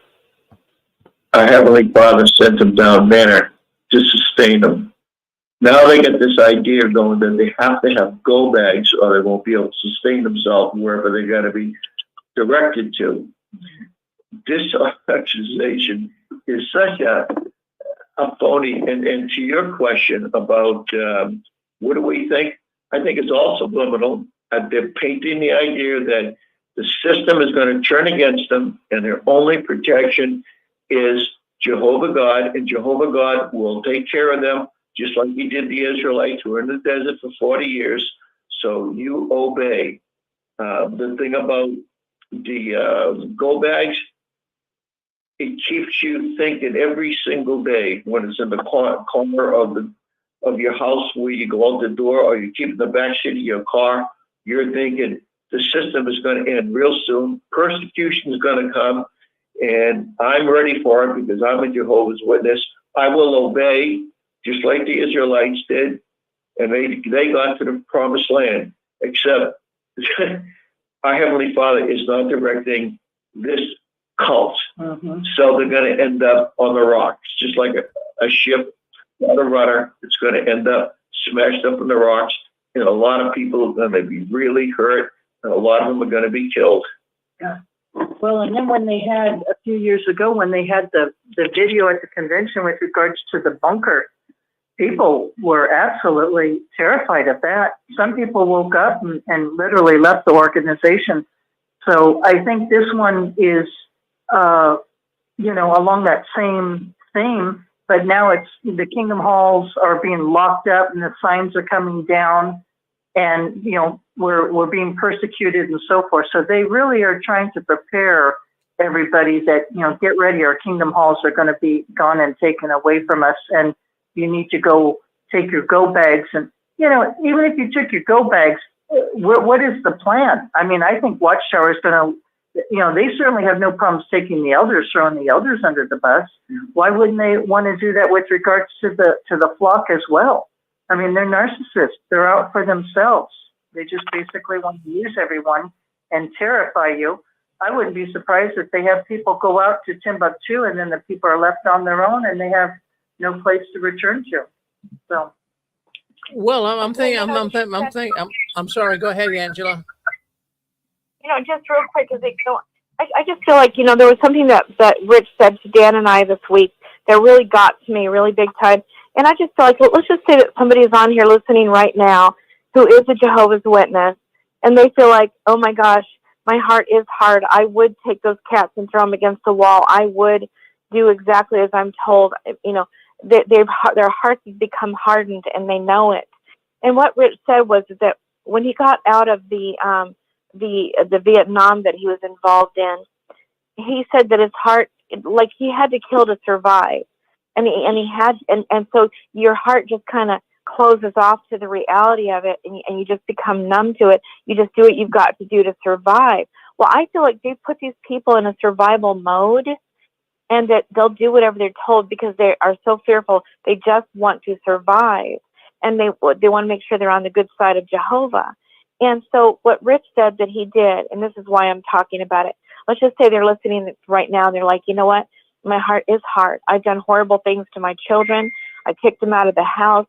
our Heavenly Father sent them down manna to sustain them. Now they get this idea going that they have to have go bags or they won't be able to sustain themselves wherever they got to be directed to. This accusation is such a phony. And to your question about what do we think, I think it's all subliminal. They're painting the idea that the system is going to turn against them and their only protection is Jehovah God, and Jehovah God will take care of them, just like he did the Israelites who were in the desert for 40 years. So you obey. The thing about the go bags, it keeps you thinking every single day when it's in the corner of your house where you go out the door, or you keep in the back seat of your car. You're thinking the system is going to end real soon. Persecution is going to come. And I'm ready for it because I'm a Jehovah's Witness. I will obey just like the Israelites did. And they got to the promised land, except our Heavenly Father is not directing this cult. Mm-hmm. So they're going to end up on the rocks, just like a ship without a rudder. It's going to end up smashed up in the rocks. And a lot of people are going to be really hurt. And a lot of them are going to be killed. Yeah. Well, and then when they had, a few years ago, when they had the video at the convention with regards to the bunker, people were absolutely terrified of that. Some people woke up and literally left the organization. So I think this one is, along that same theme, but now it's the Kingdom Halls are being locked up and the signs are coming down, and, we're being persecuted and so forth. So they really are trying to prepare everybody that, get ready, our Kingdom Halls are going to be gone and taken away from us. And you need to go take your go bags. And, even if you took your go bags, what is the plan? I mean, I think Watchtower is going to, they certainly have no problems taking the elders, throwing the elders under the bus. Why wouldn't they want to do that with regards to the flock as well? I mean, they're narcissists. They're out for themselves. They just basically want to use everyone and terrify you. I wouldn't be surprised if they have people go out to Timbuktu and then the people are left on their own and they have no place to return to. So. Well, I'm sorry. Go ahead, Angela. just real quick, I just feel like, there was something that Rich said to Dan and I this week that really got to me really big time. And I just feel like, let's just say that somebody is on here listening right now who is a Jehovah's Witness, and they feel like, oh my gosh, my heart is hard. I would take those cats and throw them against the wall. I would do exactly as I'm told. Their hearts have become hardened, and they know it. And what Rich said was that when he got out of the Vietnam that he was involved in, he said that his heart, like he had to kill to survive, and so your heart just kind of closes off to the reality of it, and you just become numb to it. You just do what you've got to do to survive. Well, I feel like they put these people in a survival mode, and that they'll do whatever they're told because they are so fearful. They just want to survive, and they want to make sure they're on the good side of Jehovah. And so what Rich said that he did, and this is why I'm talking about it, let's just say they're listening right now, and they're like, you know what? My heart is hard. I've done horrible things to my children. I kicked them out of the house.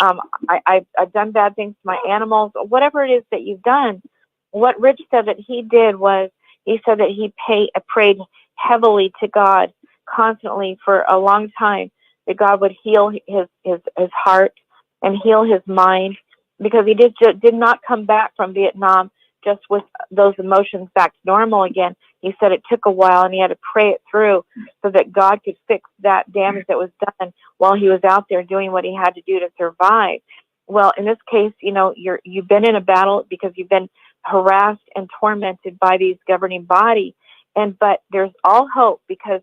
I've done bad things to my animals. Whatever it is that you've done, what Rich said that he did was, he said that he prayed heavily to God constantly for a long time, that God would heal his heart and heal his mind, because he did not come back from Vietnam just with those emotions back to normal again. He said it took a while, and he had to pray it through so that God could fix that damage that was done while he was out there doing what he had to do to survive. Well, in this case, you've been in a battle because you've been harassed and tormented by these governing body, but there's all hope, because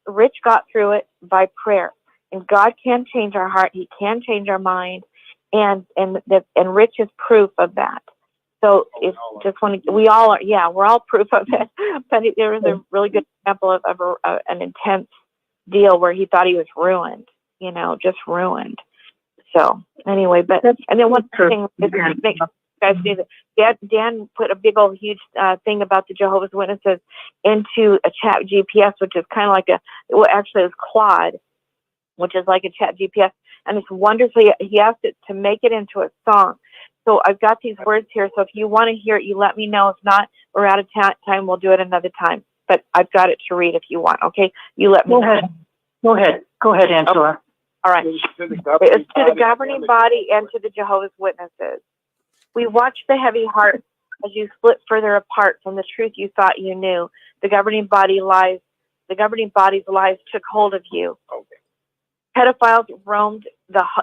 Rich got through it by prayer, and God can change our heart. He can change our mind, and Rich is proof of that. So we all are, we're all proof of it. But there was a really good example of an intense deal where he thought he was ruined, just ruined. So anyway, and then one thing is to make guys see that Dan put a big old huge thing about the Jehovah's Witnesses into a chat GPS, which is kind of like actually it's Claude, which is like a chat GPS. And it's wonderfully, he asked it to make it into a song. So I've got these words here. So if you want to hear it, you let me know. If not, we're out of time. We'll do it another time. But I've got it to read if you want. Okay? You let me know. Go ahead, Angela. Okay. All right. It's to the governing body and to the Jehovah's Witnesses. We watch the heavy heart as you split further apart from the truth you thought you knew. The governing body's lies took hold of you. Okay. Pedophiles roamed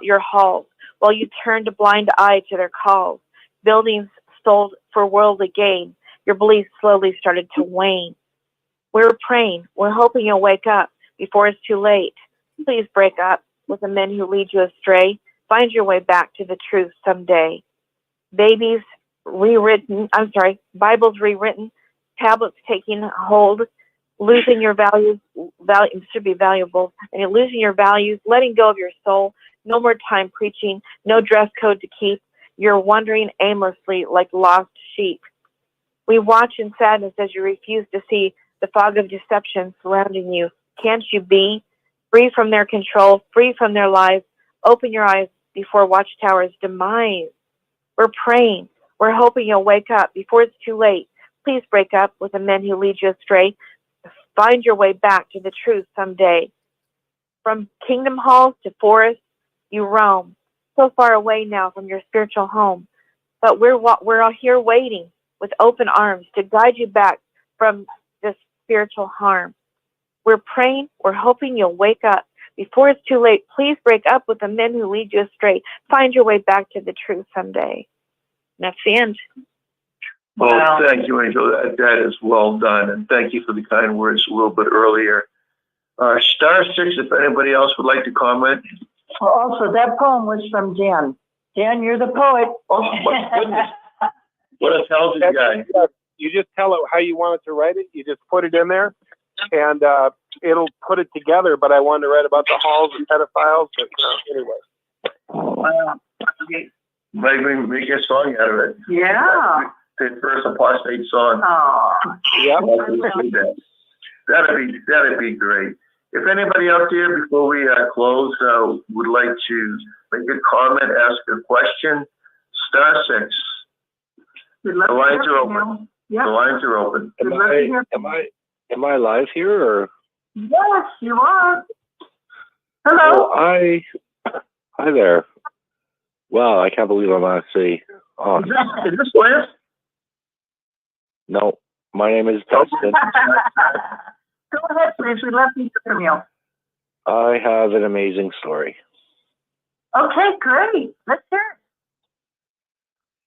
your halls while you turned a blind eye to their calls. Buildings sold for worldly gain. Your beliefs slowly started to wane. We're praying. We're hoping you'll wake up before it's too late. Please break up with the men who lead you astray. Find your way back to the truth someday. Bibles rewritten, tablets taking hold, losing your values, should be valuable, and you're losing your values, letting go of your soul, no more time preaching, no dress code to keep. You're wandering aimlessly like lost sheep. We watch in sadness as you refuse to see the fog of deception surrounding you. Can't you be free from their control, free from their lies? Open your eyes before Watchtower's demise. We're praying. We're hoping you'll wake up before it's too late. Please break up with the men who lead you astray. Find your way back to the truth someday. From kingdom halls to forests, you roam, so far away now from your spiritual home. But we're all here waiting with open arms to guide you back from this spiritual harm. We're praying. We're hoping you'll wake up before it's too late. Please break up with the men who lead you astray. Find your way back to the truth someday. And that's the end. Well, thank you, Angel. That is well done. And thank you for the kind words a little bit earlier. Star 6, if anybody else would like to comment. Well, also, that poem was from Dan. Dan, you're the poet. Oh, my goodness. What a talented guy. You just tell it how you want it to write it. You just put it in there, and it'll put it together. But I wanted to write about the halls and pedophiles. But anyway. Wow. Maybe make a song out of it. Yeah. The first apostate song. Oh. Yeah. That'd be great. If anybody out there before we close would like to make a comment, ask a question, star 6. The lines are open. Yeah. The lines are open. Am I live here or? Yes, you are. Hello. Well, hi there. Wow, I can't believe I'm actually on. Is this Liz? No, my name is Dustin. Go ahead, please. We'd love to hear from you. I have an amazing story. Okay, great. Let's hear it.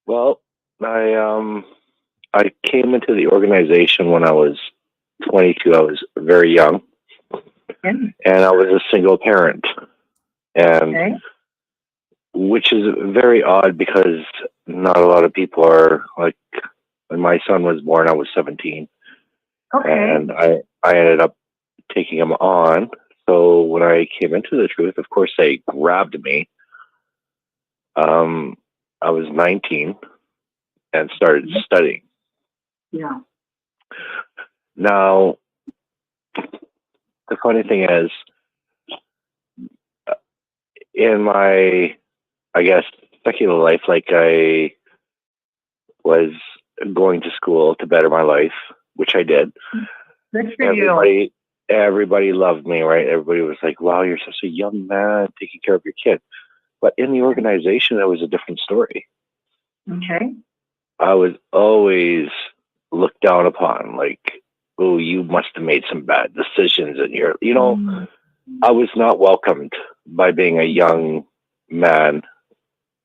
Well, I came into the organization when I was 22. I was very young, and I was a single parent, and which is very odd because not a lot of people are like. When my son was born, I was 17, and I ended up taking him on. So when I came into the truth, of course, they grabbed me. I was 19 and started studying. Yeah. Now, the funny thing is, in my, I guess, secular life, like I was going to school to better my life, which I did. Good for you. Everybody loved me, right? Everybody was like, wow, you're such a young man taking care of your kid. But in the organization, that was a different story. Okay. I was always looked down upon, like, oh, you must have made some bad decisions in your, I was not welcomed by being a young man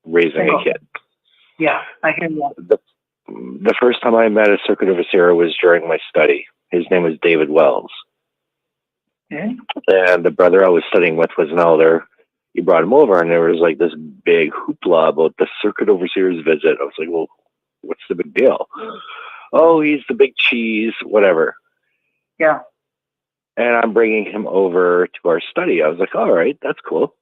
raising a kid. Yeah, I hear you. The first time I met a circuit overseer was during my study. His name was David Wells. Okay. And the brother I was studying with was an elder. He brought him over, and there was like this big hoopla about the circuit overseer's visit. I was like, well, what's the big deal? Oh, he's the big cheese, whatever. Yeah. And I'm bringing him over to our study. I was like, all right, that's cool.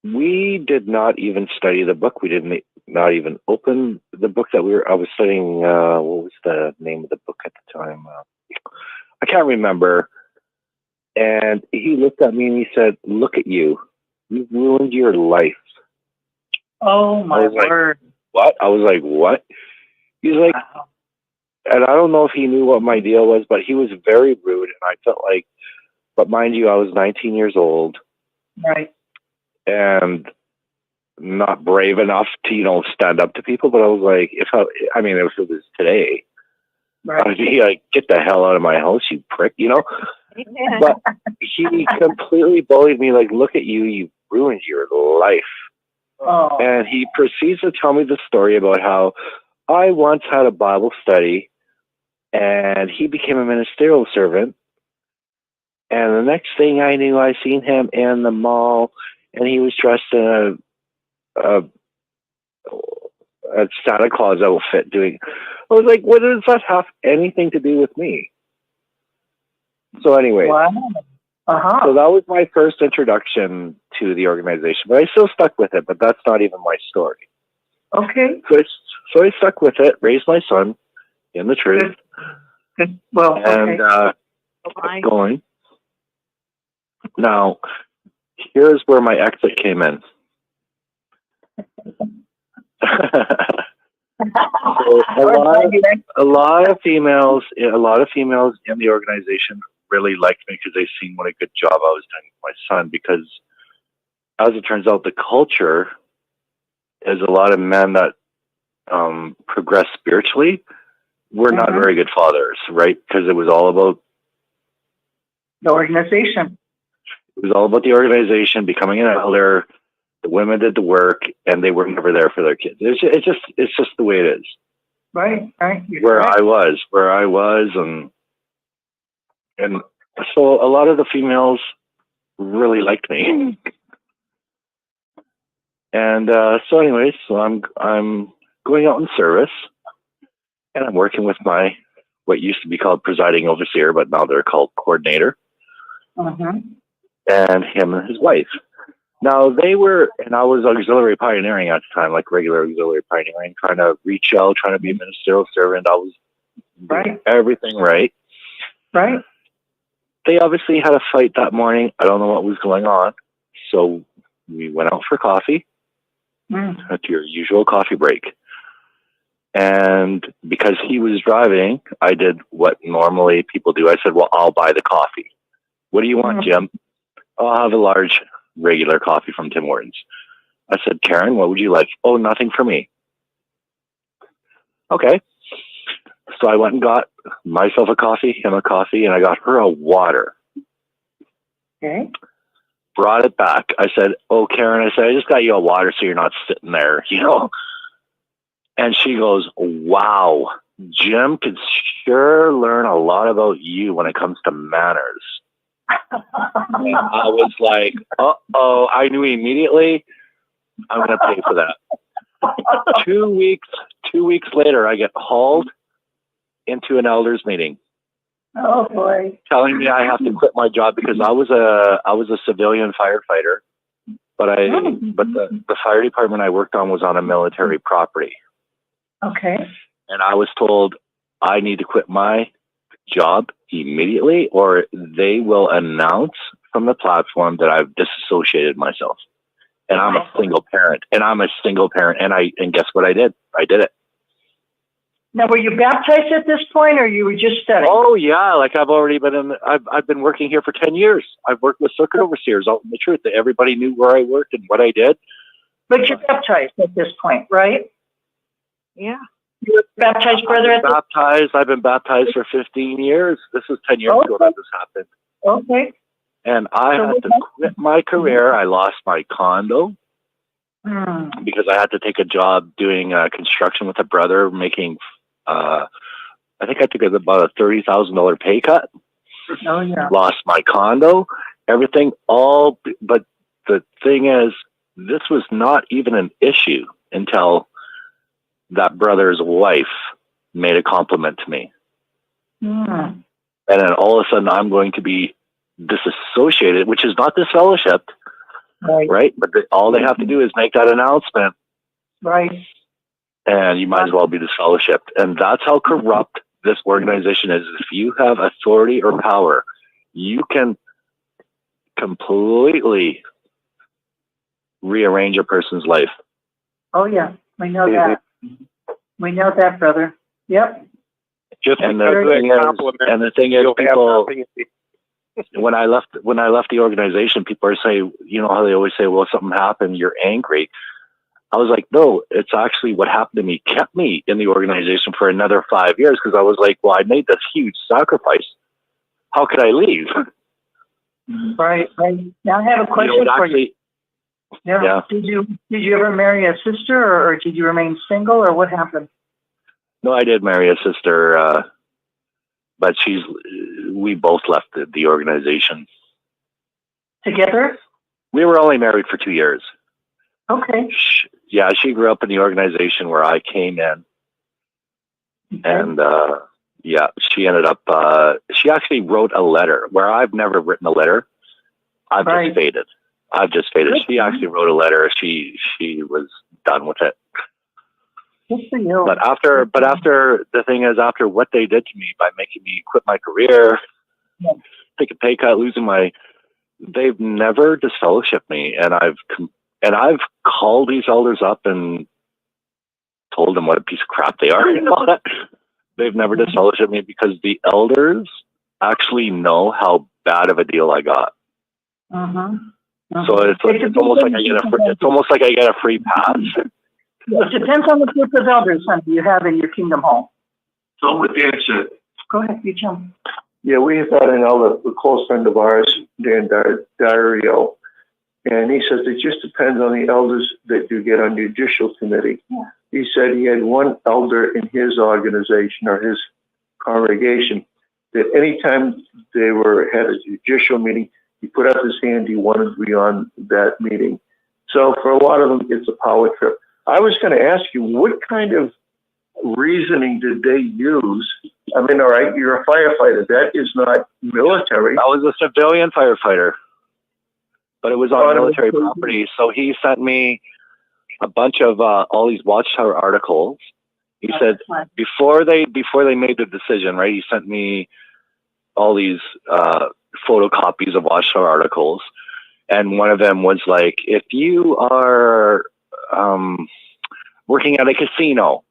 We did not even study the book. We did not even open the book that I was studying. What was the name of the book at the time? I can't remember. And he looked at me and he said, look at you. You've ruined your life. Oh, my word. Like, what? I was like, what? He's like, wow. And I don't know if he knew what my deal was, but he was very rude. And I felt like, but mind you, I was 19 years old. Right. And not brave enough to, stand up to people. But I was like, if it was today, right. I'd be like, get the hell out of my house, you prick, But he completely bullied me, like, look at you, you ruined your life. Oh. And he proceeds to tell me the story about how I once had a Bible study and he became a ministerial servant. And the next thing I knew, I seen him in the mall and he was dressed in a Santa Claus outfit I was like, what does that have anything to do with me? So anyway, wow. So that was my first introduction to the organization, but I still stuck with it, but that's not even my story. Okay. So I stuck with it, raised my son in the truth. Good. Well, and going. Now, here's where my exit came in. So a lot of females in the organization really liked me because they seen what a good job I was doing with my son. Because as it turns out, the culture is a lot of men that progress spiritually were not very good fathers, right? Because it was all about the organization. It was all about the organization, becoming an elder. The women did the work, and they were never there for their kids. It's just the way it is. Right. Where I was, and so a lot of the females really liked me. And so anyways, so I'm going out in service, and I'm working with my what used to be called presiding overseer, but now they're called coordinator, and him and his wife. Now they were, and I was auxiliary pioneering at the time, like regular auxiliary pioneering, trying to reach out, trying to be a ministerial servant. I was doing everything right. Right. They obviously had a fight that morning. I don't know what was going on. So we went out for coffee at your usual coffee break. And because he was driving, I did what normally people do. I said, well, I'll buy the coffee. What do you want, Jim? I'll have a large regular coffee from Tim Hortons. I said, Karen, what would you like? Oh, nothing for me. Okay. So I went and got myself a coffee, him a coffee, and I got her a water. Okay. Brought it back. I said, oh, Karen, I said, I just got you a water so you're not sitting there, you know. And she goes, wow, Jim could sure learn a lot about you when it comes to manners. And I was like, uh-oh. I knew immediately I'm going to pay for that. 2 weeks later, I get hauled into an elders meeting. Oh boy! Telling me I have to quit my job because I was a civilian firefighter, but the fire department I worked on was on a military property. Okay. And I was told I need to quit my job immediately, or they will announce from the platform that I've disassociated myself. And I'm a single parent, and guess what I did? I did it. Now, were you baptized at this point, or you were just studying? Oh yeah, like I've been working here for 10 years. I've worked with circuit overseers out in the truth. Everybody knew where I worked and what I did. But you're baptized at this point, right? Yeah. You were baptized, brother? I've been baptized for 15 years. This is 10 years ago that this happened. Okay. And I had to quit my career. I lost my condo because I had to take a job doing construction with a brother, making I think I took about a $30,000 pay cut. Oh yeah. Lost my condo, everything, but the thing is, this was not even an issue until that brother's wife made a compliment to me. And then all of a sudden I'm going to be disassociated, which is not disfellowshipped, right? But all they have to do is make that announcement. Right. And you might as well be disfellowshipped. And that's how corrupt this organization is. If you have authority or power, you can completely rearrange a person's life. Oh yeah, we know that. We know that, brother. Yep. And the thing is, people. When I left the organization, people are saying, you know how they always say, well, if something happened, you're angry. I was like, no, it's actually what happened to me kept me in the organization for another 5 years, because I was like, well, I made this huge sacrifice. How could I leave? Right. Now I have a question for you. Yeah. Did you ever marry a sister, or did you remain single, or what happened? No, I did marry a sister, but we both left the organization. Together? We were only married for 2 years. Okay. She grew up in the organization where I came in. Okay. And she ended up, she actually wrote a letter where I've never written a letter. I've just faded. She actually wrote a letter. She was done with it. Good for you. But after the thing is, after what they did to me by making me quit my career, take a pay cut, they've never disfellowshipped me. And I've called these elders up and told them what a piece of crap they are. They've never disfellowshipped me because the elders actually know how bad of a deal I got. So it's almost like I get a free pass. It depends on the group of elders you have in your kingdom hall. So with the answer, go ahead, you jump. Yeah, we have had an elder, a close friend of ours, Dan Dario, and he says it just depends on the elders that you get on the judicial committee. Yeah. He said he had one elder in his organization or his congregation that anytime they had a judicial meeting, he put up his hand, he wanted to be on that meeting. So for a lot of them, it's a power trip. I was going to ask you, what kind of reasoning did they use? I mean, all right, you're a firefighter. That is not military. I was a civilian firefighter, but it was on military property. So he sent me a bunch of all these Watchtower articles. He said before they made the decision, right? He sent me all these photocopies of Watchtower articles, and one of them was like, if you are working at a casino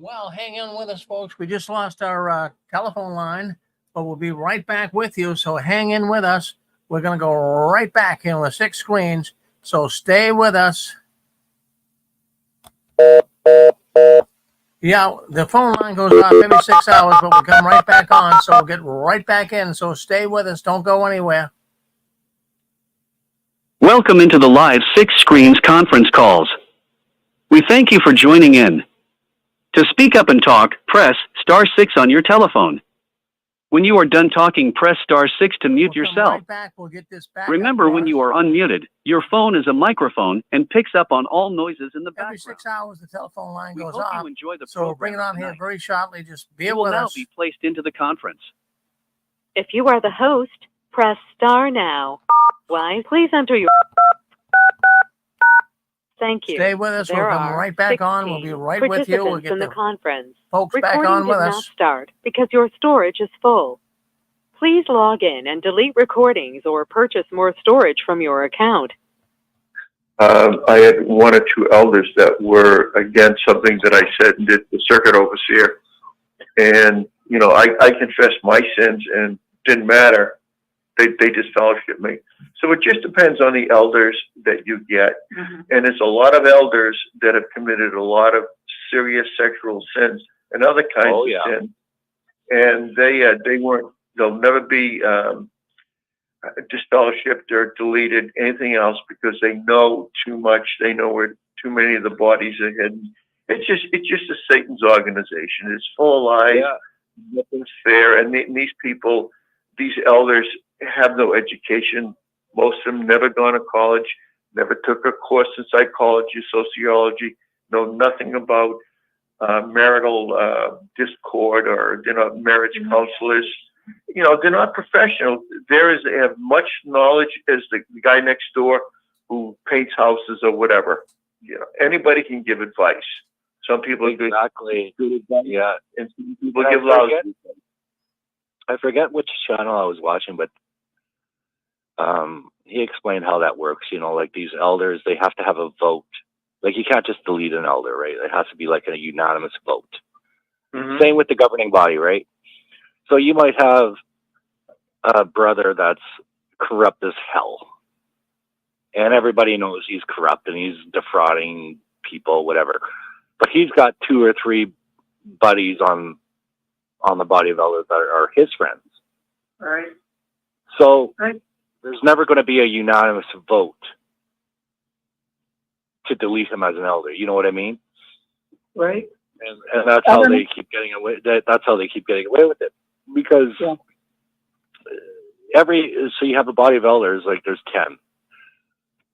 Well, hang on with us, folks. We just lost our telephone line, but we'll be right back with you. So hang in with us. We're going to go right back in with 6 screens. So stay with us. Yeah, the phone line goes off every 6 hours, but we'll come right back on. So we'll get right back in. So stay with us. Don't go anywhere. Welcome into the live 6 Screens conference calls. We thank you for joining in. To speak up and talk, press *6 on your telephone. When you are done talking, press *6 to mute yourself. Right back. We'll get this back. Remember, when you are unmuted, your phone is a microphone and picks up on all noises in the background. Every 6 hours, the telephone line goes hope off. you enjoy the So we'll bring it on here very shortly. Just bear with us. You will now us. be placed into the conference. If you are the host, press star now. Line, please enter your... Thank you. Stay with us. We'll come right back on. We'll be right with you. We'll get in the conference. Folks back on with us. Recording did not start because your storage is full. Please log in and delete recordings or purchase more storage from your account. I had 1 or 2 elders that were against something that I said and did the circuit overseer. And, you know, I confessed my sins and didn't matter. They disfellowshipped me. So it just depends on the elders that you get. Mm-hmm. And there's a lot of elders that have committed a lot of serious sexual sins and other kinds of sin. And they'll never be disfellowshipped or deleted, anything else, because they know too much. They know where too many of the bodies are hidden. It's just a Satan's organization. It's full of lies. Yeah. Nothing's fair. And these people, these elders, have no education. Most of them never gone to college, never took a course in psychology, sociology, know nothing about marital discord, or they're not marriage counselors. You know, they're not professional. They have much knowledge as the guy next door who paints houses or whatever. You know, anybody can give advice. Some people are good advice. Yeah, and some people give lousy advice. I forget which channel I was watching, but he explained how that works. You know, like these elders, they have to have a vote. Like you can't just delete an elder, right? It has to be like a unanimous vote. Mm-hmm. Same with the governing body, right? So you might have a brother that's corrupt as hell, and everybody knows he's corrupt and he's defrauding people, whatever. But he's got 2 or 3 buddies on the body of elders that are his friends. Right. So there's never going to be a unanimous vote to delete him as an elder. You know what I mean? Right. And that's how they keep getting away. That's how they keep getting away with it. Because so you have a body of elders, like there's 10.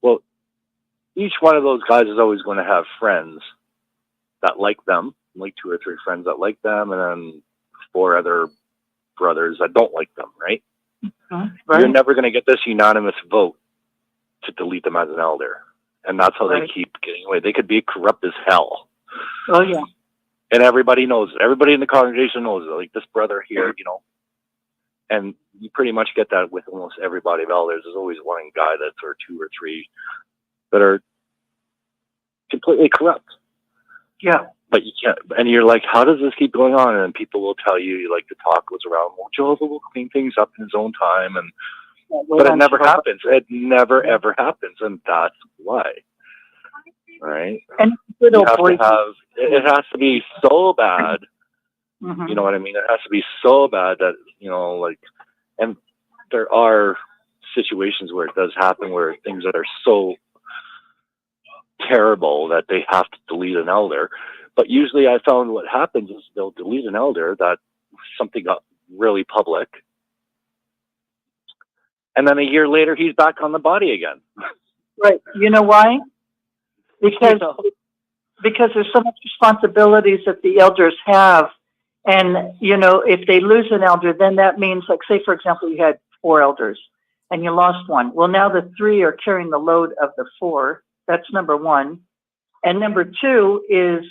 Well, each one of those guys is always going to have friends that like them, like 2 or 3 friends that like them, and then 4 other brothers that don't like them, right? Right. You're never going to get this unanimous vote to delete them as an elder. And that's how they keep getting away. They could be corrupt as hell. Oh, yeah. And everybody knows it. Everybody in the congregation knows it. Like this brother here, you know. And you pretty much get that with almost every body of elders. There's always one guy that's, or 2 or 3 that are completely corrupt. Yeah. But you can't, and you're like, how does this keep going on? And people will tell you, like, the talk goes around, well, Jehovah will clean things up in his own time. And but it never happens. It never, ever happens. And that's why. Right? And you have to have, it has to be so bad. Mm-hmm. You know what I mean? It has to be so bad that, you know, like, and there are situations where it does happen where things that are so terrible that they have to delete an elder. But usually I found what happens is they'll delete an elder that something got really public. And then a year later, he's back on the body again. Right. You know why? Because there's so much responsibilities that the elders have. And, you know, if they lose an elder, then that means, like, say, for example, you had 4 elders and you lost one. Well, now the 3 are carrying the load of the 4. That's number 1. And number 2 is,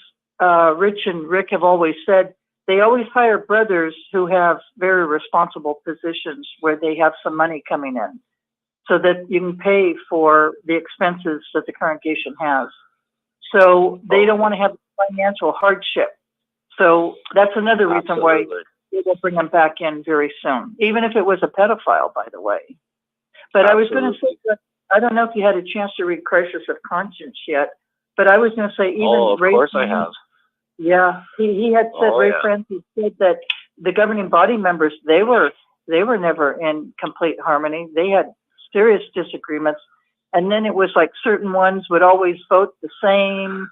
Rich and Rick have always said, they always hire brothers who have very responsible positions where they have some money coming in so that you can pay for the expenses that the congregation has. So they don't want to have financial hardship. So that's another reason why Absolutely. we will bring them back in very soon, even if it was a pedophile, by the way. But I was going to say that I don't know if you had a chance to read Crisis of Conscience yet, but I was going to say even Of Ray course I Francis, have. yeah, he had said, Oh, Ray yeah. Francis said that the governing body members, they were never in complete harmony. They had serious disagreements. And then it was like certain ones would always vote the same,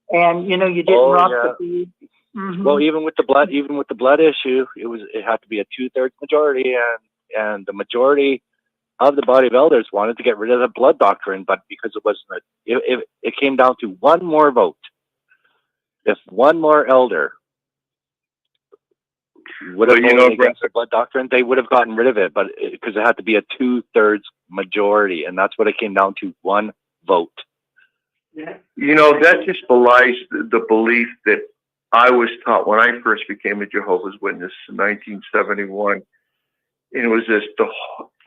and you didn't rock the beat. Mm-hmm. Well, even with the blood issue, it had to be a 2/3 majority, and the majority of the body of elders wanted to get rid of the blood doctrine, but because it wasn't it came down to one more vote. If one more elder would have voted against the blood doctrine, they would have gotten rid of it, but because it had to be a 2/3 majority, and that's what it came down to, one vote. That just belies the belief that I was taught when I first became a Jehovah's Witness in 1971. And it was this: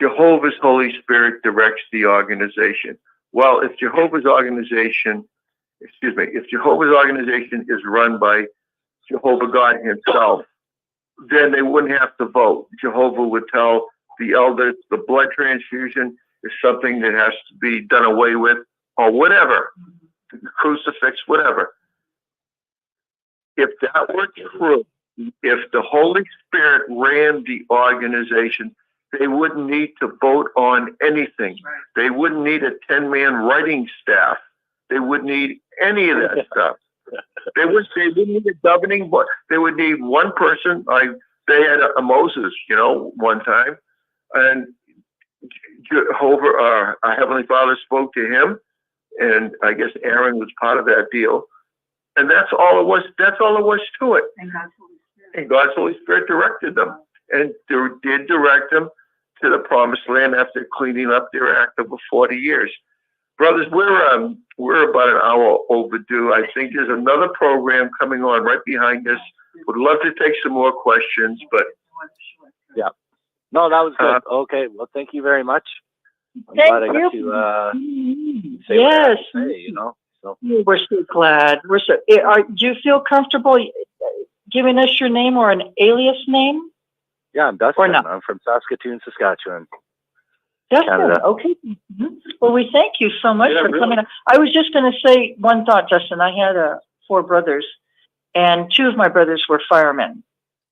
Jehovah's Holy Spirit directs the organization. Well, if Jehovah's organization is run by Jehovah God himself, then they wouldn't have to vote. Jehovah would tell the elders the blood transfusion is something that has to be done away with, or whatever, the crucifix, whatever. If that were true, if the Holy Spirit ran the organization, they wouldn't need to vote on anything. They wouldn't need a 10-man writing staff. They wouldn't need any of that stuff. They wouldn't need a governing board. They would need one person. They had a Moses, one time, and Jehovah, our Heavenly Father, spoke to him, and I guess Aaron was part of that deal. And that's all it was. That's all it was to it. And God's Holy Spirit directed them, and did direct them to the Promised Land after cleaning up their act over 40 years. Brothers, we're about an hour overdue. I think there's another program coming on right behind us. Would love to take some more questions, but yeah, no, that was good. Okay, well, thank you very much. I'm glad I got to say what I have to say, So. We're so glad. Do you feel comfortable giving us your name or an alias name? Yeah, I'm Dustin. Or not? I'm from Saskatoon, Saskatchewan. Dustin, Canada. okay. Mm-hmm. Well, we thank you so much for coming. I was just going to say one thought, Dustin. I had 4 brothers, and 2 of my brothers were firemen,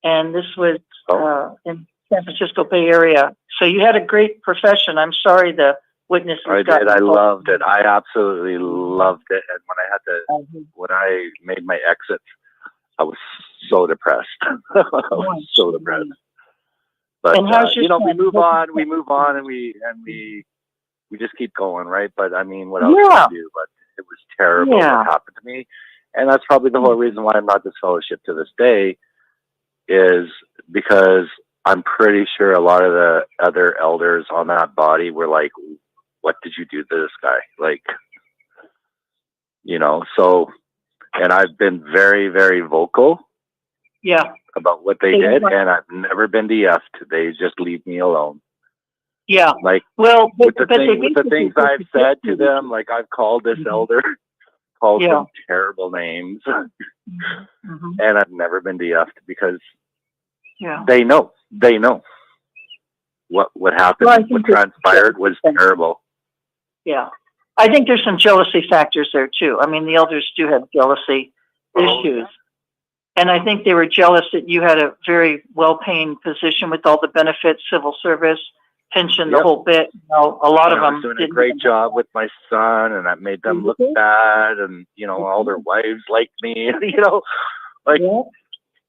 and this was in San Francisco Bay Area. So you had a great profession. I'm sorry the witnesses got involved. I loved it. I absolutely loved it. And when I made my exit, I was so depressed. I was so depressed. But we move on, and we just keep going, right? But I mean, what else can we do? But it was terrible what happened to me, and that's probably the whole reason why I'm not disfellowshipped to this day, is because I'm pretty sure a lot of the other elders on that body were like, "What did you do to this guy?" Like, So, and I've been very, very vocal. Yeah. About what they did, and I've never been DF'd. They just leave me alone. Yeah. Like, well, with the things I've said to them, like I've called this elder, called them terrible names, and I've never been DF'd because they know what happened. Well, what transpired was terrible. Yeah. I think there's some jealousy factors there too. I mean, the elders do have jealousy issues. And I think they were jealous that you had a very well-paying position with all the benefits, civil service, pension, the whole bit. A lot of them I was doing a great job with my son, and that made them look bad. And all their wives liked me.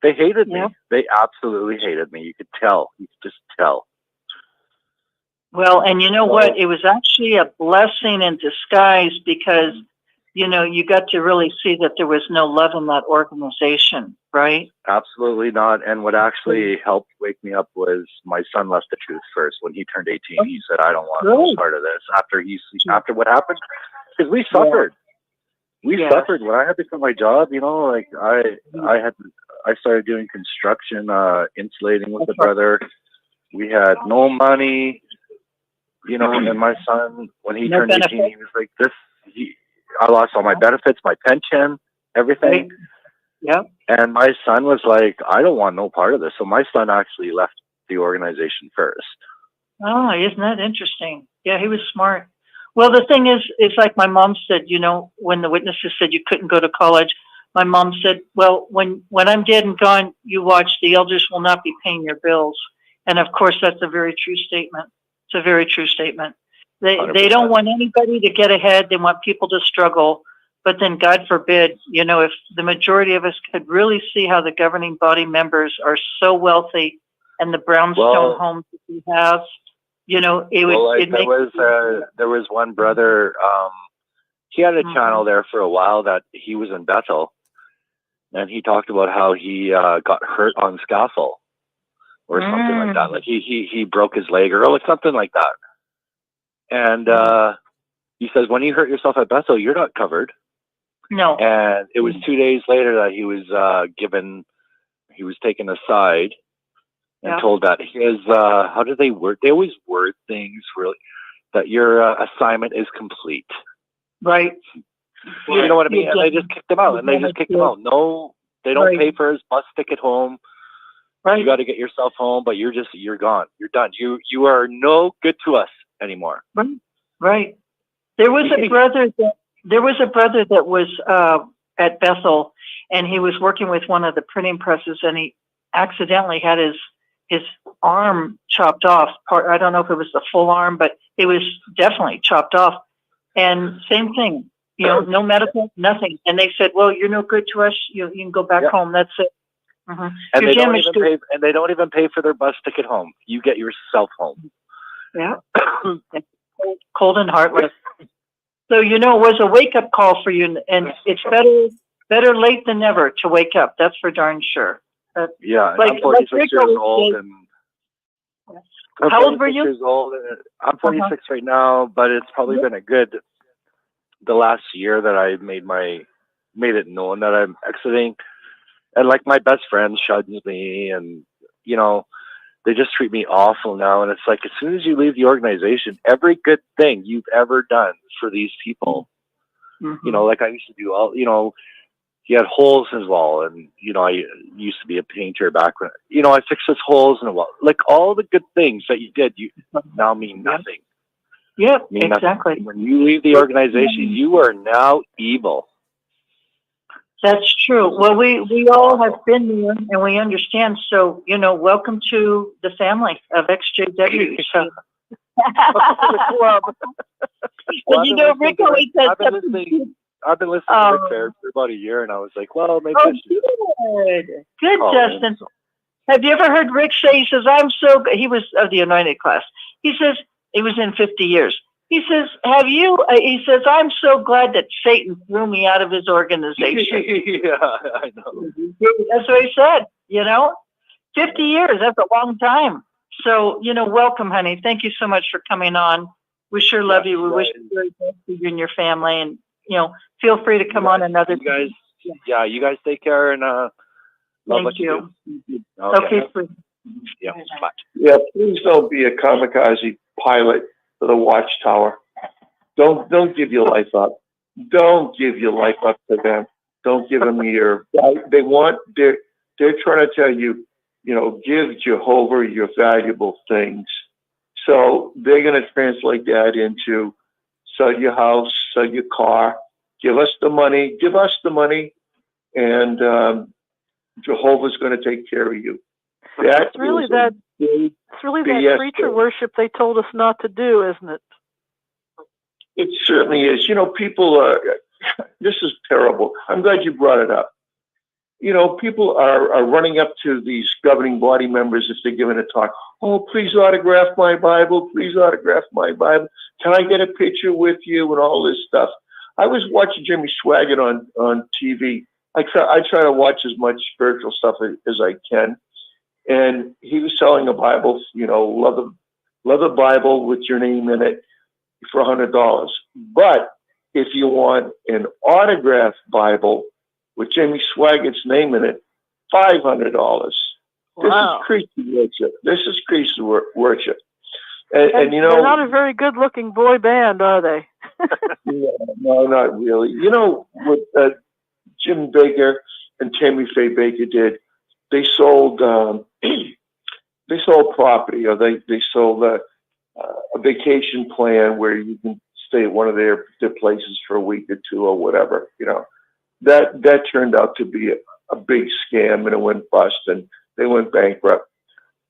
They hated me. They absolutely hated me. You could tell. You could just tell. Well, and you know what? It was actually a blessing in disguise because you got to really see that there was no love in that organization, right? Absolutely not. And what actually helped wake me up was my son left the truth first. When he turned 18, he said, "I don't want no part of this." After what happened, because we suffered. We suffered when I had to quit my job. I started doing construction, insulating with a brother. We had no money, and my son, when he turned 18, he was like, I lost all my benefits, my pension, everything. Yeah. And my son was like, I don't want no part of this. So my son actually left the organization first. Oh, isn't that interesting? Yeah, he was smart. Well, the thing is, it's like my mom said, you know, when the witnesses said you couldn't go to college, my mom said, well, when I'm dead and gone, you watch, the elders will not be paying your bills. And of course, that's a very true statement. It's a very true statement. They don't want anybody to get ahead. They want people to struggle. But then, God forbid, you know, if the majority of us could really see how the governing body members are so wealthy and the brownstone homes that we have, you know, it would. Like there was one brother. He had a channel there for a while that he was in Bethel, and he talked about how he got hurt on scaffold or something like that. Like he broke his leg or like something like that. And he says, when you hurt yourself at Bethel, you're not covered. No. And it was 2 days later that he was taken aside and told that his, how do they word? They always word things really, that your assignment is complete. Right. You know what I mean? And they just kicked him out. No, they don't pay for his bus ticket home. Right. You got to get yourself home, but you're gone. You're done. You are no good to us anymore. Right. There was a brother that was at Bethel, and he was working with one of the printing presses, and he accidentally had his arm chopped off. I don't know if it was the full arm, but it was definitely chopped off. And same thing, you know, no medical, nothing. And they said, well, you're no good to us. You can go back home. That's it. And they don't even pay for their bus ticket home. You get yourself home. Yeah. Cold and heartless. So, you know, it was a wake-up call for you, and it's better late than never to wake up. That's for darn sure. Yeah, I'm 46 years old, and how old were you? Years old, and I'm 46 right now, but it's probably been the last year that I made it known that I'm exiting, and like my best friend shuns me, and you know, they just treat me awful now. And it's like, as soon as you leave the organization, every good thing you've ever done for these people, you know, like I used to do all, you know, he had holes in his wall, and, you know, I used to be a painter back when, you know, I fixed his holes in the wall. Like all the good things that you did, you now mean nothing. Yeah, exactly. Nothing. When you leave the organization, you are now evil. That's true. Well, we all have been there, and we understand. So, you know, welcome to the family of XJW. So. Well, you know, Rick always says I've been listening to Rick Fair for about a year, and I was like, well, maybe I should. Good, Justin. Have you ever heard Rick say, he says, I'm so good. He was of the anointed class. He says, he was in 50 years. He says, he says, I'm so glad that Satan threw me out of his organization. Yeah, I know. That's what he said, you know? 50 years, that's a long time. So, you know, welcome, honey. Thank you so much for coming on. We sure love you. We wish you very best for you and your family. And, you know, feel free to come on another time. You guys take care, and love what you do. Okay. Yeah, bye. Yeah, please don't be a kamikaze pilot for the Watchtower. Don't give your life up. Don't give your life up to them. Don't give them they're trying to tell you, you know, give Jehovah your valuable things. So they're going to translate that into sell your house, sell your car, give us the money, and Jehovah's going to take care of you. It's really that creature worship they told us not to do, isn't it? It certainly is. You know, people are, this is terrible. I'm glad you brought it up. You know, people are running up to these governing body members if they're giving a talk. Oh, please autograph my Bible. Please autograph my Bible. Can I get a picture with you and all this stuff? I was watching Jimmy Swaggart on TV. I try to watch as much spiritual stuff as I can. And he was selling a Bible, you know, leather Bible with your name in it for $100. But if you want an autographed Bible with Jimmy Swaggart's name in it, $500. Wow. This is Christian worship. And you know, they're not a very good-looking boy band, are they? No, not really. You know, with Jim Baker, and Tammy Faye Baker did. They sold they sold property, or they sold a vacation plan where you can stay at one of their places for a week or two or whatever. That turned out to be a big scam, and it went bust, and they went bankrupt.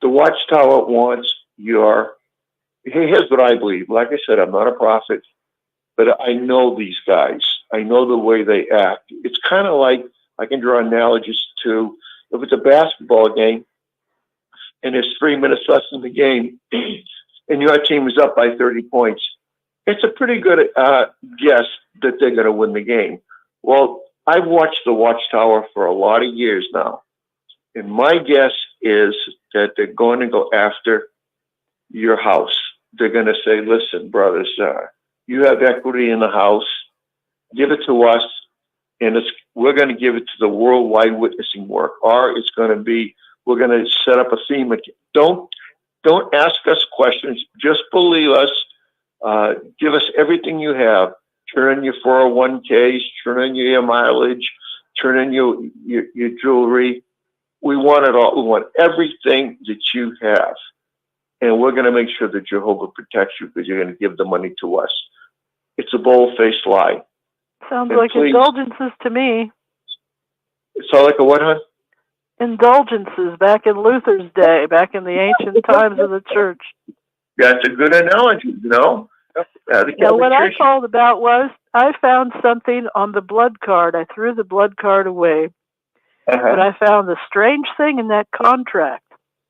The Watchtower wants here's what I believe. Like I said, I'm not a prophet, but I know these guys. I know the way they act. It's kind of like, I can draw analogies to, if it's a basketball game and there's 3 minutes left in the game and your team is up by 30 points, it's a pretty good guess that they're going to win the game. Well, I've watched the Watchtower for a lot of years now, and my guess is that they're going to go after your house. They're going to say, listen, brothers, you have equity in the house. Give it to us, and we're going to give it to the worldwide witnessing work. Or it's going to be, we're going to set up a theme. Don't ask us questions. Just believe us. Give us everything you have. Turn in your 401ks. Turn in your mileage. Turn in your jewelry. We want it all. We want everything that you have. And we're going to make sure that Jehovah protects you, because you're going to give the money to us. It's a bold-faced lie. Sounds like indulgences to me. It sounds like a what, hon? Indulgences back in Luther's day, back in the ancient times of the church. That's a good analogy, Now, what I called about was, I found something on the blood card. I threw the blood card away. But I found the strange thing in that contract.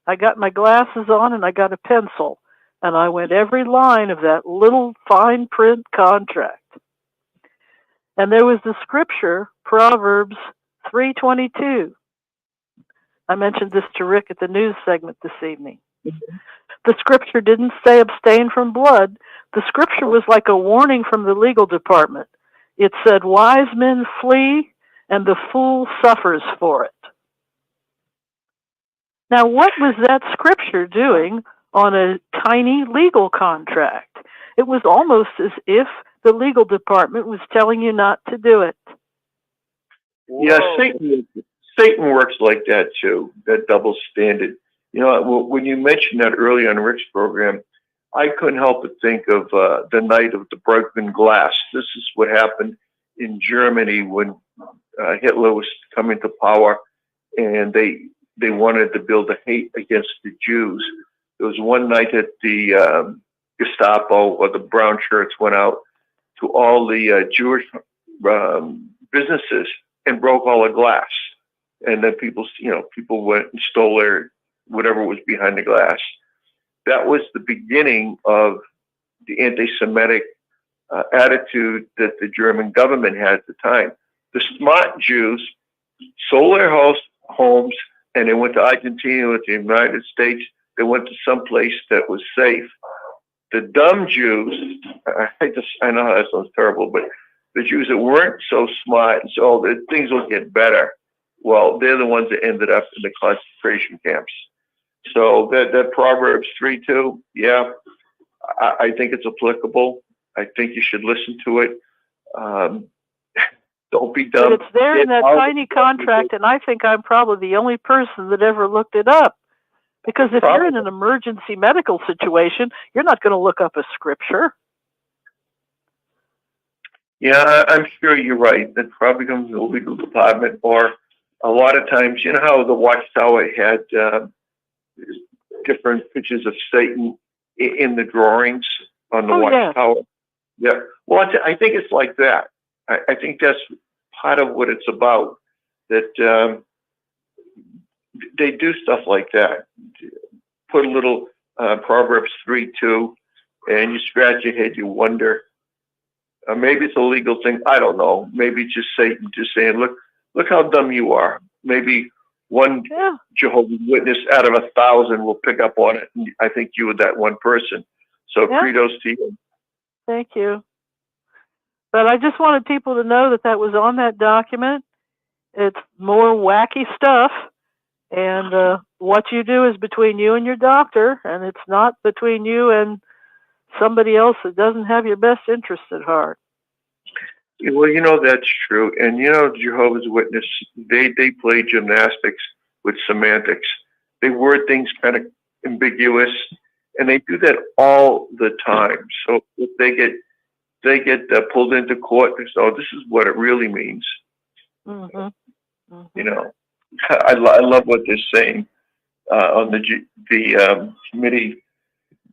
I got my glasses on and I got a pencil, and I went every line of that little fine print contract. And there was the scripture, Proverbs 3:22. I mentioned this to Rick at the news segment this evening. The scripture didn't say abstain from blood. The scripture was like a warning from the legal department. It said, wise men flee and the fool suffers for it. Now, what was that scripture doing on a tiny legal contract? It was almost as if the legal department was telling you not to do it. Yeah, Satan works like that too, that double standard. When you mentioned that earlier on Rick's program, I couldn't help but think of the night of the broken glass. This is what happened in Germany when Hitler was coming to power, and they wanted to build a hate against the Jews. There was one night that the Gestapo, or the brown shirts, went out to all the Jewish businesses and broke all the glass. And then people went and stole their whatever was behind the glass. That was the beginning of the anti-Semitic attitude that the German government had at the time. The smart Jews sold their homes, and they went to Argentina, with the United States. They went to some place that was safe. The dumb Jews, I know that sounds terrible, but the Jews that weren't so smart and so things will get better, well, they're the ones that ended up in the concentration camps. So that Proverbs 3:2, yeah, I think it's applicable. I think you should listen to it. Don't be dumb. But it's there in that tiny contract, and I think I'm probably the only person that ever looked it up. Because if you're in an emergency medical situation, you're not going to look up a scripture. Yeah, I'm sure you're right. That probably comes from the legal department, or a lot of times, you know how the Watchtower had different pictures of Satan in the drawings on the Watchtower? Yeah. Well, I think it's like that. I think that's part of what it's about, that they do stuff like that. Put a little Proverbs 3:2, and you scratch your head, you wonder. Maybe it's a legal thing. I don't know. Maybe it's just Satan just saying, look how dumb you are. Maybe one Jehovah's Witness out of 1,000 will pick up on it. And I think you were that one person. So kudos to you. Thank you. But I just wanted people to know that was on that document. It's more wacky stuff. And what you do is between you and your doctor, and it's not between you and somebody else that doesn't have your best interest at heart. Well, that's true. And Jehovah's Witness, they play gymnastics with semantics. They word things kind of ambiguous, and they do that all the time. So if they get pulled into court, they say, "Oh, this is what it really means." Mm-hmm. Mm-hmm. I love what they're saying on the committee.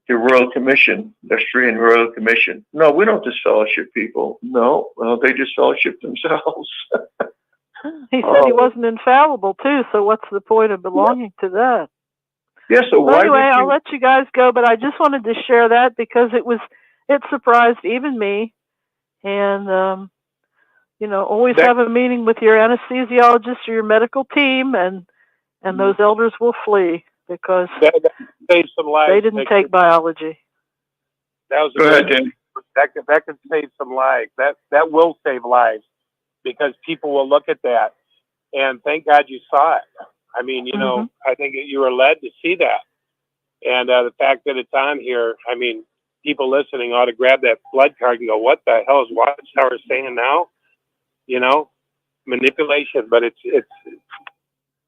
The Royal Commission, the Australian Royal Commission. No, we don't disfellowship people. No, well, they disfellowship themselves. He said he wasn't infallible too, so what's the point of belonging to that? Yeah, so well, anyway, I'll let you guys go, but I just wanted to share that because it surprised even me. And, always have a meeting with your anesthesiologist or your medical team, and those elders will flee because that saves some lives. They didn't take biology. That was Go ahead, Dan. That could save some lives. That will save lives because people will look at that. And thank God you saw it. I mean, I think you were led to see that. And the fact that it's on here, I mean, people listening ought to grab that blood card and go, what the hell is Watchtower saying now? Manipulation, but it's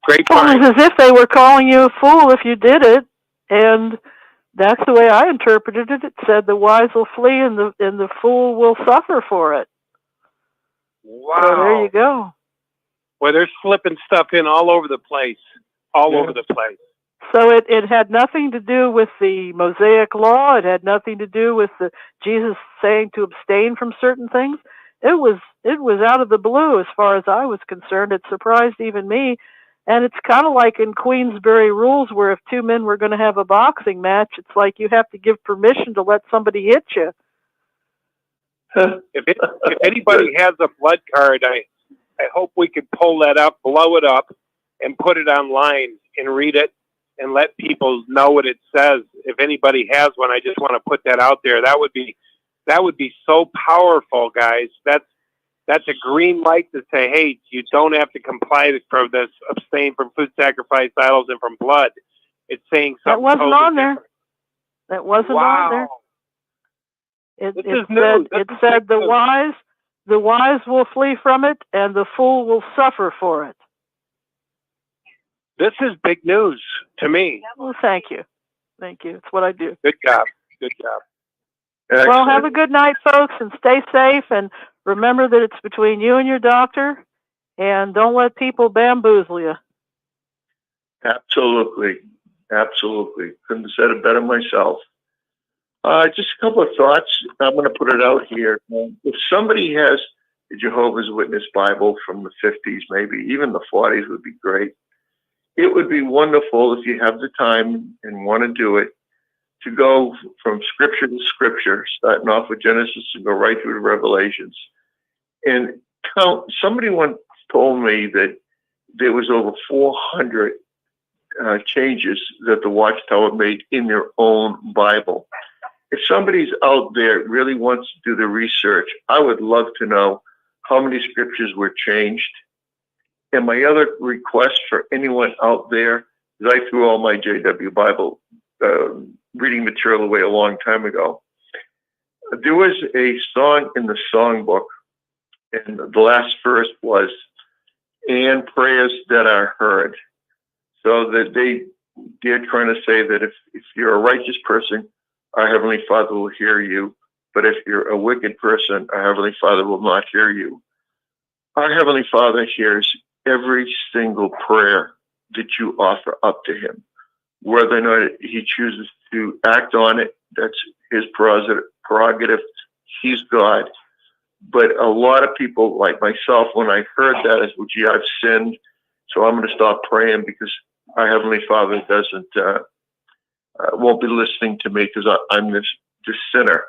great. Well, it's as if they were calling you a fool if you did it. And that's the way I interpreted it. It said the wise will flee and the fool will suffer for it. Wow. So there you go. Well, they're slipping stuff in all over the place. Over the place. So it had nothing to do with the Mosaic law. It had nothing to do with Jesus saying to abstain from certain things. It was out of the blue as far as I was concerned. It surprised even me. And it's kind of like in Queensberry rules where if two men were going to have a boxing match, it's like you have to give permission to let somebody hit you. If anybody has a blood card, I hope we could pull that up, blow it up, and put it online and read it and let people know what it says. If anybody has one, I just want to put that out there. That would be so powerful, guys. That's a green light to say, hey, you don't have to comply for this, abstain from food sacrifice, idols, and from blood. It's saying something that wasn't totally on there. different. That wasn't on there. It said the wise will flee from it, and the fool will suffer for it. This is big news to me. Well, thank you. It's what I do. Good job. Excellent. Well, have a good night, folks, and stay safe. And remember that it's between you and your doctor, and don't let people bamboozle you. Absolutely. Couldn't have said it better myself. Just a couple of thoughts. I'm going to put it out here. If somebody has the Jehovah's Witness Bible from the 50s, maybe even the 40s would be great. It would be wonderful if you have the time and want to do it, to go from scripture to scripture, starting off with Genesis and go right through to Revelations. And somebody once told me that there was over 400 changes that the Watchtower made in their own Bible. If somebody's out there really wants to do the research, I would love to know how many scriptures were changed. And my other request for anyone out there is I threw all my JW Bible reading material away a long time ago. There was a song in the songbook, and the last verse was, and prayers that are heard. So that they're trying to say that if you're a righteous person, our Heavenly Father will hear you. But if you're a wicked person, our Heavenly Father will not hear you. Our Heavenly Father hears every single prayer that you offer up to Him. Whether or not He chooses to act on it, that's His prerogative. He's God. But a lot of people, like myself, when I heard that, I said, well, gee, I've sinned, so I'm going to stop praying because our Heavenly Father won't be listening to me because I'm this sinner.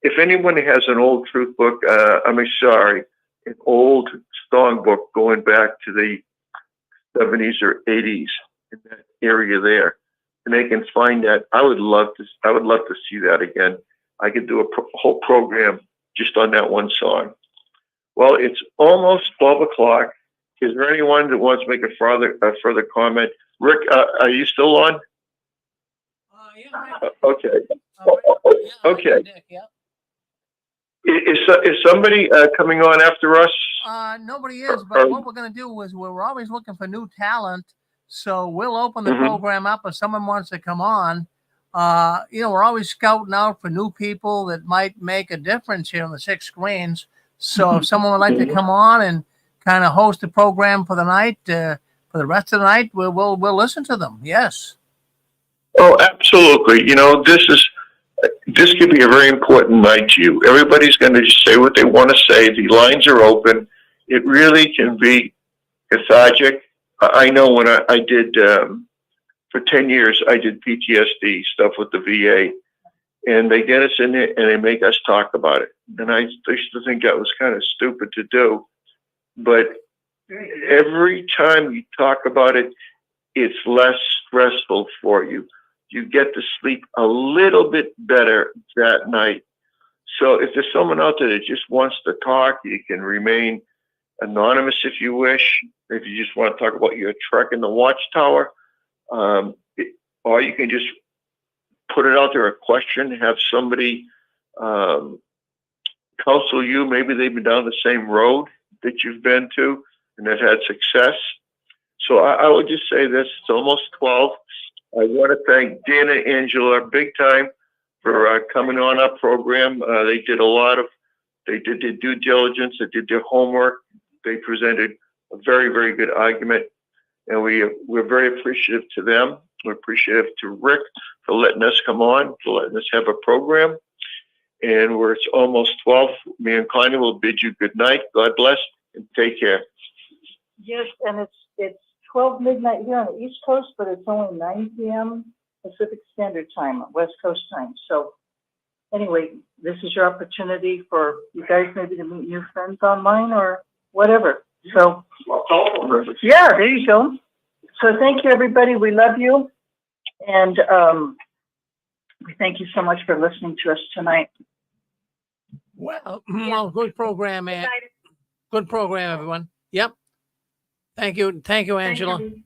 If anyone has an old truth book, an old song book going back to the 70s or 80s in that area there, and they can find that, I would love to see that again. I could do a whole program just on that one song. Well, it's almost 12 o'clock. Is there anyone that wants to make a further comment? Rick, are you still on? Yeah. Okay. Okay. Nick, yeah. Is somebody coming on after us? Nobody is, but what we're going to do is we're always looking for new talent. So we'll open the program up if someone wants to come on. We're always scouting out for new people that might make a difference here on the 6 screens. So if someone would like to come on and kind of host the program for the night, for the rest of the night, we'll listen to them. Yes. Oh, absolutely. This could be a very important night to you. Everybody's going to just say what they want to say. The lines are open. It really can be cathartic. I know when I did, for 10 years, I did PTSD stuff with the VA, and they get us in there and they make us talk about it. And I used to think that was kind of stupid to do. But every time you talk about it, it's less stressful for you. You get to sleep a little bit better that night. So if there's someone out there that just wants to talk, you can remain anonymous if you wish. If you just want to talk about your trek in the Watchtower, or you can just put it out there, a question, have somebody counsel you. Maybe they've been down the same road that you've been to and have had success. So I would just say this, it's almost 12. I want to thank Dan and Angela big time for coming on our program. They did their due diligence, they did their homework. They presented a very, very good argument, and we're very appreciative to them. We're appreciative to Rick for letting us come on, for letting us have a program. And it's almost 12. Me and Connie will bid you good night. God bless and take care. Yes, and it's 12 midnight here on the East Coast, but it's only 9 p.m. Pacific Standard Time, West Coast time. So anyway, this is your opportunity for you guys maybe to meet new friends online or whatever. So yeah, there you go. So thank you, everybody. We love you. And we thank you so much for listening to us tonight. Well, good program, man. Good program, everyone. Yep. Thank you, Angela. Thank you.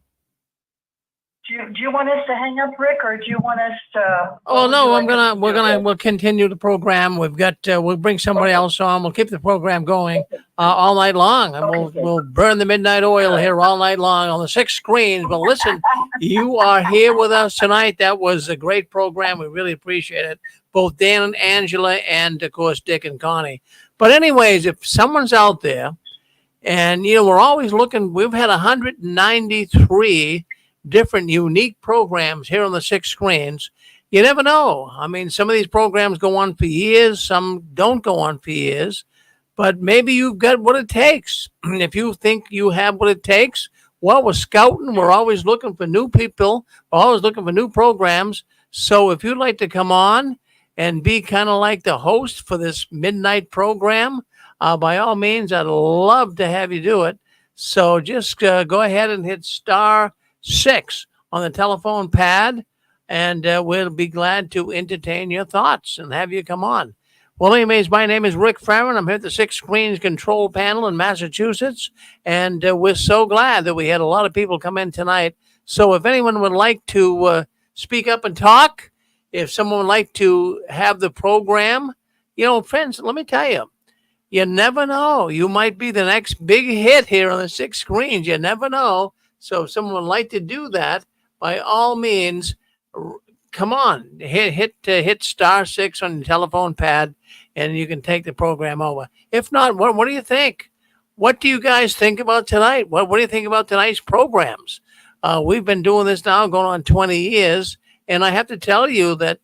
Do you want us to hang up, Rick, or do you want us to? Oh no, we'll continue the program. We'll bring somebody else on. We'll keep the program going all night long, and we'll burn the midnight oil here all night long on the 6 screens. But listen, you are here with us tonight. That was a great program. We really appreciate it. Both Dan and Angela, and of course Dick and Connie. But anyways, if someone's out there, and we're always looking. We've had 193 different unique programs here on the 6 screens. You never know. I mean, some of these programs go on for years, some don't go on for years, but maybe you've got what it takes. If you think you have what it takes, well, we're scouting. We're always looking for new people. We're always looking for new programs. So if you'd like to come on and be kind of like the host for this midnight program, by all means, I'd love to have you do it. So just go ahead and hit *6 on the telephone pad, and we'll be glad to entertain your thoughts and have you come on. Well, anyways, my name is Rick Farron. I'm here at the 6 Screens Control Panel in Massachusetts, and we're so glad that we had a lot of people come in tonight. So if anyone would like to speak up and talk, if someone would like to have the program, friends, let me tell you, you never know. You might be the next big hit here on the 6 screens. You never know. So if someone would like to do that, by all means, come on, hit *6 on your telephone pad, and you can take the program over. If not, what do you think? What do you guys think about tonight? What do you think about tonight's programs? We've been doing this now going on 20 years, and I have to tell you that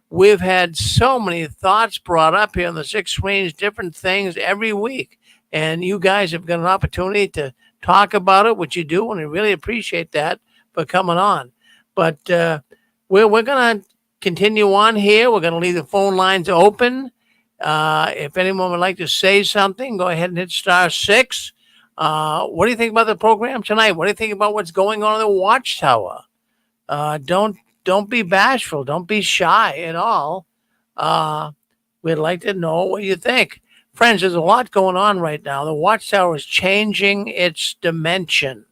we've had so many thoughts brought up here on the 6 screens, different things every week, and you guys have got an opportunity to talk about it, which you do, and I really appreciate that for coming on. But we're going to continue on here. We're going to leave the phone lines open. If anyone would like to say something, go ahead and hit *6. What do you think about the program tonight? What do you think about what's going on in the Watchtower? Don't be bashful. Don't be shy at all. We'd like to know what you think. Friends, there's a lot going on right now. The Watchtower is changing its dimension.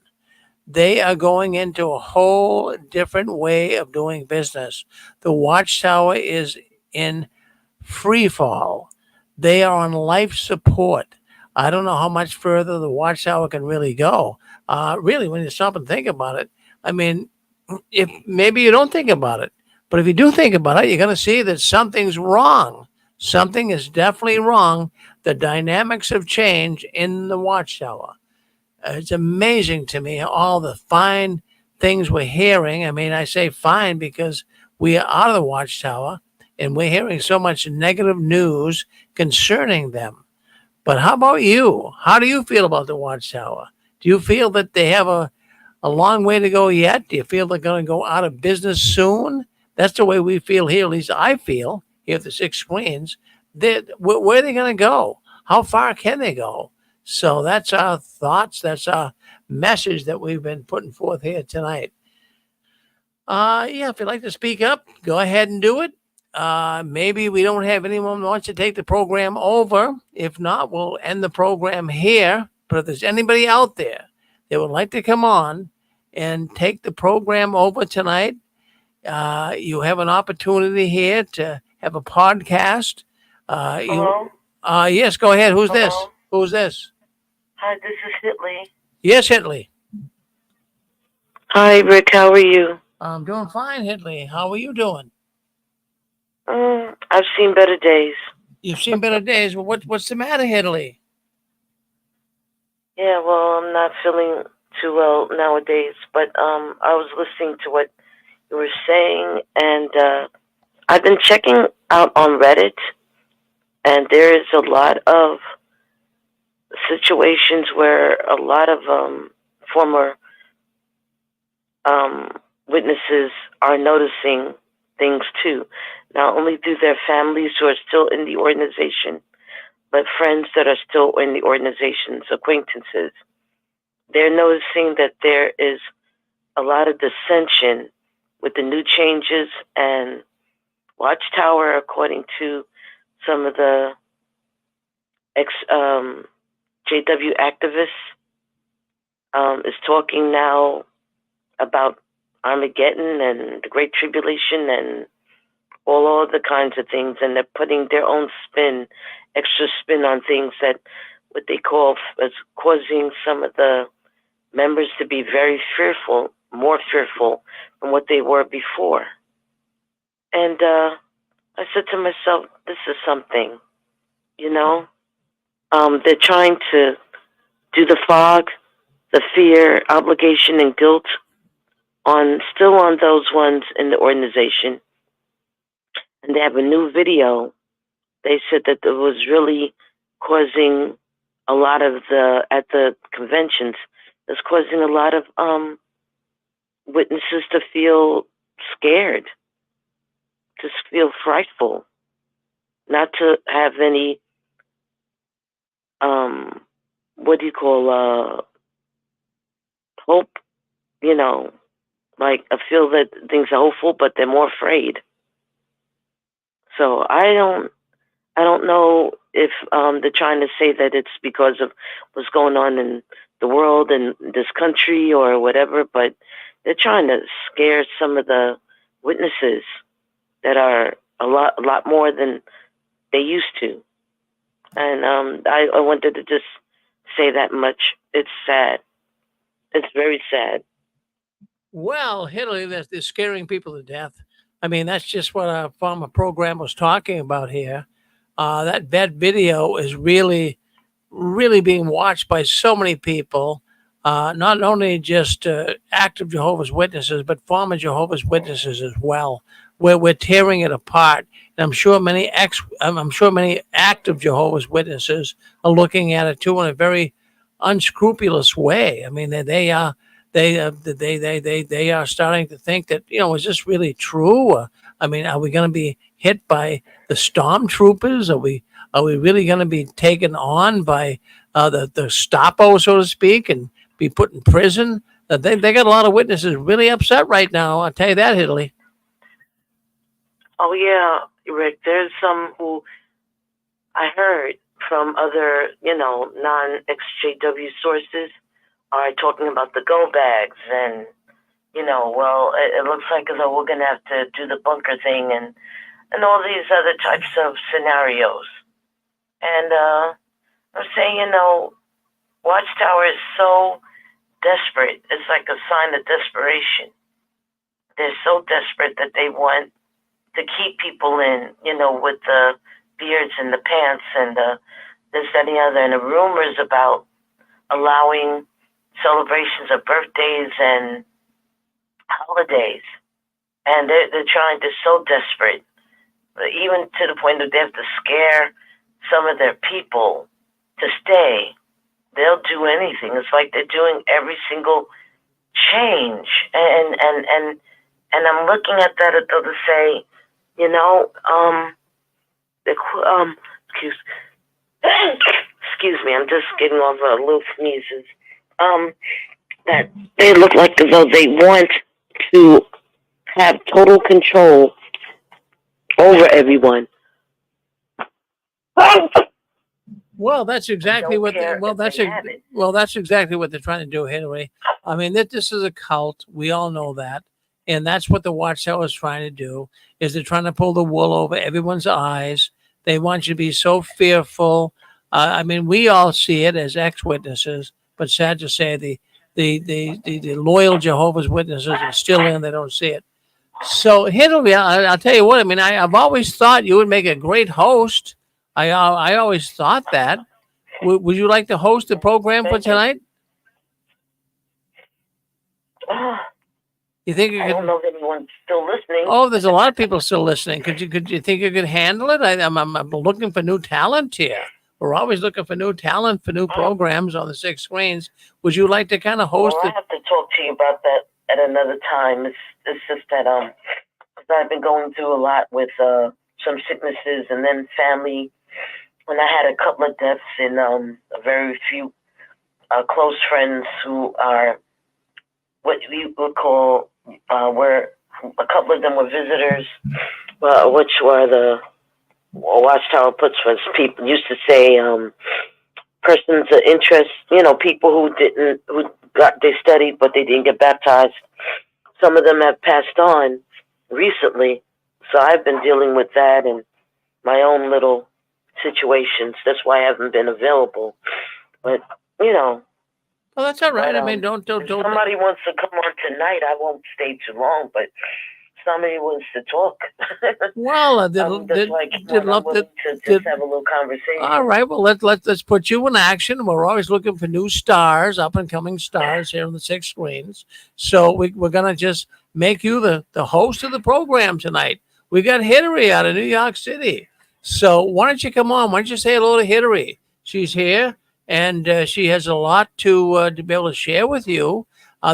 They are going into a whole different way of doing business. The Watchtower is in free fall. They are on life support. I don't know how much further the Watchtower can really go. Really, when you stop and think about it, I mean, if maybe you don't think about it, but if you do think about it, you're going to see that something's wrong. Something is definitely wrong. The dynamics have changed in the Watchtower. It's amazing to me all the fine things we're hearing. I mean, I say fine because we are out of the Watchtower and we're hearing so much negative news concerning them. But how about you? How do you feel about the Watchtower? Do you feel that they have a long way to go yet? Do you feel they're going to go out of business soon? That's the way we feel here. At least I feel here at the six screens. Where are they going to go? How far can they go? So that's our thoughts. That's our message that we've been putting forth here tonight. Yeah, if you'd like to speak up, go ahead and do it. Maybe we don't have anyone who wants to take the program over. If not, we'll end the program here. But if there's anybody out there that would like to come on and take the program over tonight, you have an opportunity here to have a podcast. Hello? Yes, go ahead. Who's this? Hello? Who's this? Hi, this is Hitley. Yes, Hitley. Hi, Rick. How are you? I'm doing fine, Hitley. How are you doing? I've seen better days. You've seen better days. Well, what's the matter, Hitley? Yeah, well, I'm not feeling too well nowadays, but I was listening to what you were saying, and I've been checking out on Reddit, and there is a lot of situations where a lot of former witnesses are noticing things too. Not only do their families who are still in the organization, but friends that are still in the organization's acquaintances. They're noticing that there is a lot of dissension with the new changes, and Watchtower, according to some of the JW activists, is talking now about Armageddon and the Great Tribulation and all other kinds of things, and they're putting their own spin, extra spin on things that what they call as causing some of the members to be very fearful, more fearful than what they were before. And I said to myself, this is something, you know? They're trying to do the fog, the fear, obligation, and guilt still on those ones in the organization. And they have a new video. They said that it was really causing a lot of at the conventions, it's causing a lot of witnesses to feel scared, to feel frightful, not to have any, hope, like I feel that things are hopeful, but they're more afraid. So I don't know if they're trying to say that it's because of what's going on in the world and this country or whatever, but they're trying to scare some of the witnesses that are a lot more than they used to. And I wanted to just say that much. It's sad. It's very sad. Well, Hillary, they're scaring people to death. I mean, that's just what our former program was talking about here. That video is really, really being watched by so many people, not only just active Jehovah's Witnesses, but former Jehovah's Witnesses as well. Where we're tearing it apart, and I'm sure many active Jehovah's Witnesses are looking at it too in a very unscrupulous way. I mean, they are starting to think that, is this really true? I mean, are we going to be hit by the stormtroopers? Are we really going to be taken on by the Stapo, so to speak, and be put in prison? They got a lot of witnesses really upset right now. I'll tell you that, Italy. Oh yeah, Rick. There's some who I heard from other, non-XJW sources are talking about the go bags and, well, it looks like as though we're going to have to do the bunker thing and all these other types of scenarios. And I'm saying, Watchtower is so desperate. It's like a sign of desperation. They're so desperate that they want to keep people in, with the beards and the pants and this, that, and the other. And the rumors about allowing celebrations of birthdays and holidays. And they're so desperate, even to the point that they have to scare some of their people to stay. They'll do anything. It's like they're doing every single change. And I'm looking at that to say, excuse me, I'm just getting off a little sneezes. That they look like as though they want to have total control over everyone. Well, that's exactly what. That's exactly what they're trying to do, Hillary. I mean, this is a cult. We all know that, and that's what the Watchtower is trying to do. Is they're trying to pull the wool over everyone's eyes. They want you to be so fearful. I mean, we all see it as ex-witnesses, but sad to say, the loyal Jehovah's Witnesses are still in. They don't see it. So, Hillary, I'll tell you what. I mean, I've always thought you would make a great host. I always thought that. Would you like to host the program for tonight? You think you could? I don't know if anyone's still listening. Oh, there's a lot of people still listening. Could you think you could handle it? I'm looking for new talent here. We're always looking for new talent for new programs on the 6 screens. Would you like to kind of host it? I have to talk to you about that at another time. It's just that I've been going through a lot with some sicknesses and then family. When I had a couple of deaths in a very few close friends who are what we would call where a couple of them were visitors, which were the Watchtower puts was people used to say persons of interest. People they studied but they didn't get baptized. Some of them have passed on recently, so I've been dealing with that and my own little situations. That's why I haven't been available. But well, that's all right. I mean, don't. If somebody wants to come on tonight, I won't stay too long. But somebody wants to talk. Well, just have a little conversation. All right. Well, let's put you in action. We're always looking for new stars, up and coming stars here on the 6 screens. So we're gonna just make you the host of the program tonight. We got Hillary out of New York City. So why don't you come on? Why don't you say hello to Hillary? She's here, and she has a lot to be able to share with you.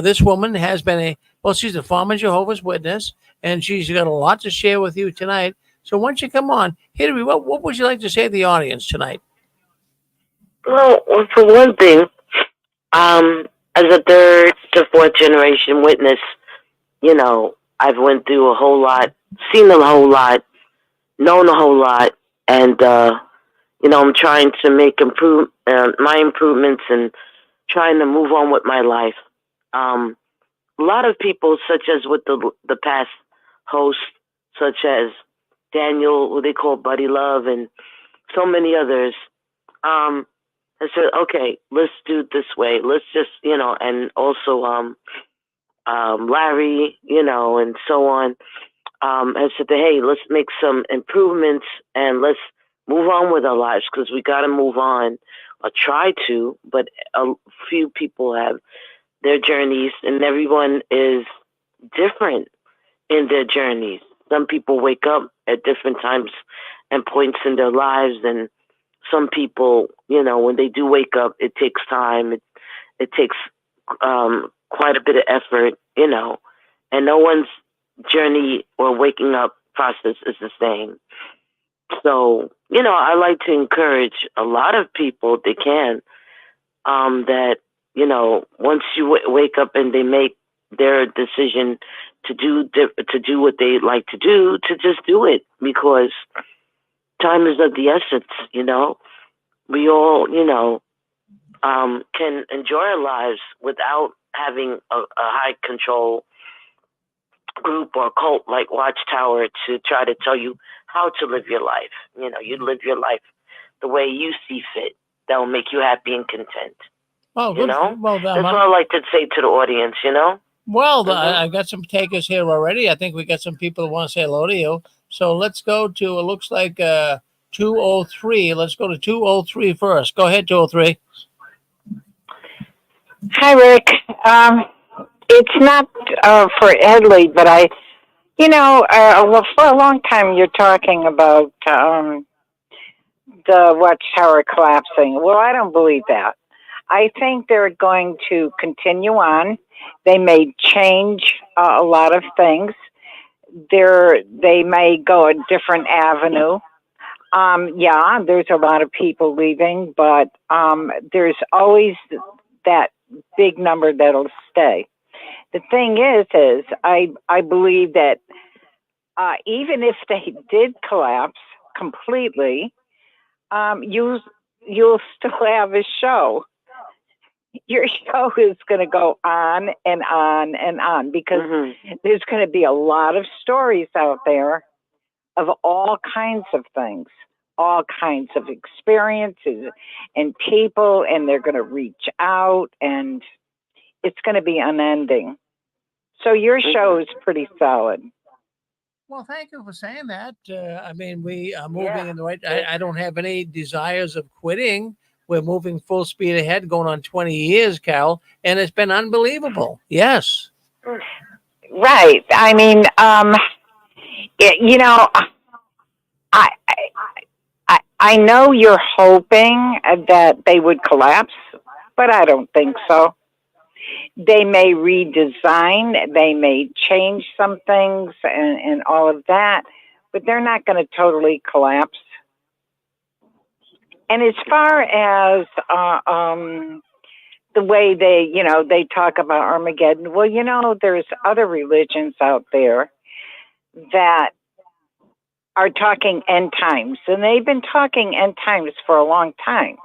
This woman has been she's a former Jehovah's Witness, and she's got a lot to share with you tonight. So why don't you come on? Hillary, what would you like to say to the audience tonight? Well, for one thing, as a 3rd to 4th generation witness, I've went through a whole lot, seen a whole lot, known a whole lot, and I'm trying to make my improvements and trying to move on with my life. A lot of people, such as with the past hosts, such as Daniel, who they call Buddy Love, and so many others, I said, okay, let's do it this way. Let's just, and also Larry, and so on. I said, hey, let's make some improvements and let's move on with our lives because we got to move on or try to. But a few people have their journeys and everyone is different in their journeys. Some people wake up at different times and points in their lives. And some people, when they do wake up, it takes time. It takes quite a bit of effort, and no one's journey or waking up process is the same. So, I like to encourage a lot of people, they can, that, once you wake up and they make their decision to do what they like to do, to just do it because time is of the essence, We all, can enjoy our lives without having a high control group or cult like Watchtower to try to tell you how to live your life. You live your life the way you see fit that will make you happy and content. Oh, you good. know? Well, That's what I like to say to the audience, you know? Well, I got some takers here already. I think we got some people who want to say hello to you. So let's go to, it looks like 203. Let's go to 203 first. Go ahead, 203. Hi, Rick. It's not for Edley, but well, for a long time you're talking about the Watchtower collapsing. Well, I don't believe that. I think they're going to continue on. They may change a lot of things. They may go a different avenue. Yeah, there's a lot of people leaving, but there's always that big number that'll stay. The thing is I believe that even if they did collapse completely, you'll still have a show. Your show is going to go on and on and on because there's going to be a lot of stories out there of all kinds of things, all kinds of experiences and people, and they're going to reach out, and it's going to be unending. So your show is pretty solid. Well, thank you for saying that. I mean, we are moving in the right. I don't have any desires of quitting. We're moving full speed ahead, going on 20 years, Carol, and it's been unbelievable. Yes. Right. I mean, I know you're hoping that they would collapse, but I don't think so. They may redesign, they may change some things and all of that, but they're not going to totally collapse. And as far as the way they talk about Armageddon, well, there's other religions out there that are talking end times, and they've been talking end times for a long time.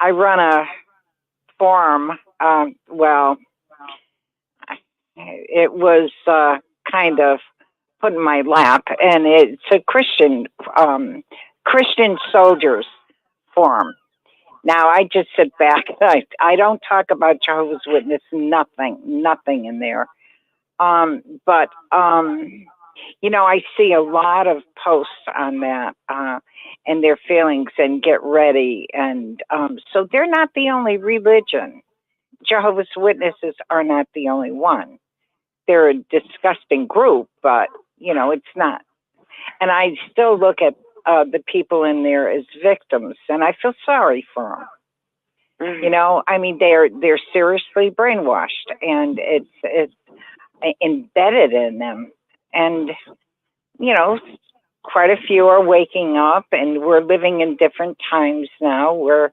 I run a forum. It was kind of put in my lap, and it's a Christian soldiers forum. Now I just sit back and I don't talk about Jehovah's Witness, nothing in there. But I see a lot of posts on that and their feelings and get ready, and so they're not the only religion. Jehovah's Witnesses are not the only one. They're a disgusting group, but it's not. And I still look at the people in there as victims, and I feel sorry for them. I mean, they're seriously brainwashed, and it's embedded in them. And quite a few are waking up, and we're living in different times now where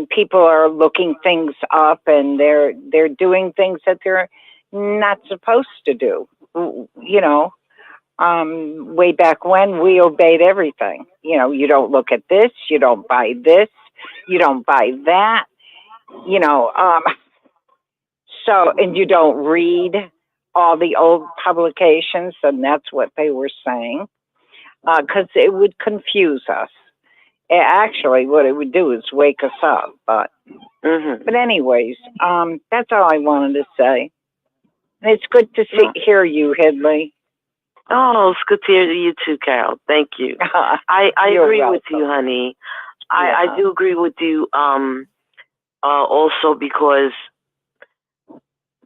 people are looking things up, and they're doing things that they're not supposed to do. Way back when, we obeyed everything. You don't look at this, you don't buy this, you don't buy that. So, and you don't read all the old publications, and that's what they were saying, because it would confuse us. Actually, what it would do is wake us up. But anyways, that's all I wanted to say. And it's good to hear you, Hedley. Oh, it's good to hear you too, Carol. Thank you. I agree with you, honey. I do agree with you. Also, because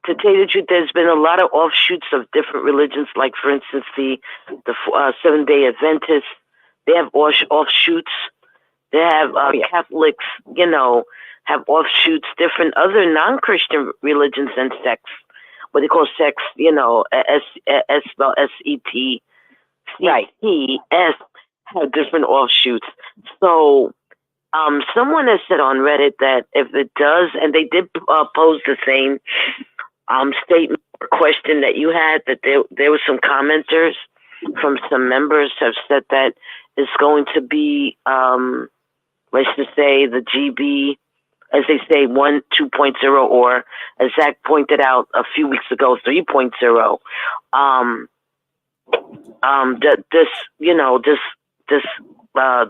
to tell you the truth, there's been a lot of offshoots of different religions. Like, for instance, the 7-Day Adventists. They have offshoots. They have Catholics. Have offshoots. Different other non-Christian religions and sects. What they call sects. Spelled S-E-T. Right. C-E-S have different offshoots. So, someone has said on Reddit that if it does, and they did pose the same statement or question that you had, that there were some commenters from some members have said that it's going to be, let's just say, the GB, as they say, 2.0, or as Zach pointed out a few weeks ago, 3.0. This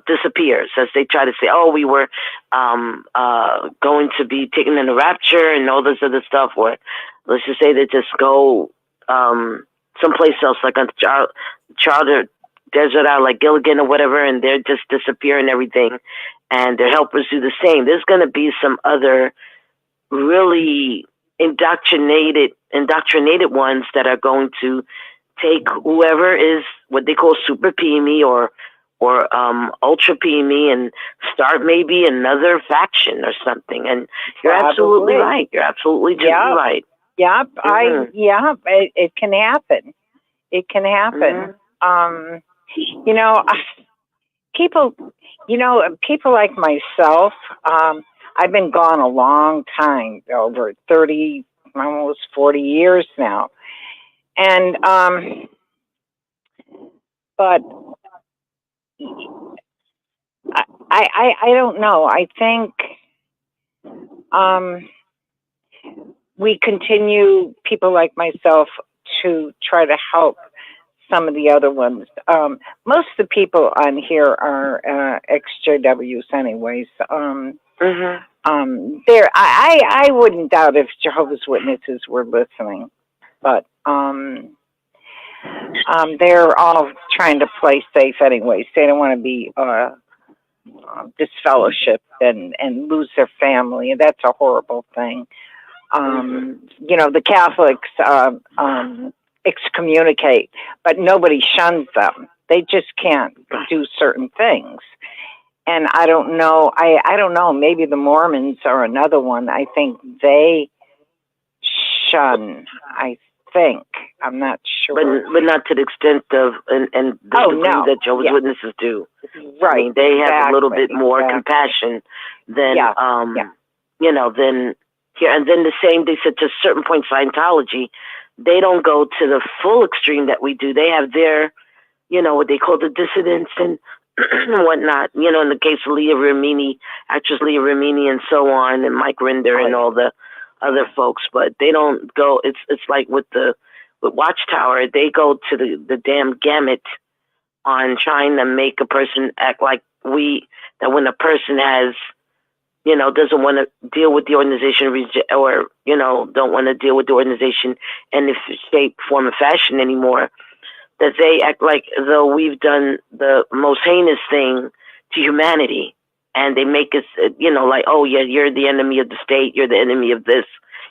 disappears, as they try to say, oh, we were going to be taken in the rapture and all this other stuff, or let's just say they just go someplace else, like on Charter Desert Island, like Gilligan or whatever, and they're just disappear and everything, and their helpers do the same. There's going to be some other really indoctrinated ones that are going to take whoever is what they call super PME or ultra PME and start maybe another faction or something. And you're absolutely right. You're absolutely right. Yep. It can happen. It can happen. People like myself, I've been gone a long time, over 30, almost 40 years now. And, but I don't know. I think, we continue, people like myself, to try to help some of the other ones. Most of the people on here are ex-JWs anyways. I wouldn't doubt if Jehovah's Witnesses were listening, but they're all trying to play safe anyways. They don't want to be disfellowshipped and lose their family. That's a horrible thing. The Catholics excommunicate, but nobody shuns them. They just can't do certain things. And I don't know. I don't know. Maybe the Mormons are another one. I think they shun. I'm not sure, but not to the extent of and that Jehovah's Witnesses do. Right. I mean, they have a little bit more compassion than than here. And then the same. They said to a certain point, Scientology, they don't go to the full extreme that we do. They have their, what they call the dissidents and whatnot. In the case of Leah Remini, actress Leah Remini, and so on, and Mike Rinder and all the other folks, but they don't go. It's like with Watchtower, they go to the damn gamut on trying to make a person act like that when a person has, doesn't want to deal with the organization or don't want to deal with the organization in any shape, form, or fashion anymore, that they act like though we've done the most heinous thing to humanity. And they make us, like, oh, yeah, you're the enemy of the state. You're the enemy of this.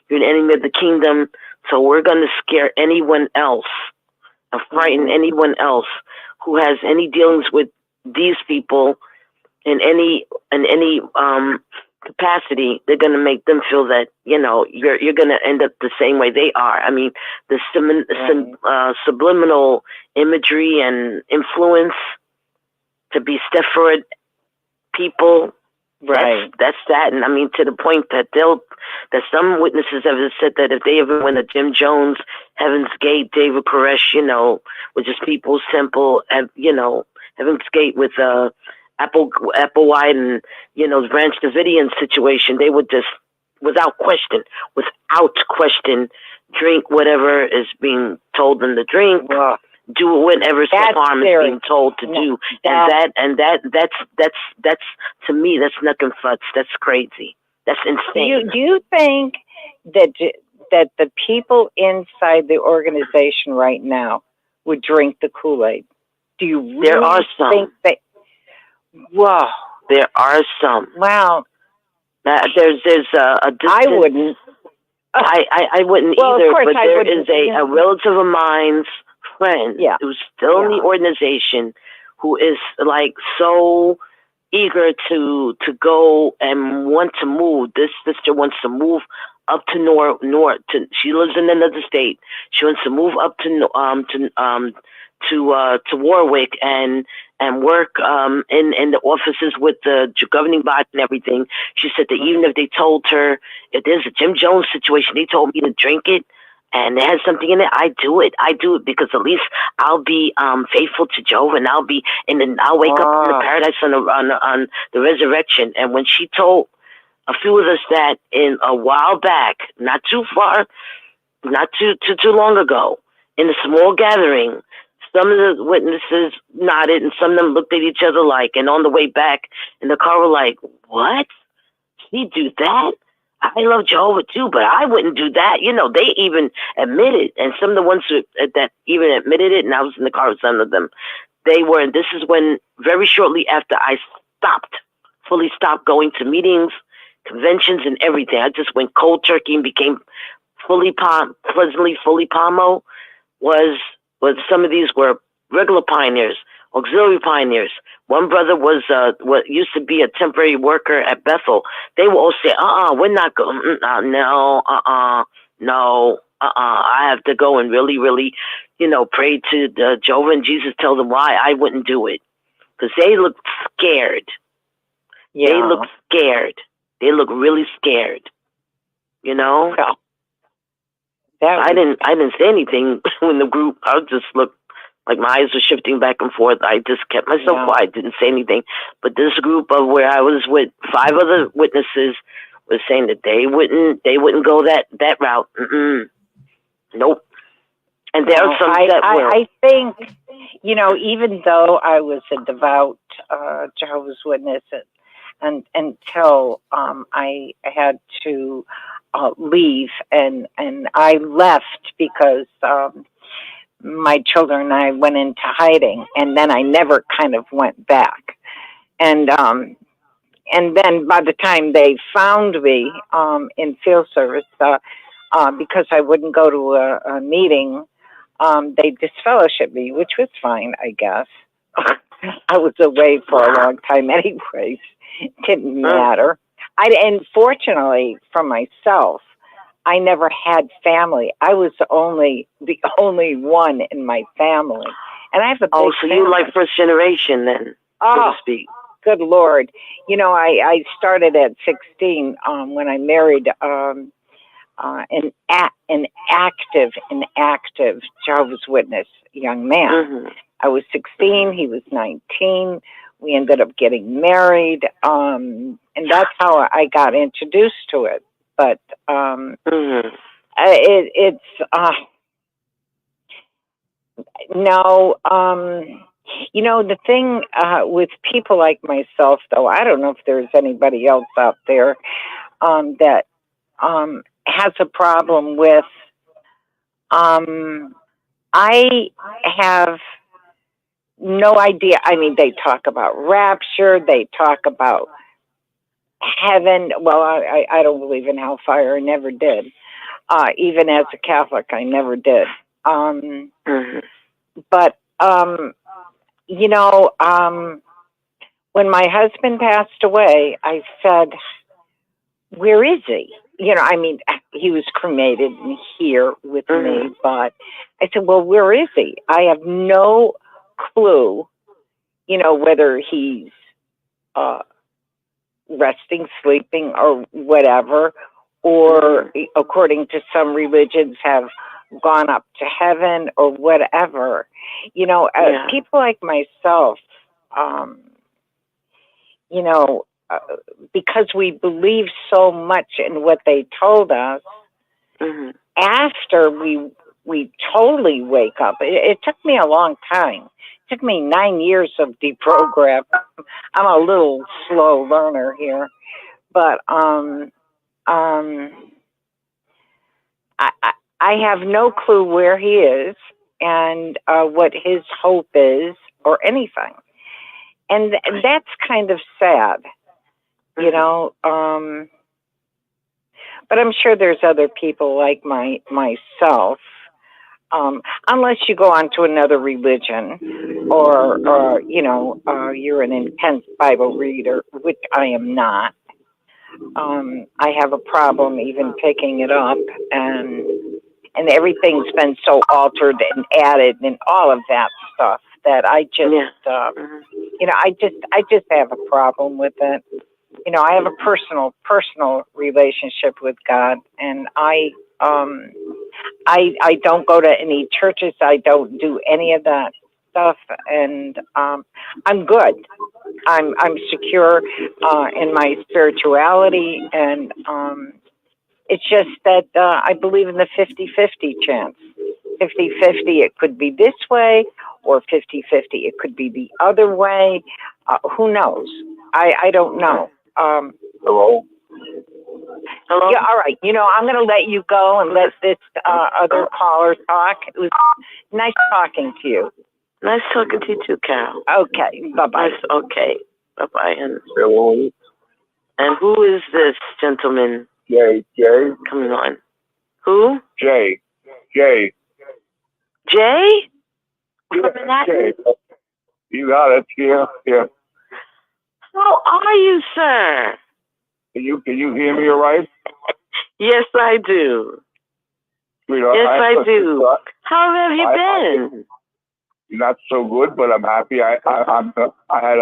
You're the enemy of the kingdom. So we're going to scare anyone else and frighten anyone else who has any dealings with these people in any capacity. They're going to make them feel that, you're going to end up the same way they are. I mean, the subliminal imagery and influence to be Stepford people, right? That's that, and I mean to the point that some witnesses have said that if they ever went to Jim Jones, Heaven's Gate, David Koresh, which is People's Temple, Heaven's Gate with Applewhite and Branch Davidian situation, they would just without question, drink whatever is being told them to drink. Do whatever self-harm is being told to do, and that's to me, that's nothing futz. That's crazy. That's insane. Do you think that the people inside the organization right now would drink the Kool-Aid? Do you really there are some. think that? Whoa, there are some. Wow. There's a distant, I wouldn't. I wouldn't either. But there is a relative of mine's friend who's still in the organization, who is like so eager to go and want to move. This sister wants to move up to north. She lives in another state. She wants to move up to Warwick and work in the offices with the governing body and everything. She said that even if they told her, if there's a Jim Jones situation, they told me to drink it and it has something in it, I do it. I do it because at least I'll be faithful to Jehovah, and I'll wake up in the paradise on the resurrection. And when she told a few of us that in a while back, not too long ago, in a small gathering, Some of the witnesses nodded, and some of them looked at each other like, and on the way back in the car were like, what? He do that? I love Jehovah too, but I wouldn't do that. You know, they even admitted, and some of the ones that even admitted it, and I was in the car with some of them, they were, and this is when, very shortly after I fully stopped going to meetings, conventions, and everything. I just went cold turkey and became fully Pomo, was some of these were regular pioneers, auxiliary pioneers. One brother was what used to be a temporary worker at Bethel. They will all say, we're not going, no, I have to go and really, really, pray to Jehovah and Jesus, tell them why I wouldn't do it. Because they look scared. Yeah. They look scared. They look really scared. You know? I didn't say anything when the group, I just looked like my eyes were shifting back and forth. I just kept myself quiet, didn't say anything. But this group of where I was with 5 other witnesses was saying that they wouldn't go that route. Nope. And there are some I think, even though I was a devout Jehovah's Witness until I had to leave, and I left because my children and I went into hiding, and then I never kind of went back. And then by the time they found me in field service, because I wouldn't go to a meeting, they disfellowshipped me, which was fine, I guess. I was away for a long time anyways. It didn't matter. And fortunately for myself, I never had family. I was the only one in my family. And I have a big so family. you like first generation then, so to speak. Good Lord. I started at 16 when I married an active Jehovah's Witness young man. Mm-hmm. I was 16, he was 19. We ended up getting married, and that's how I got introduced to it. But the thing with people like myself, though, I don't know if there's anybody else out there that has a problem with. I have no idea. I mean, they talk about rapture. They talk about heaven. Well, I don't believe in hellfire. I never did. Even as a Catholic, I never did. But, when my husband passed away, I said, where is he? He was cremated here with me, but I said, well, where is he? I have no clue, whether he's resting, sleeping, or whatever, or according to some religions have gone up to heaven or whatever. People like myself, because we believe so much in what they told us, after we totally wake up, it took me a long time. It took me 9 years of deprogram. I'm a little slow learner here, but I have no clue where he is and what his hope is or anything. And that's kind of sad, but I'm sure there's other people like myself, unless you go on to another religion or you're an intense Bible reader, which I am not. I have a problem even picking it up, and everything's been so altered and added and all of that stuff that I just, I just have a problem with it. I have a personal relationship with God, and I don't go to any churches. I don't do any of that stuff, and I'm good. I'm secure in my spirituality, and it's just that I believe in the 50-50 chance. 50-50, it could be this way or 50-50. It could be the other way. Who knows? I don't know. Hello? Hello? Yeah, all right. I'm going to let you go and let this other caller talk. It was nice talking to you. Nice talking to you too, Carol. Okay, bye-bye. Nice, okay, bye-bye. Hello? And who is this gentleman Jay. coming on? Who? Jay. Jay? From Manhattan? Jay. You got it. Yeah. How are you, sir? Can you hear me all right? Yes, I do. Sweetheart, yes, I do. How have you been? Not so good, but I'm happy. I had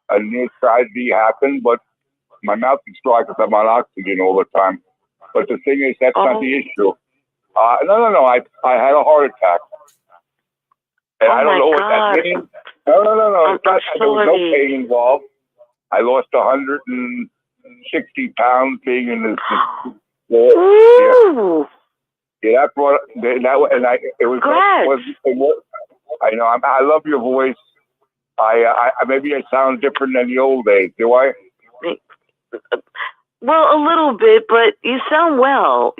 a near tragedy happen, but my mouth is dry because I'm on oxygen all the time. But the thing is, that's not the issue. No. I had a heart attack. And I don't know what that means. No. There was no pain involved. I lost 160 pounds being in this. Yeah, that brought that, and it was. I know. I love your voice. I maybe I sound different than the old days. Do I? Well, a little bit, but you sound well.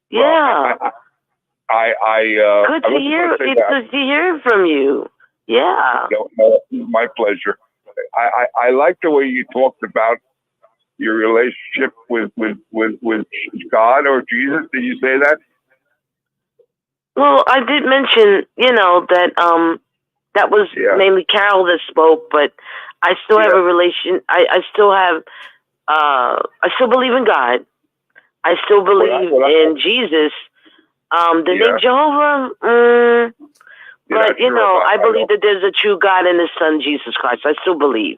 Yeah. Well, good to hear. It's good to hear from you. Yeah. No, my pleasure. I like the way you talked about your relationship with God or Jesus. Did you say that? Well, I did mention, that that was mainly Carol that spoke, but I still have a relation. I still have. I still believe in God. I still believe in Jesus. The name Jehovah. But I believe that there's a true God and His Son Jesus Christ. I still believe.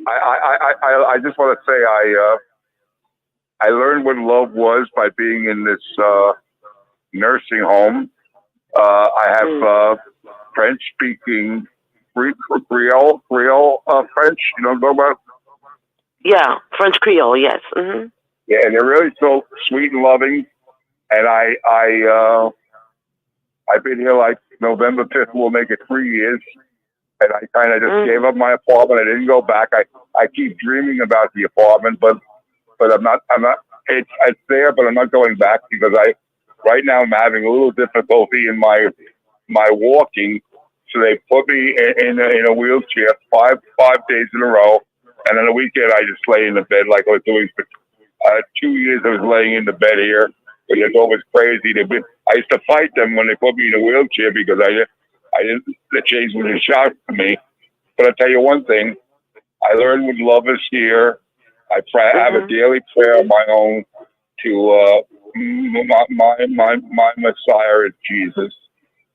I just want to say I learned what love was by being in this nursing home. I have French speaking Creole French. You know what I'm talking about? Yeah, French Creole. Yes. Mm-hmm. Yeah, and they're really so sweet and loving. And I've been here like November 5th will make it 3 years. And I kind of just gave up my apartment. I didn't go back. I keep dreaming about the apartment, but I'm not. It's there, but I'm not going back because right now I'm having a little difficulty in my walking. So they put me in a wheelchair five days in a row, and on the weekend I just lay in the bed like I was doing for 2 years. I was laying in the bed here, but it's always crazy. I used to fight them when they put me in a wheelchair because I didn't. The change was a shock to me. But I'll tell you one thing: I learned what love is here. I have a daily prayer of my own to my Messiah is Jesus,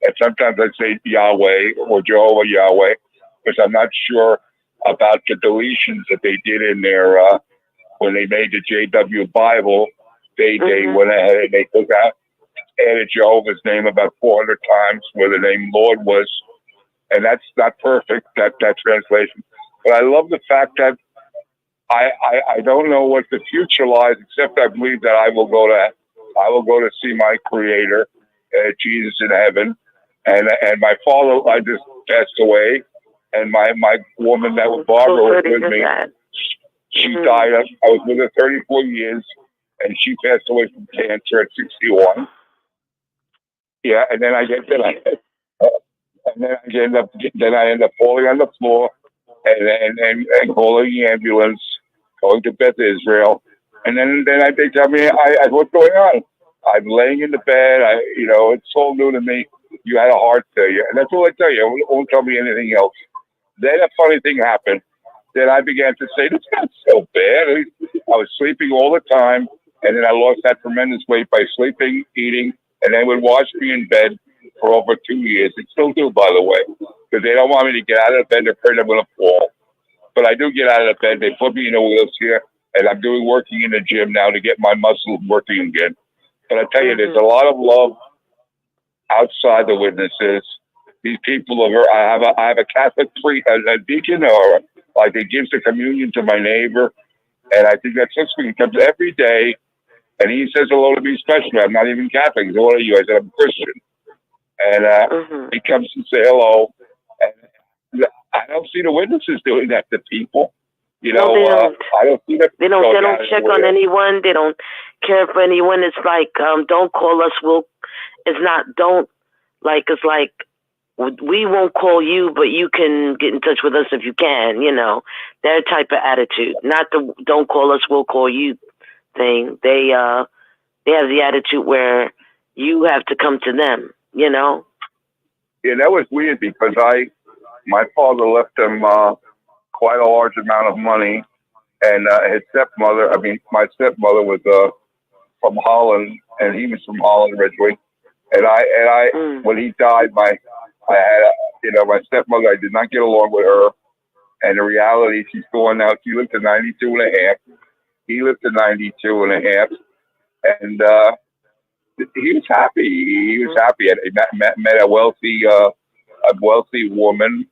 and sometimes I say Yahweh or Jehovah Yahweh because I'm not sure about the deletions that they did in their when they made the JW Bible. They went ahead and they took out. Added Jehovah's name about 400 times where the name Lord was, and that's not perfect, that translation. But I love the fact that I don't know what the future lies, except I believe that I will go to see my Creator, Jesus in heaven, and my father I just passed away, and my woman that was Barbara was with me. She died. I was with her 34 years, and she passed away from cancer at 61. Yeah, and then I end up falling on the floor and calling the ambulance, going to Beth Israel, and then they tell me what's going on. I'm laying in the bed. It's so new to me. You had a heart failure, and that's all I tell you. It won't tell me anything else. Then a funny thing happened. Then I began to say, "It's not so bad." I was sleeping all the time, and then I lost that tremendous weight by sleeping, eating. And they would watch me in bed for over 2 years. They still do, by the way, because they don't want me to get out of bed. They're afraid I'm going to fall. But I do get out of the bed. They put me in a wheelchair, and I'm working in the gym now to get my muscles working again. But I tell you, there's a lot of love outside the witnesses. These people I have a Catholic priest, a deacon, or like he gives the communion to my neighbor, and I think that's just he comes every day. And he says hello to me especially. I'm not even Catholic. He said, "What are you?" I said, "I'm Christian." And he comes to say hello. And I don't see the witnesses doing that to people. You know, they don't. I don't see them. They don't check on anyone. They don't care for anyone. It's like, don't call us. It's like, we won't call you, but you can get in touch with us if you can, you know, that type of attitude. Not the don't call us, we'll call you thing. They have the attitude where you have to come to them, you know? Yeah, that was weird because my father left him quite a large amount of money, and his stepmother, my stepmother was from Holland, and he was from Holland originally. And I when he died, I had my stepmother, I did not get along with her. And in reality, she's going out. She lived to 92 and a half. He lived to 92 and a half. And he was happy. He was happy. He met a wealthy woman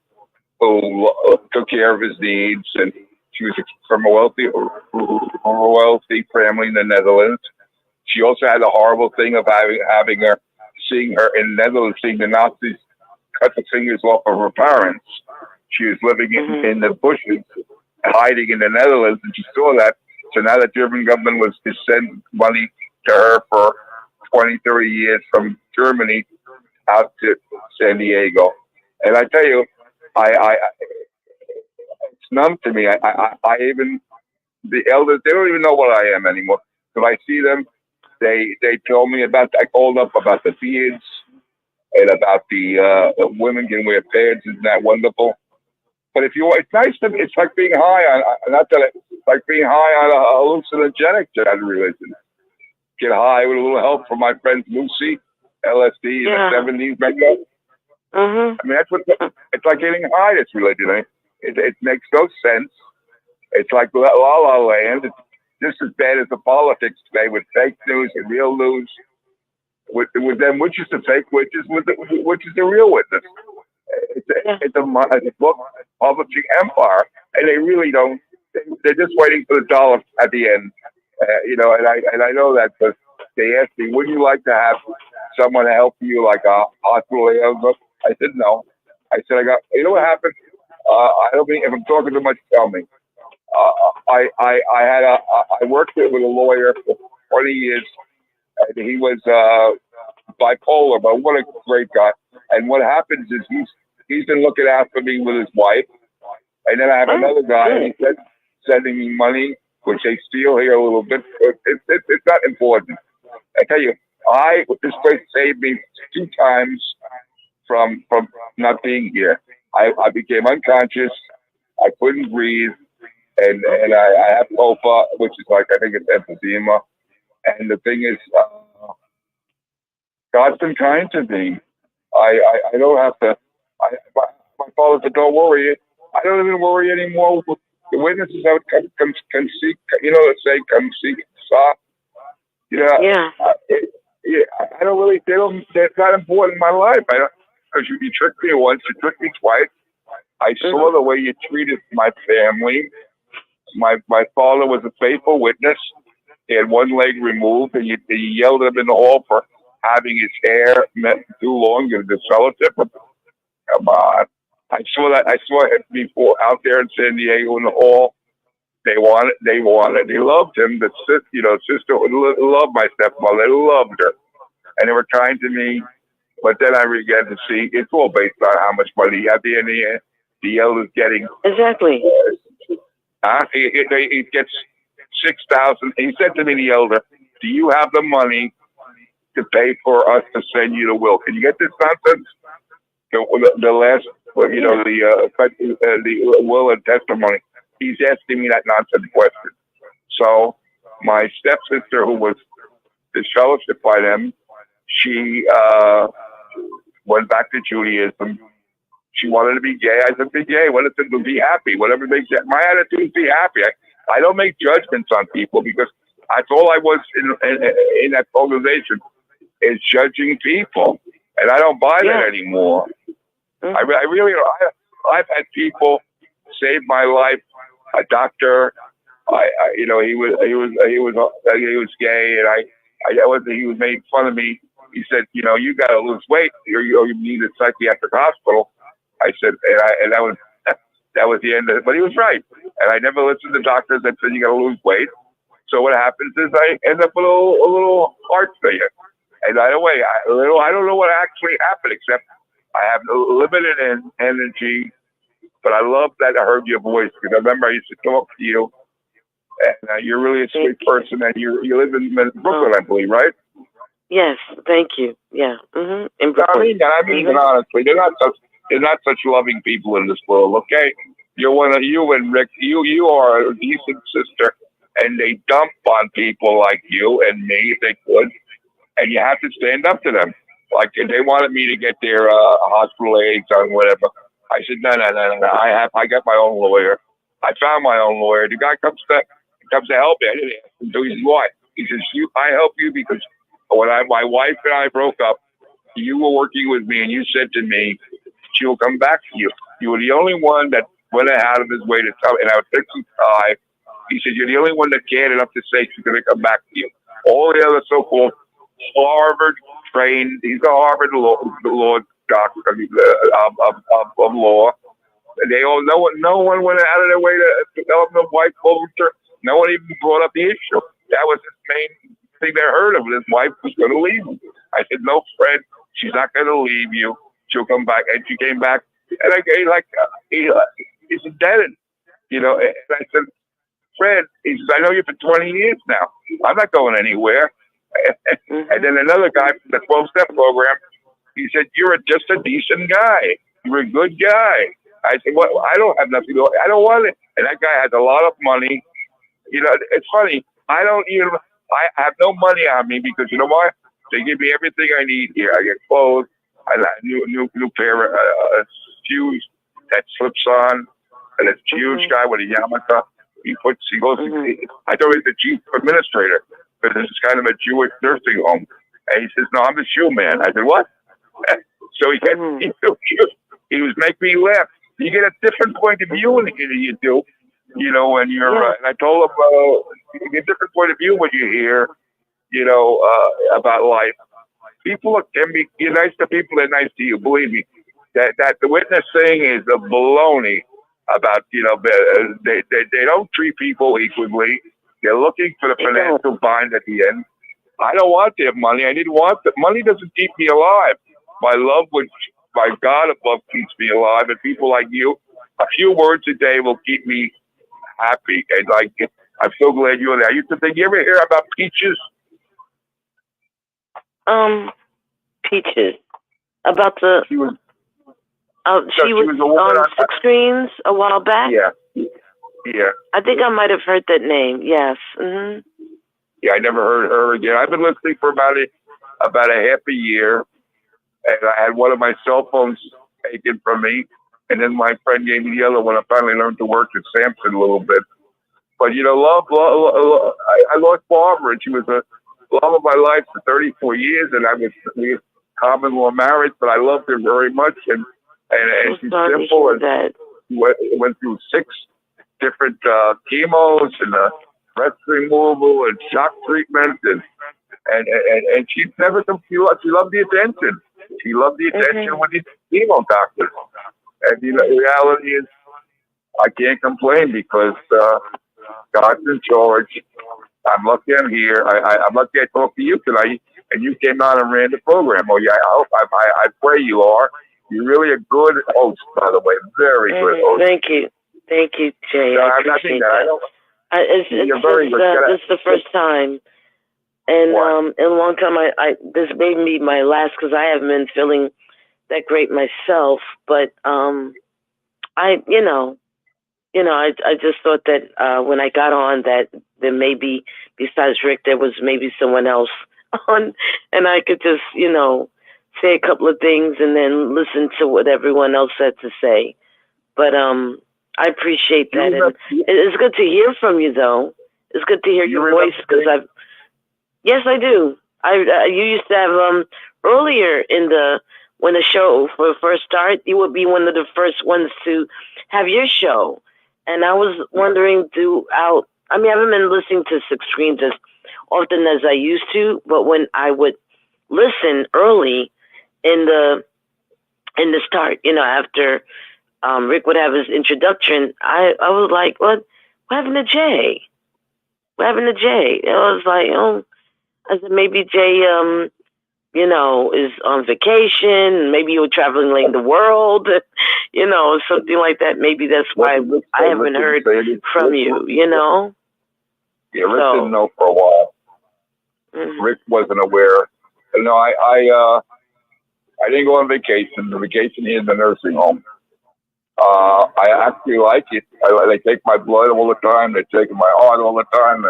who took care of his needs. And she was from a wealthy family in the Netherlands. She also had the horrible thing of seeing her in the Netherlands, seeing the Nazis cut the fingers off of her parents. She was living in the bushes, hiding in the Netherlands, and she saw that. So now the German government was to send money to her for 20, 30 years from Germany out to San Diego. And I tell you, it's numb to me. The elders, they don't even know what I am anymore. If I see them, they told me I called up about the beards and about the women can wear pads. Isn't that wonderful? But it's nice to me. It's like being high on, like being high on a hallucinogenic religion. Get high with a little help from my friend Lucy, LSD in the 70s. Remember? That's what it's like getting high. This religion. It makes no sense. It's like La La Land. It's just as bad as the politics today with fake news and real news. With them, which is the fake witches, which is the real witness. It's a book publishing empire, and they really don't. They're just waiting for the dollar at the end, And I know that because they asked me, "Would you like to have someone help you, like a hospital liaison?" I said no. I said, You know what happened? I don't think if I'm talking too much, tell me. I worked with a lawyer for 20 years. And he was bipolar, but what a great guy. And what happens is he's been looking after me with his wife. And then I have another guy, and he's sending me money, which they steal here a little bit. It's not important. I tell you, this place saved me 2 times from not being here. I became unconscious. I couldn't breathe. And I have COPA, which is like, I think it's emphysema. And the thing is, God's been kind to me. I don't have to. My father said, "Don't worry." I don't even worry anymore. The witnesses have come see. They say, "Come see." I don't really. They're not important in my life. Because you tricked me once, you tricked me twice. I saw the way you treated my family. My father was a faithful witness. He had one leg removed, and he yelled at him in the hall for having his hair too long in the fellowship. Come on. I saw that. I saw him before out there in San Diego in the hall. They loved him. The sister loved my stepmother. They loved her. And they were kind to me. But then I began to see it's all based on how much money at the end of the year the elder's getting. Exactly. He gets 6,000. He said to me, the elder, "Do you have the money to pay for us to send you the will? Can you get this nonsense?" The last, the will and testimony. He's asking me that nonsense question. So my stepsister, who was disfellowshipped by them, she went back to Judaism. She wanted to be gay. I said, "Be gay. What is it? Be happy. Whatever makes you." My attitude is be happy. I don't make judgments on people because that's all I was in that organization is judging people, and I don't buy that anymore. I've had people save my life. A doctor, he was gay, and he was made fun of me He said, you know, you got to lose weight, or you need a psychiatric hospital. I said, and that was the end of it. But he was right. And I never listened to doctors that said you got to lose weight. So what happens is I end up with a little heart failure. And by the way, I don't know what actually happened, except I have limited energy. But I love that I heard your voice, because I remember I used to talk to you. And you're really a sweet person, and you live in Brooklyn, I believe, right? Yes, thank you. Yeah. In Brooklyn. I mean, honestly, they're not such loving people in this world. Okay, you and Rick. You are a decent sister, and they dump on people like you and me if they could, and you have to stand up to them. Like they wanted me to get their hospital aids on whatever. I said no. I got my own lawyer. I found my own lawyer. The guy comes to help me. I didn't ask him. So he says, why? He says, I help you because when my wife and I broke up, you were working with me, and you said to me, she will come back to you. You were the only one that went out of his way to tell me, and I was 65. He said, you're the only one that cared enough to say she's going to come back to you. All the other so-called Harvard trained, he's a Harvard law doctor of law. They all no one went out of their way to tell him the wife culture. No one even brought up the issue. That was his main thing they heard of. His wife was going to leave him. I said, no, Fred, she's not going to leave you. She'll come back. And she came back. And he's indebted, you know. And I said, Fred, he says, I know you for 20 years now. I'm not going anywhere. And then another guy from the 12-step program, he said, you're just a decent guy. You're a good guy. I said, well, I don't have nothing to do. I don't want it. And that guy has a lot of money. You know, it's funny. I have no money on me because you know what? They give me everything I need here. I get clothes. I got a new pair of shoes that slips on. And this huge guy with a yarmulke. He goes. I thought he was the chief administrator, but this is kind of a Jewish nursing home. And he says, "No, I'm the shoe man." I said, "What?" So he was making me laugh. You get a different point of view than you do, you know, when you're. And I told him, you get a different point of view when you hear, you know, about life. People can be. You're nice to people. They're nice to you. Believe me. That the witness thing is a baloney. About, you know, they don't treat people equally. They're looking for the financial bind at the end. I don't want their money. I didn't want the money. Doesn't keep me alive. My love, which my God above, keeps me alive. And people like you, a few words a day will keep me happy. And I'm so glad you're there. I used to think, you ever hear about Peaches? Peaches. About the. She was on 6 Screens a while back. Yeah. I think I might have heard that name. Yes. Mm-hmm. Yeah, I never heard her again. I've been listening for about a half a year, and I had one of my cell phones taken from me, and then my friend gave me the other one. I finally learned to work at Samson a little bit. But you know, love. I lost Barbara, and she was the love of my life for 34 years, and we were common law married, but I loved her very much, and she's simple, and went through 6 different chemos and breast removal and shock treatment, and she never she loved the attention. She loved the attention with these chemo doctors. And you know, the reality is, I can't complain because God's in charge. I'm lucky I'm here. I'm lucky I talked to you tonight, and you came out and ran the program. Oh yeah, I pray you are. You're really a good host, by the way. Very good host. Thank you, Jay. No, I appreciate that. You're very good. This is the first time, and in a long time. This may be my last because I haven't been feeling that great myself. But I just thought that when I got on, that there may be, besides Rick, there was maybe someone else on, and I could just say a couple of things and then listen to what everyone else had to say. But I appreciate that. And it's good to hear from you, though. It's good to hear your voice because yes, I do. You used to have earlier when the show first started, you would be one of the first ones to have your show. And I was wondering I haven't been listening to 6 Screens as often as I used to, but when I would listen early in the start. After Rick would have his introduction, I was like, what happened to Jay? What happened to Jay? I was like, I said, maybe Jay, is on vacation. Maybe you were traveling the world, something like that. Maybe that's why I haven't heard from you, Yeah, Rick didn't know for a while. Mm-hmm. Rick wasn't aware. No, I didn't go on vacation. The vacation is the nursing home. I actually like it. They take my blood all the time. They take my heart all the time.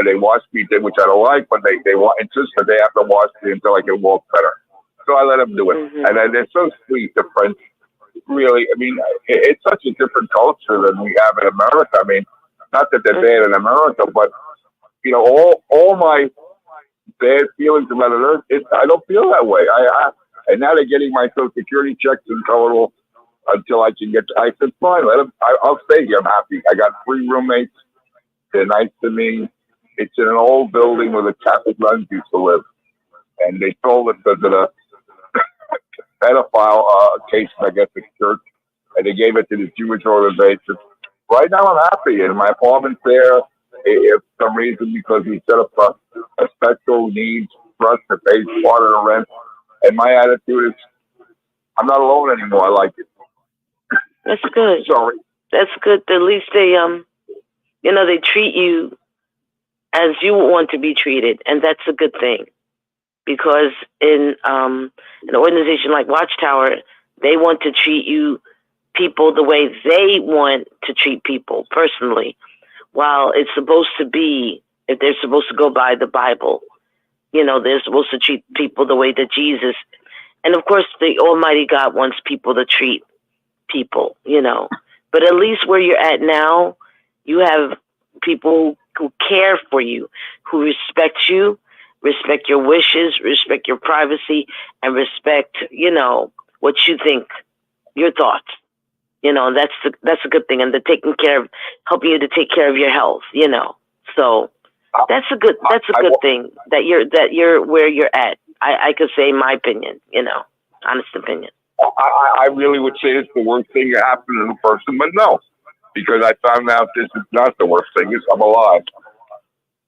They wash me, which I don't like, but they insist that they have to wash me until I can walk better. So I let them do it. Mm-hmm. And they're so sweet, the French. Really, I mean, it's such a different culture than we have in America. I mean, not that they're bad in America, but all my bad feelings about it, I don't feel that way. And now they're getting my Social Security checks in total until I can get. I said, fine, let them. I'll stay here. I'm happy. I got 3 roommates. They're nice to me. It's in an old building where the Catholic nuns used to live, and they told us that a pedophile case against the church, and they gave it to the Jewish organization. Right now, I'm happy, and my apartment's there. If for some reason, because we set up a special needs trust to pay part of the rent, and my attitude is, I'm not alone anymore. I like it. That's good. Sorry. That's good. At least they they treat you as you want to be treated, and that's a good thing. Because in an organization like Watchtower, they want to treat people the way they want to treat people personally. While it's supposed to be, if they're supposed to go by the Bible, they're supposed to treat people the way that Jesus, and of course the Almighty God wants people to treat people, But at least where you're at now, you have people who care for you, who respect you, respect your wishes, respect your privacy, and respect, what you think, your thoughts. That's a good thing, and they're helping you to take care of your health. So that's a good thing that you're where you're at. I could say my opinion, honest opinion. I really would say it's the worst thing that happened to the person, but no, because I found out this is not the worst thing. I'm alive.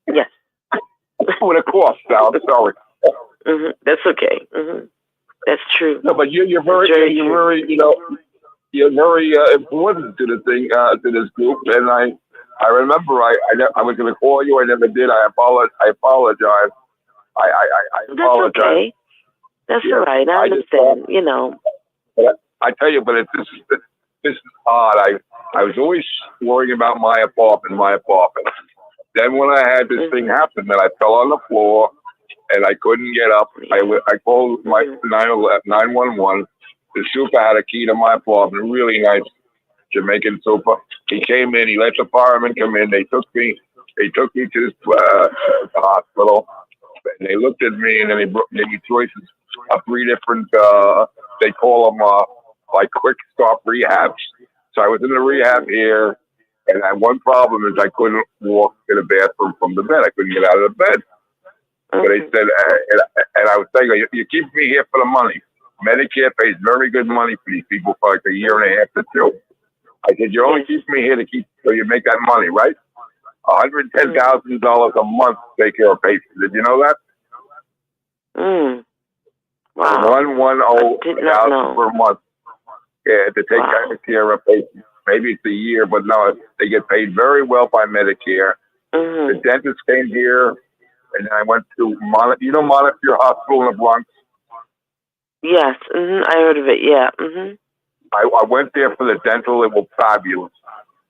Yes. With a cough, Sal. Sorry. Mm-hmm. That's okay. Mm-hmm. That's true. No, but you're very important to the thing, to this group, and I remember I was going to call you. I never did. I apologize. I apologize. That's okay. That's all right. I understand. But I tell you, but this is odd. I was always worrying about my apartment. Then when I had this thing happen, that I fell on the floor and I couldn't get up, I called my 911. The super had a key to my apartment, really nice Jamaican super. He came in, he let the firemen come in. They took me to this hospital. And they looked at me, and then they gave me choices of 3 different, they call them like quick stop rehabs. So I was in the rehab here, and one problem is I couldn't walk to the bathroom from the bed. I couldn't get out of the bed. So they said, and I was saying, you keep me here for the money. Medicare pays very good money for these people for like a year and a half to 2. I said, you only keep me here so you make that money, right? $110,000 a month to take care of patients. Did you know that? Wow. 110,000 per month. Yeah, to take care of patients. Maybe it's a year, but no, they get paid very well by Medicare. The dentist came here, and then I went to Montefiore Hospital in the Bronx. Yes, I heard of it. Yeah. I went there for the dental. It was fabulous.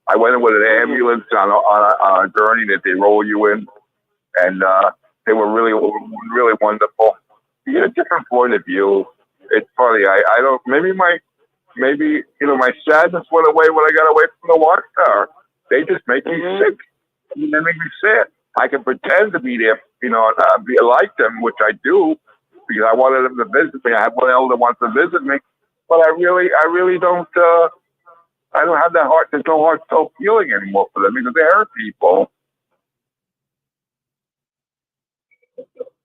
I went in with an ambulance on a gurney that they roll you in, and they were really, really wonderful. You get a different point of view. It's funny. I don't. Maybe my sadness went away when I got away from the Watchtower. They just make me sick. They make me sad. I can pretend to be there, be like them, which I do, because I wanted them to visit me. I have one elder wants to visit me, but I really don't. I don't have that heart. There's no heartfelt feeling anymore for them because they hurt people.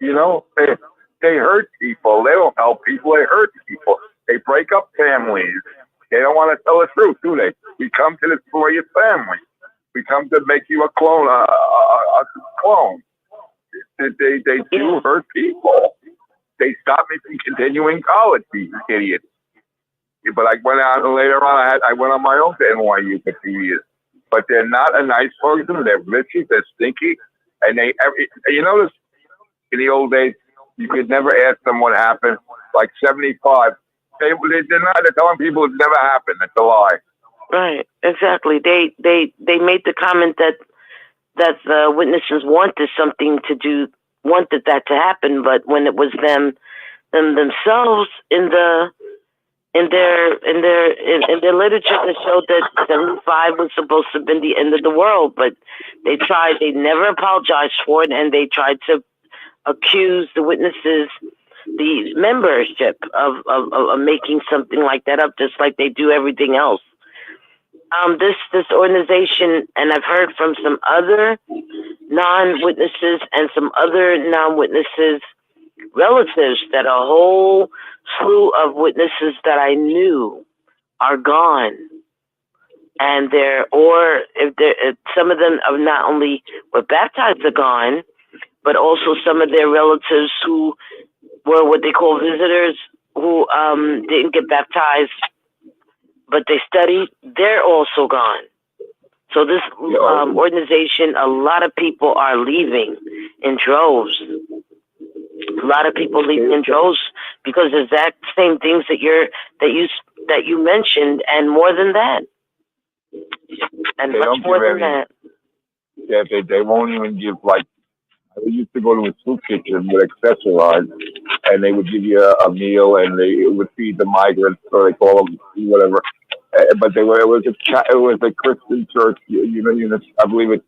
You know, they hurt people. They don't help people. They hurt people. They break up families. They don't want to tell the truth, do they? We come to destroy your family. We come to make you a clone, a clone. They do hurt people. They stopped me from continuing college, these idiots. But I went out, and later on, I went on my own to NYU for 2 years. But they're not a nice person. They're vicious. They're stinky. And you notice in the old days, you could never ask them what happened. Like 75, they're telling people it never happened. It's a lie. Right, exactly. They made the comment that the witnesses wanted that to happen, but when it was them themselves in their literature that showed that 75 was supposed to have been the end of the world, but they never apologized for it, and they tried to accuse the witnesses, the membership of making something like that up, just like they do everything else. This organization, and I've heard from some other non-witnesses and some other non-witnesses relatives, that a whole slew of witnesses that I knew are gone. And if some of them are not only were baptized are gone, but also some of their relatives who were what they call visitors, who didn't get baptized, but they studied, they're also gone. So this organization, a lot of people are leaving in droves. A lot of people leaving in droves because the exact same things that you mentioned, and more than that, and much more than that. Yeah, they won't even give, like, I used to go to a soup kitchen with Accessorize, and they would give you a meal, and they would feed the migrants, or they call them whatever. But it was a Christian church, I believe it's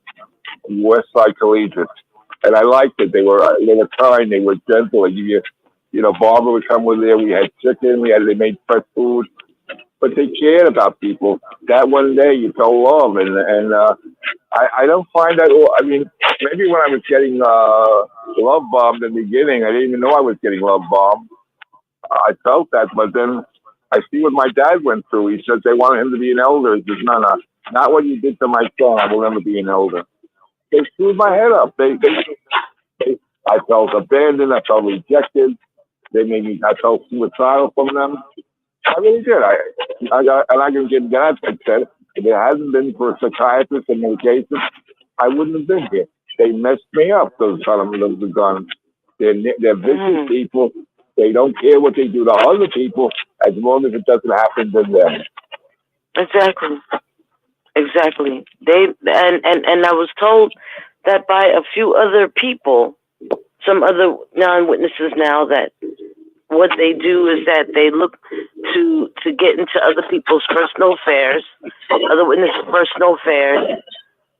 Westside Collegiate, and I liked it. They were kind, they were gentle. They give you, Barbara would come with there. We had chicken, they made fresh food, but they cared about people. That one day you felt love, and I don't find that. I mean, maybe when I was getting love bombed in the beginning, I didn't even know I was getting love bombed. I felt that, but then I see what my dad went through. He said they wanted him to be an elder. He says, no, not what you did to my son. I will never be an elder. They screwed my head up. I felt abandoned. I felt rejected. I felt suicidal from them. I really did. I can get that said. If it hasn't been for psychiatrists and medication, I wouldn't have been here. They messed me up, those fellows with the guns. They're vicious people. They don't care what they do to other people as long as it doesn't happen to them. Exactly. They and I was told that by a few other people, some other non-witnesses now, that what they do is that they look to get into other people's personal affairs, other witnesses' personal affairs,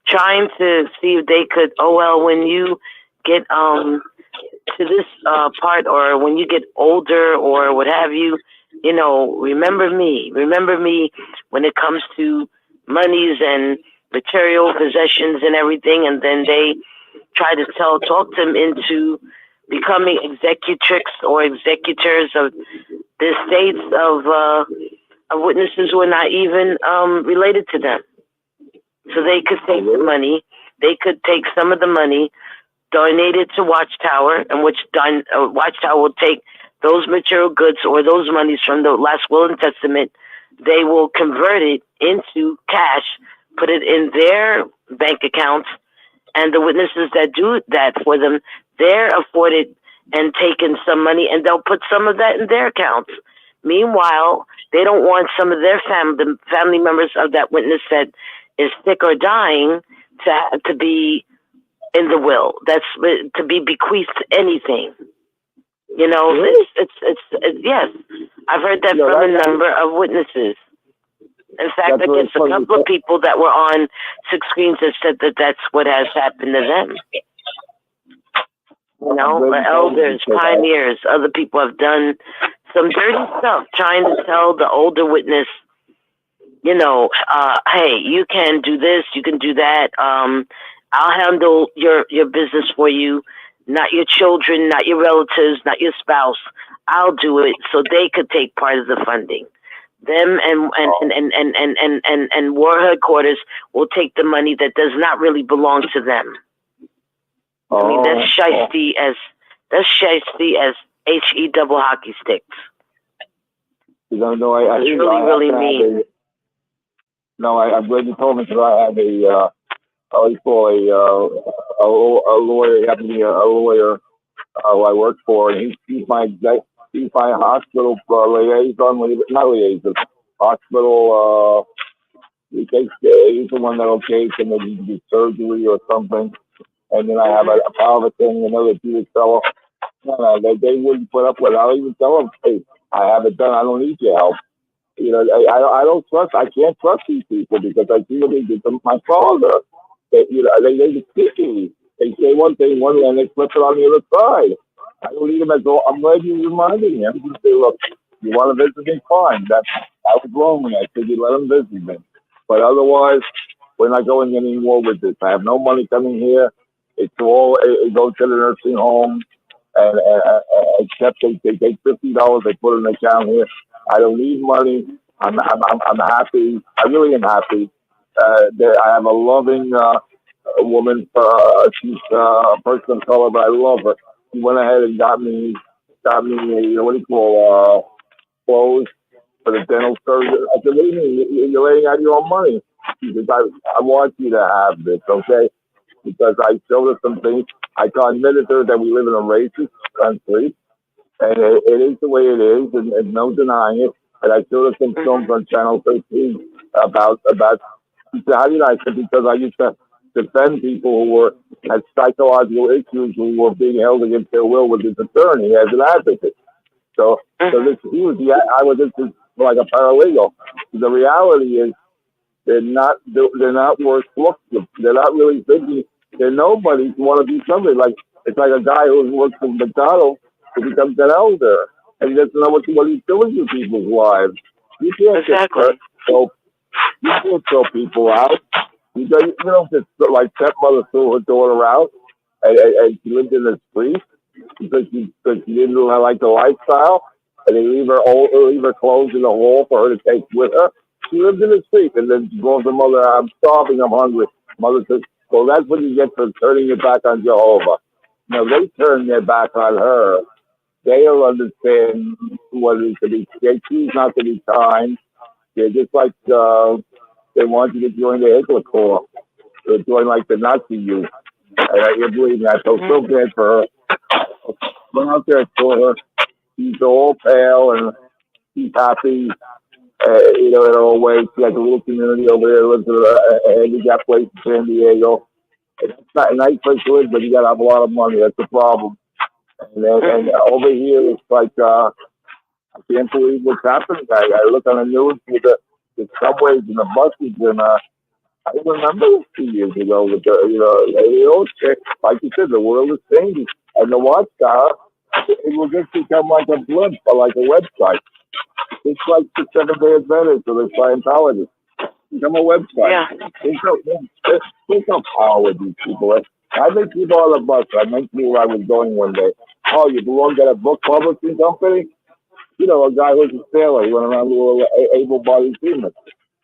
trying to see if they could, when you get to this part, or when you get older or what have you, remember me when it comes to monies and material possessions and everything. And then they try to talk them into becoming executrix or executors of the estates of witnesses who are not even related to them. So they could take the money, they could take some of the money, donate it to Watchtower, and Watchtower will take those material goods or those monies from the last will and testament. They will convert it into cash, put it in their bank accounts, and the witnesses that do that for them, they're afforded and taken some money, and they'll put some of that in their accounts. Meanwhile, they don't want some of their family members of that witness that is sick or dying to be in the will. That's to be bequeathed to anything. It's yes. I've heard that from a number of witnesses. In fact, against a couple of people that were on 6 Screens that said that that's what has happened to them. Elders, pioneers, other people have done some dirty stuff trying to tell the older witness, hey, you can do this, you can do that. I'll handle your business for you. not your children, not your relatives, not your spouse. I'll do it so they could take part of the funding. Them and war headquarters will take the money that does not really belong to them. I mean, that's shiesty as HE double hockey sticks. No, It's really mean. I'm glad you told me, because I have a lawyer. He happens to be a lawyer who I work for, and he's my hospital liaison. Not liaison, hospital. He's the one that'll take and then do surgery or something. And then I have a pelvic thing, another Jewish fellow. No, they wouldn't put up with it. I'll even tell them, hey, I have it done. I don't need your help. You know, I don't trust. I can't trust these people, because I see what they did to my father. They sticky. They say one thing, and they flip it on the other side. I don't need them as well. I'm glad you reminded me. I'm going to say, look, you want to visit me? Fine. I was lonely. I said, you let them visit me. But otherwise, we're not going anymore with this. I have no money coming here. It's all, it goes to the nursing home. And except they take $50, they put it in an account here. I don't need money. I'm happy. I really am happy. I have a loving woman. She's a person of color, but I love her. She went ahead and got me what do you call clothes for the dental surgery. I said, what do you mean? You're laying out your own money. She says, I want you to have this, okay? Because I showed her some things. I admitted to her that we live in a racist country, and it is the way it is, and no denying it. And I showed her some films on Channel 13 about. She said, how did I? Said, because I used to defend people who had psychological issues, who were being held against their will with his attorney as an advocate. So I was just like a paralegal. The reality is, they're not worth looking. They're not really thinking. They're nobody who want to be somebody. Like, it's like a guy who works for McDonald's who becomes an elder, and he doesn't know what he's doing to people's lives. You can't you can't throw people out. You don't just like stepmother threw her daughter out, and she lived in the street because she didn't like the lifestyle, and they leave her clothes in the hall for her to take with her. She lived in the street, and then she goes to mother, I'm starving, I'm hungry. Mother says, well, that's what you get for turning your back on Jehovah. Now, they turn their back on her. They'll understand what it is to be. They choose not to be kind. They're just like they want you to join the Hitler Corps. Or join like the Nazi youth. And you believe me, I felt so bad for her. Went out there and saw her. She's all pale and she's happy. In her own way. She has a little community over there, lives in a handicap place in San Diego. It's not a nice place to live, but you got to have a lot of money. That's the problem. And over here, it's like, I can't believe what's happening. I look on the news with the subways and the buses, and I remember 2 years ago with like you said, the world is changing. And the Watchtower, it will just become like a blimp or like a website. It's like the Seventh-day Adventist or the Scientologists. Become a website. Yeah. There's no power with these people. I met people on the bus. I met people where I was going one day. Oh, you belong to a book publishing company? You know, a guy who's a sailor. He went around with a little able-bodied seaman.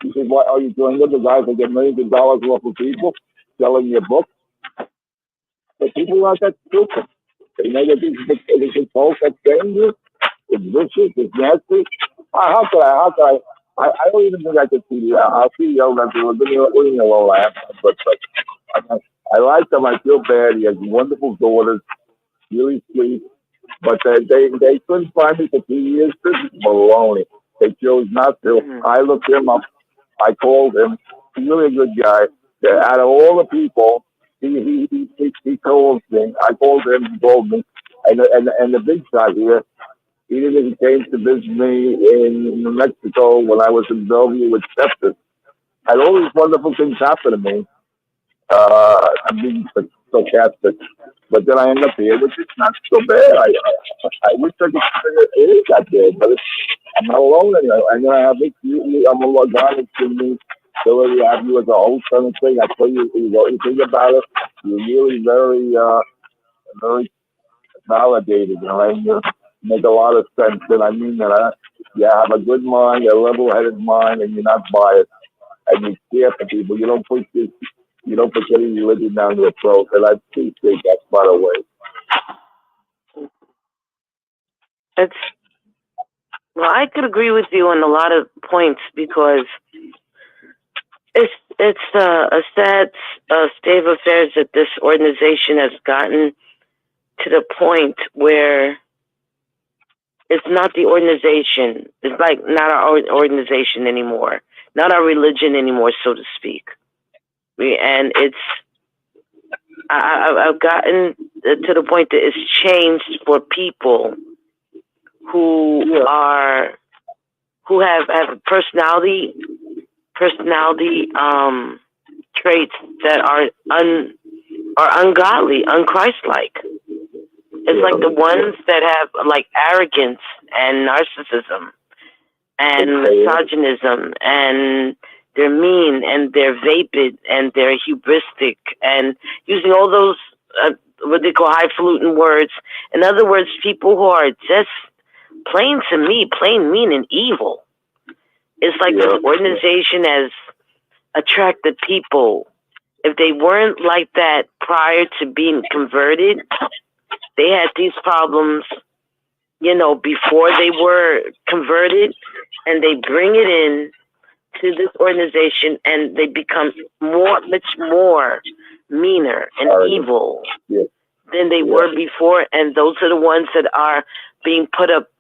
He said, why are you doing with the guys that get millions of dollars worth of people selling your books? But people are not that stupid. They know that these folks are dangerous. It's vicious. It's nasty. How could I? I don't even think I could see the. I'll see the old man. Leaving alone. But I like them. I feel bad. He has wonderful daughters, really sweet. But they couldn't find me for 2 years. This is baloney. They chose not to. I looked him up. I called him. He's really a good guy. Out of all the people, he told me. I called him. He told me. And the big shot here. He came to visit me in New Mexico when I was in Bellevue with sepsis. Had all these wonderful things happen to me. I'm being sarcastic, but then I end up here, which is not so bad. I wish I could figure it is that bad, but I'm not alone anymore. And then I have I'm a guy that's giving me the ability to have you as a host on the thing. I tell you, you think about it. You're really very validated, and you make a lot of sense. And I mean that. You have a good mind, a level-headed mind, and you're not biased, and you care for people. You don't push any religion down your throat, and I appreciate that, by the way. Well, I could agree with you on a lot of points because it's a sad state of affairs that this organization has gotten to the point where it's not the organization. It's like not our organization anymore, not our religion anymore, so to speak. And I've gotten to the point that it's changed for people who have personality traits that are ungodly, unchristlike. It's like the ones that have like arrogance and narcissism and misogynism, and they're mean and they're vapid and they're hubristic and using all those what they call highfalutin words. In other words, people who are just plain mean and evil. It's like this organization has attracted people. If they weren't like that prior to being converted, they had these problems, before they were converted, and they bring it in to this organization and they become much more meaner and evil than they were before. And those are the ones that are being put up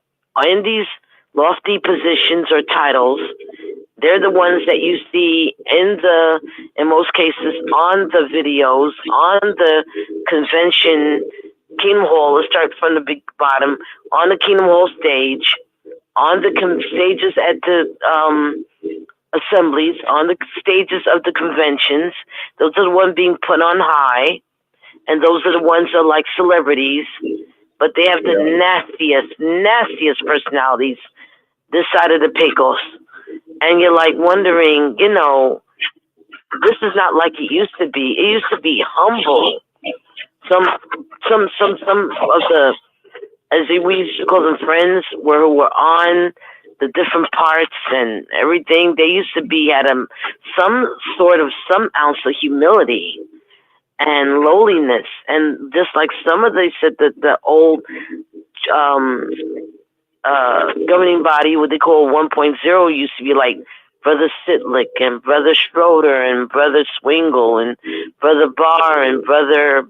in these lofty positions or titles. They're the ones that you see in most cases, on the videos, on the convention, Kingdom Hall. Let's start from the big bottom. On the Kingdom Hall stage, on the stages at the assemblies, on the stages of the conventions. Those are the ones being put on high, and those are the ones that are like celebrities, but they have the nastiest personalities this side of the Pecos. And you're like wondering, this is not like it used to be. It used to be humble. Some of the, as we used to call them, friends, who were on the different parts and everything, they used to be at some ounce of humility and lowliness. And just like they said that the old governing body, what they call 1.0, used to be like Brother Sitlick and Brother Schroeder and Brother Swingle and Brother Barr and Brother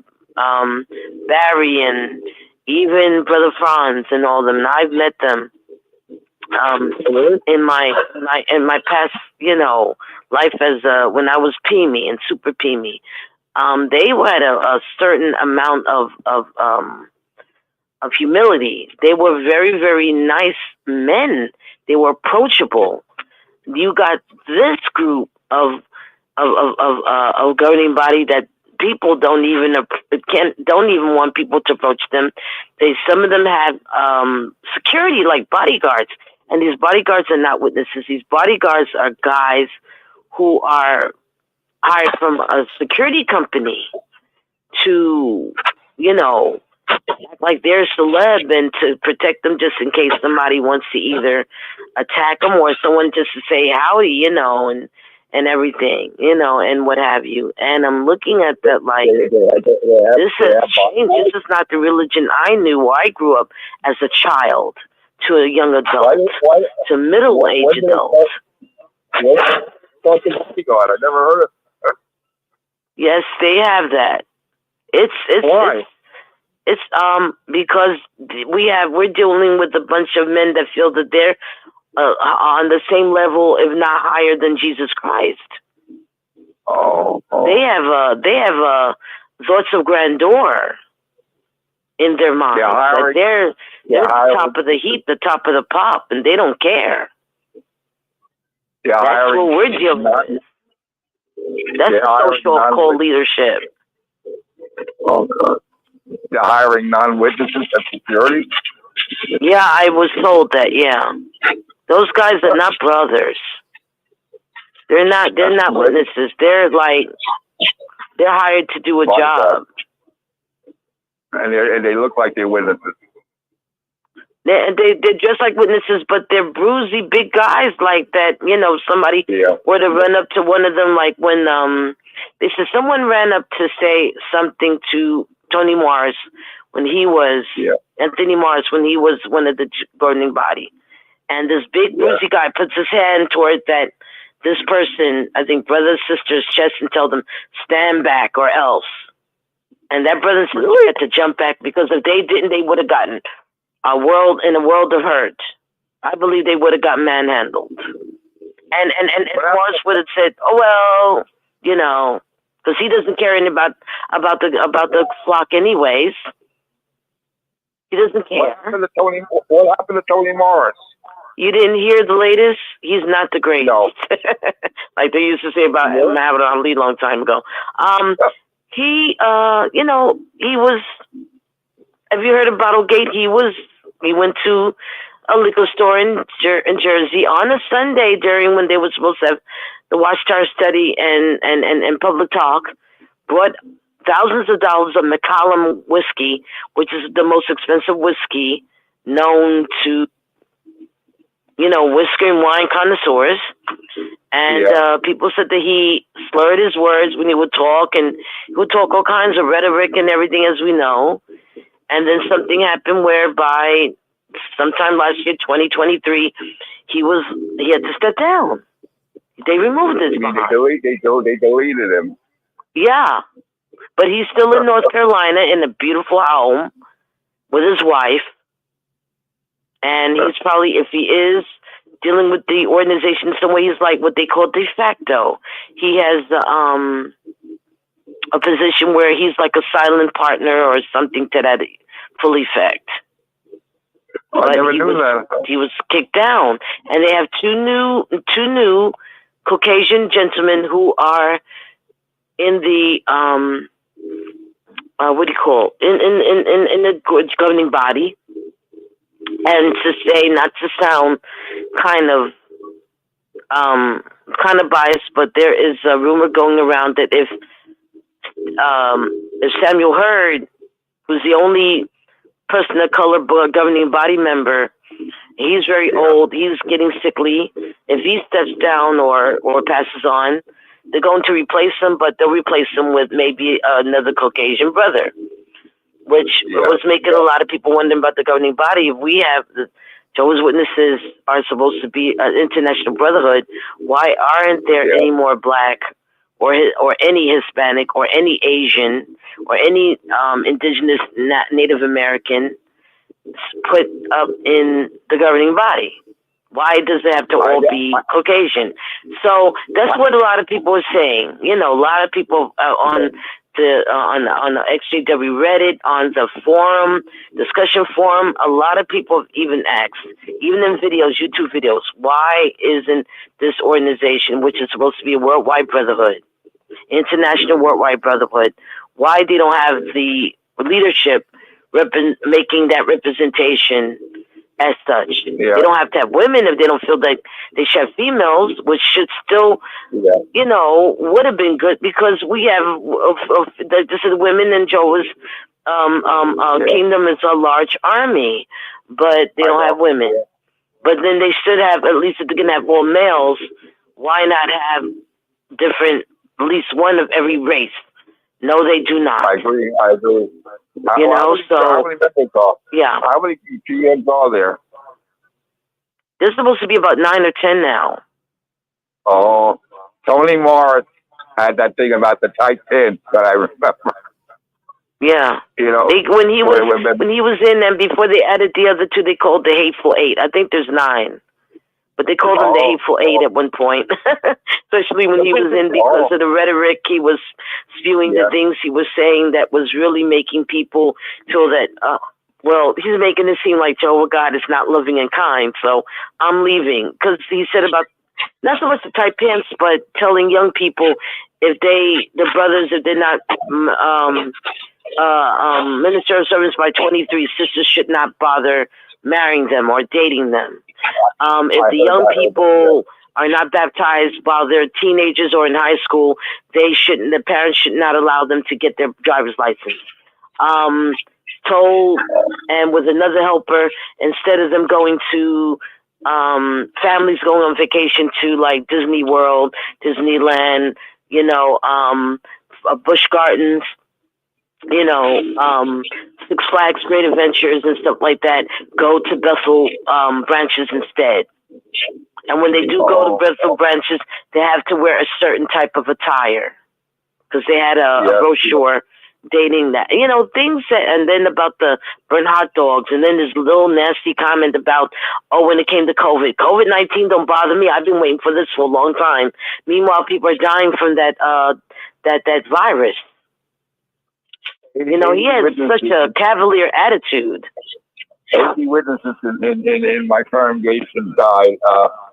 Barry and even Brother Franz and all them. And I've met them in my past, life as when I was Pee-mee and Super Pee-mee. They had a certain amount of humility. They were very, very nice men. They were approachable. You got this group of governing body that people don't even want people to approach them. Some of them have security, like bodyguards, and these bodyguards are not witnesses. These bodyguards are guys who are hired from a security company to, act like they're a celeb and to protect them just in case somebody wants to either attack them or someone just to say howdy, and everything, and what have you. And I'm looking at that like, this has changed. This is not the religion I knew. I grew up as a child to a young adult to middle-aged adult. God, I never heard of it. Yes, they have that. It's because we're dealing with a bunch of men that feel that they're on the same level, if not higher, than Jesus Christ. They have thoughts of grandeur in their mind. Like they're the top of the heap, the top of the pop, and they don't care. That's what we're dealing with. That's the social cult leadership. Oh, God. They're hiring non-witnesses as security? Yeah, I was told that, yeah. Those guys are not brothers. They're not witnesses. They're hired to do a job. and they look like they're witnesses. They're just like witnesses, but they're bruisey, big guys like that. You know, somebody would have run up to one of them, like when they said someone ran up to say something to Tony Morris when he was Anthony Morris when he was one of the governing body, and this big bruisey guy puts his hand toward this person, I think brother or sister's chest, and tell them stand back or else. And that brother and sister had to jump back, because if they didn't, they would have gotten a world of hurt. I believe they would have got manhandled. And Morris would have said, "Oh well, you know," because he doesn't care anything about the flock anyways. He doesn't care. What happened to Tony Morris? You didn't hear the latest? He's not the greatest. No. Like they used to say about Muhammad Ali a long time ago. He was. Have you heard of Bottlegate? He went to a liquor store in Jersey on a Sunday when they were supposed to have the Watchtower study and public talk. Brought thousands of dollars of Macallan whiskey, which is the most expensive whiskey known to, whiskey and wine connoisseurs. And people said that he slurred his words when he would talk, and he would talk all kinds of rhetoric and everything, as we know. And then something happened whereby sometime last year, 2023, he had to step down. They removed his behind. They deleted him. Yeah. But he's still in North Carolina in a beautiful home with his wife. And he's probably, if he is dealing with the organization in some way, he's like what they call de facto. He has a position where he's like a silent partner or something to that full effect. I never knew that. He was kicked down, and they have two new Caucasian gentlemen who are in the what do you call in the governing body. And to say, not to sound kind of biased, but there is a rumor going around that if Samuel Hurd, who's the only person of color governing body member, he's very old, he's getting sickly. If he steps down or passes on, they're going to replace him, but they'll replace him with maybe another Caucasian brother, which was making a lot of people wondering about the governing body. If we have the Jehovah's Witnesses are supposed to be an international brotherhood, why aren't there any more black or any Hispanic or any Asian or any indigenous Native American put up in the governing body? Why does it have to all be Caucasian? So that's what a lot of people are saying. A lot of people on the XJW Reddit, on the forum, discussion forum, a lot of people have even asked, even in videos, YouTube videos, why isn't this organization, which is supposed to be a worldwide brotherhood, international worldwide brotherhood, why they don't have the leadership making that representation as such? They don't have to have women if they don't feel that they should have females, which should still, would have been good, because we have this is women in Jehovah's kingdom is a large army, but they don't have women. But then they should have, at least if they're going to have all males, why not have different, at least one of every race? No, they do not. I agree. How many GMs are there? There's supposed to be about 9 or 10 now. Oh, Tony Morris had that thing about the tight pins that I remember. Yeah. When he was in, and before they added the other two, they called the Hateful Eight. I think there's 9. But they called him the Hateful Eight at one point, especially when he was in, because of the rhetoric he was spewing, the things he was saying that was really making people feel that, he's making it seem like Jehovah God is not loving and kind, so I'm leaving. Because he said about, not so much the tight pants, but telling young people if they're not minister of servants by 23, sisters should not bother marrying them or dating them. If the young people are not baptized while they're teenagers or in high school, the parents should not allow them to get their driver's license. told, and with another helper, instead of them going to families going on vacation to like Disney World, Disneyland, Busch Gardens, Six Flags Great Adventures and stuff like that, go to Bethel branches instead. And when they do go to Bethel branches, they have to wear a certain type of attire because they had a brochure dating that, things that, and then about the burnt hot dogs, and then this little nasty comment about, when it came to COVID-19 don't bother me. I've been waiting for this for a long time. Meanwhile, people are dying from that virus. He had such a cavalier attitude. 80 witnesses in my congregation died.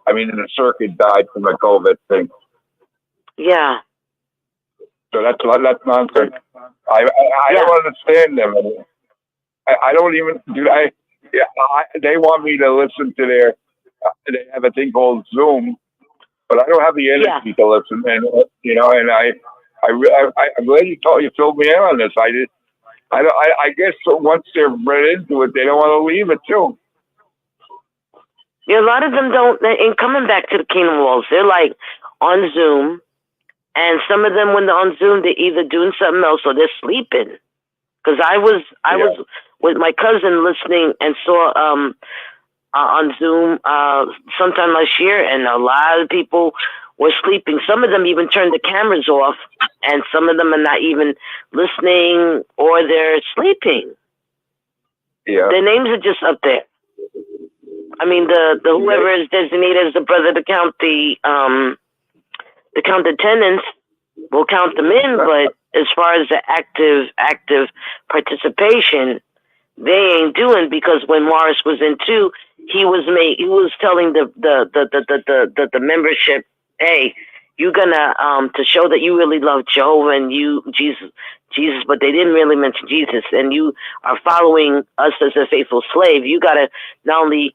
In the circuit died from the COVID thing. Yeah. So that's nonsense. I don't understand them. I don't even do. They want me to listen to their. They have a thing called Zoom, but I don't have the energy to listen. And I'm glad you filled me in on this. I guess once they're read into it, they don't want to leave it too. Yeah, a lot of them don't. And coming back to the Kingdom Walls, they're like on Zoom, and some of them when they're on Zoom, they're either doing something else or they're sleeping. Because I was with my cousin listening and saw on Zoom sometime last year, and a lot of people were sleeping. Some of them even turned the cameras off, and some of them are not even listening or they're sleeping. Yeah. Their names are just up there. I mean, the whoever is designated as the brother to count the attendance will count them in, but as far as the active participation, they ain't doing, because when Morris was in too, he was telling the membership, hey, you're gonna to show that you really love Jehovah and Jesus, but they didn't really mention Jesus, and you are following us as a faithful slave. You gotta not only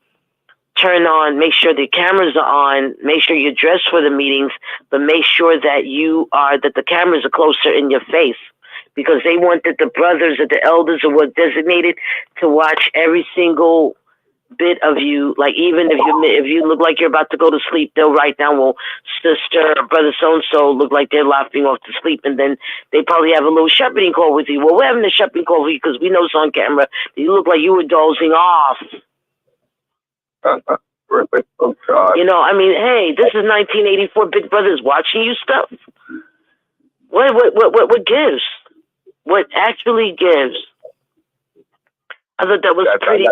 make sure the cameras are on, make sure you're dressed for the meetings, but make sure that the cameras are closer in your face, because they wanted the brothers or the elders or what designated to watch every single bit of you. Like, even if you look like you're about to go to sleep, they'll write down, well, sister or brother so-and-so look like they're laughing off to sleep, and then they probably have a little shepherding call with you. Well, we're having a shepherding call with you because we know it's on camera. You look like you were dozing off. Really? Oh, God. Hey, this is 1984. Big Brother's watching you stuff. What gives? What actually gives? I thought that was pretty,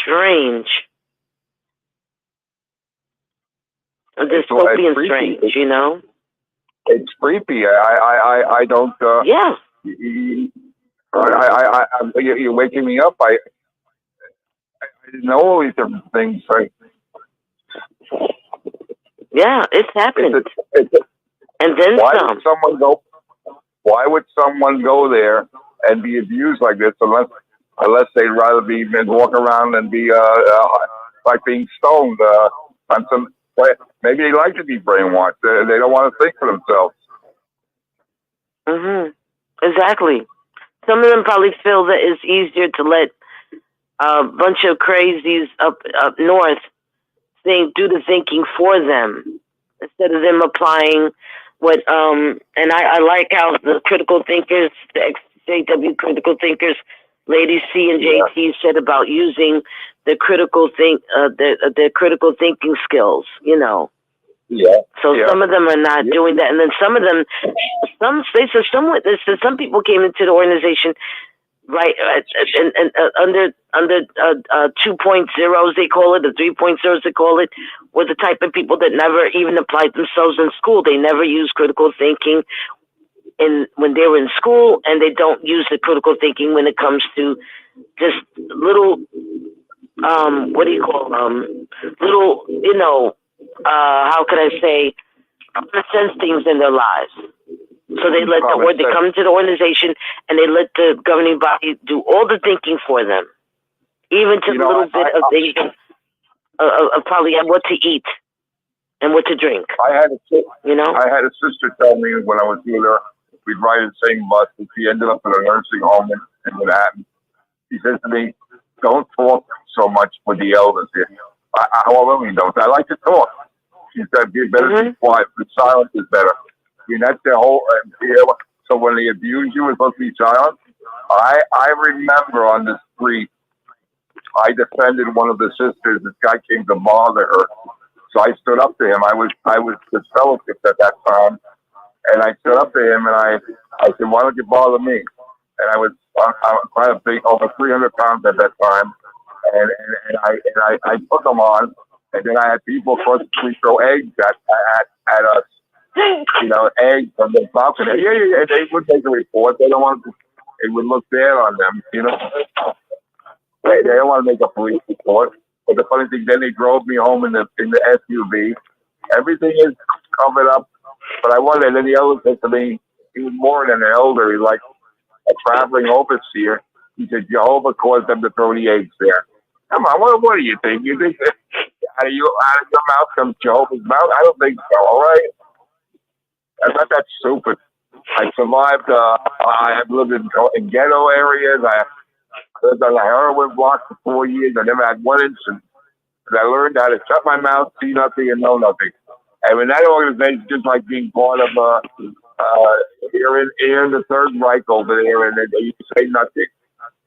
strange. Dystopian strange, It's creepy. I don't. Yeah. You're waking me up. I didn't know all these different things. Yeah, it's happened. And then some. Why would someone go there and be abused like this unless they'd rather walk around and be like being stoned on some? Maybe they like to be brainwashed. They don't want to think for themselves. Exactly. Some of them probably feel that it's easier to let a bunch of crazies up north do the thinking for them, instead of them applying what and I like how the critical thinkers, the XJW critical thinkers, Lady C and JT said about using the critical the critical thinking skills, Yeah. So some of them are not doing that, and then some of them, some people came into the organization right and under 2.0s they call it, or 3.0s they call it, were the type of people that never even applied themselves in school. They never used critical thinking when they were in school, and they don't use the critical thinking when it comes to just little how could I say, common sense things in their lives. So they let they come to the organization, and they let the governing body do all the thinking for them, even to the little bit of things of probably what to eat and what to drink. I had a sister tell me when I was with her we'd ride in the same bus, and she ended up in a nursing home in Manhattan. She says to me, "Don't talk so much with the elders here." Well, really don't. I like to talk. She said, "You better be quiet, but silence is better." I mean, that's their whole. So when they abuse you, it's supposed to be silent. I remember on the street, I defended one of the sisters. This guy came to bother her, so I stood up to him. I was the fellowship at that time, and I stood up to him and I said, "Why don't you bother me?" And I was quite a big, over 300 pounds at that time, and I took him on, and then I had people across the street throw eggs at us. You know, eggs from the balcony. Yeah. They would make a report. They don't want to. It would look bad on them. You know, they don't want to make a police report. But the funny thing, then they drove me home in the SUV. Everything is covered up. But I wondered. And then the elder said to me, he was more than an elder. He's like a traveling overseer. He said, Jehovah caused them to throw the eggs there. Come on, what do you think? You think that out of your mouth comes Jehovah's mouth? I don't think so. All right. I'm not that stupid. I survived. I have lived in ghetto areas. I lived on a heroin block for 4 years. I never had one incident. But I learned how to shut my mouth, see nothing, and know nothing. And in that organization, just like being part of you're in the Third Reich over there, and you say nothing.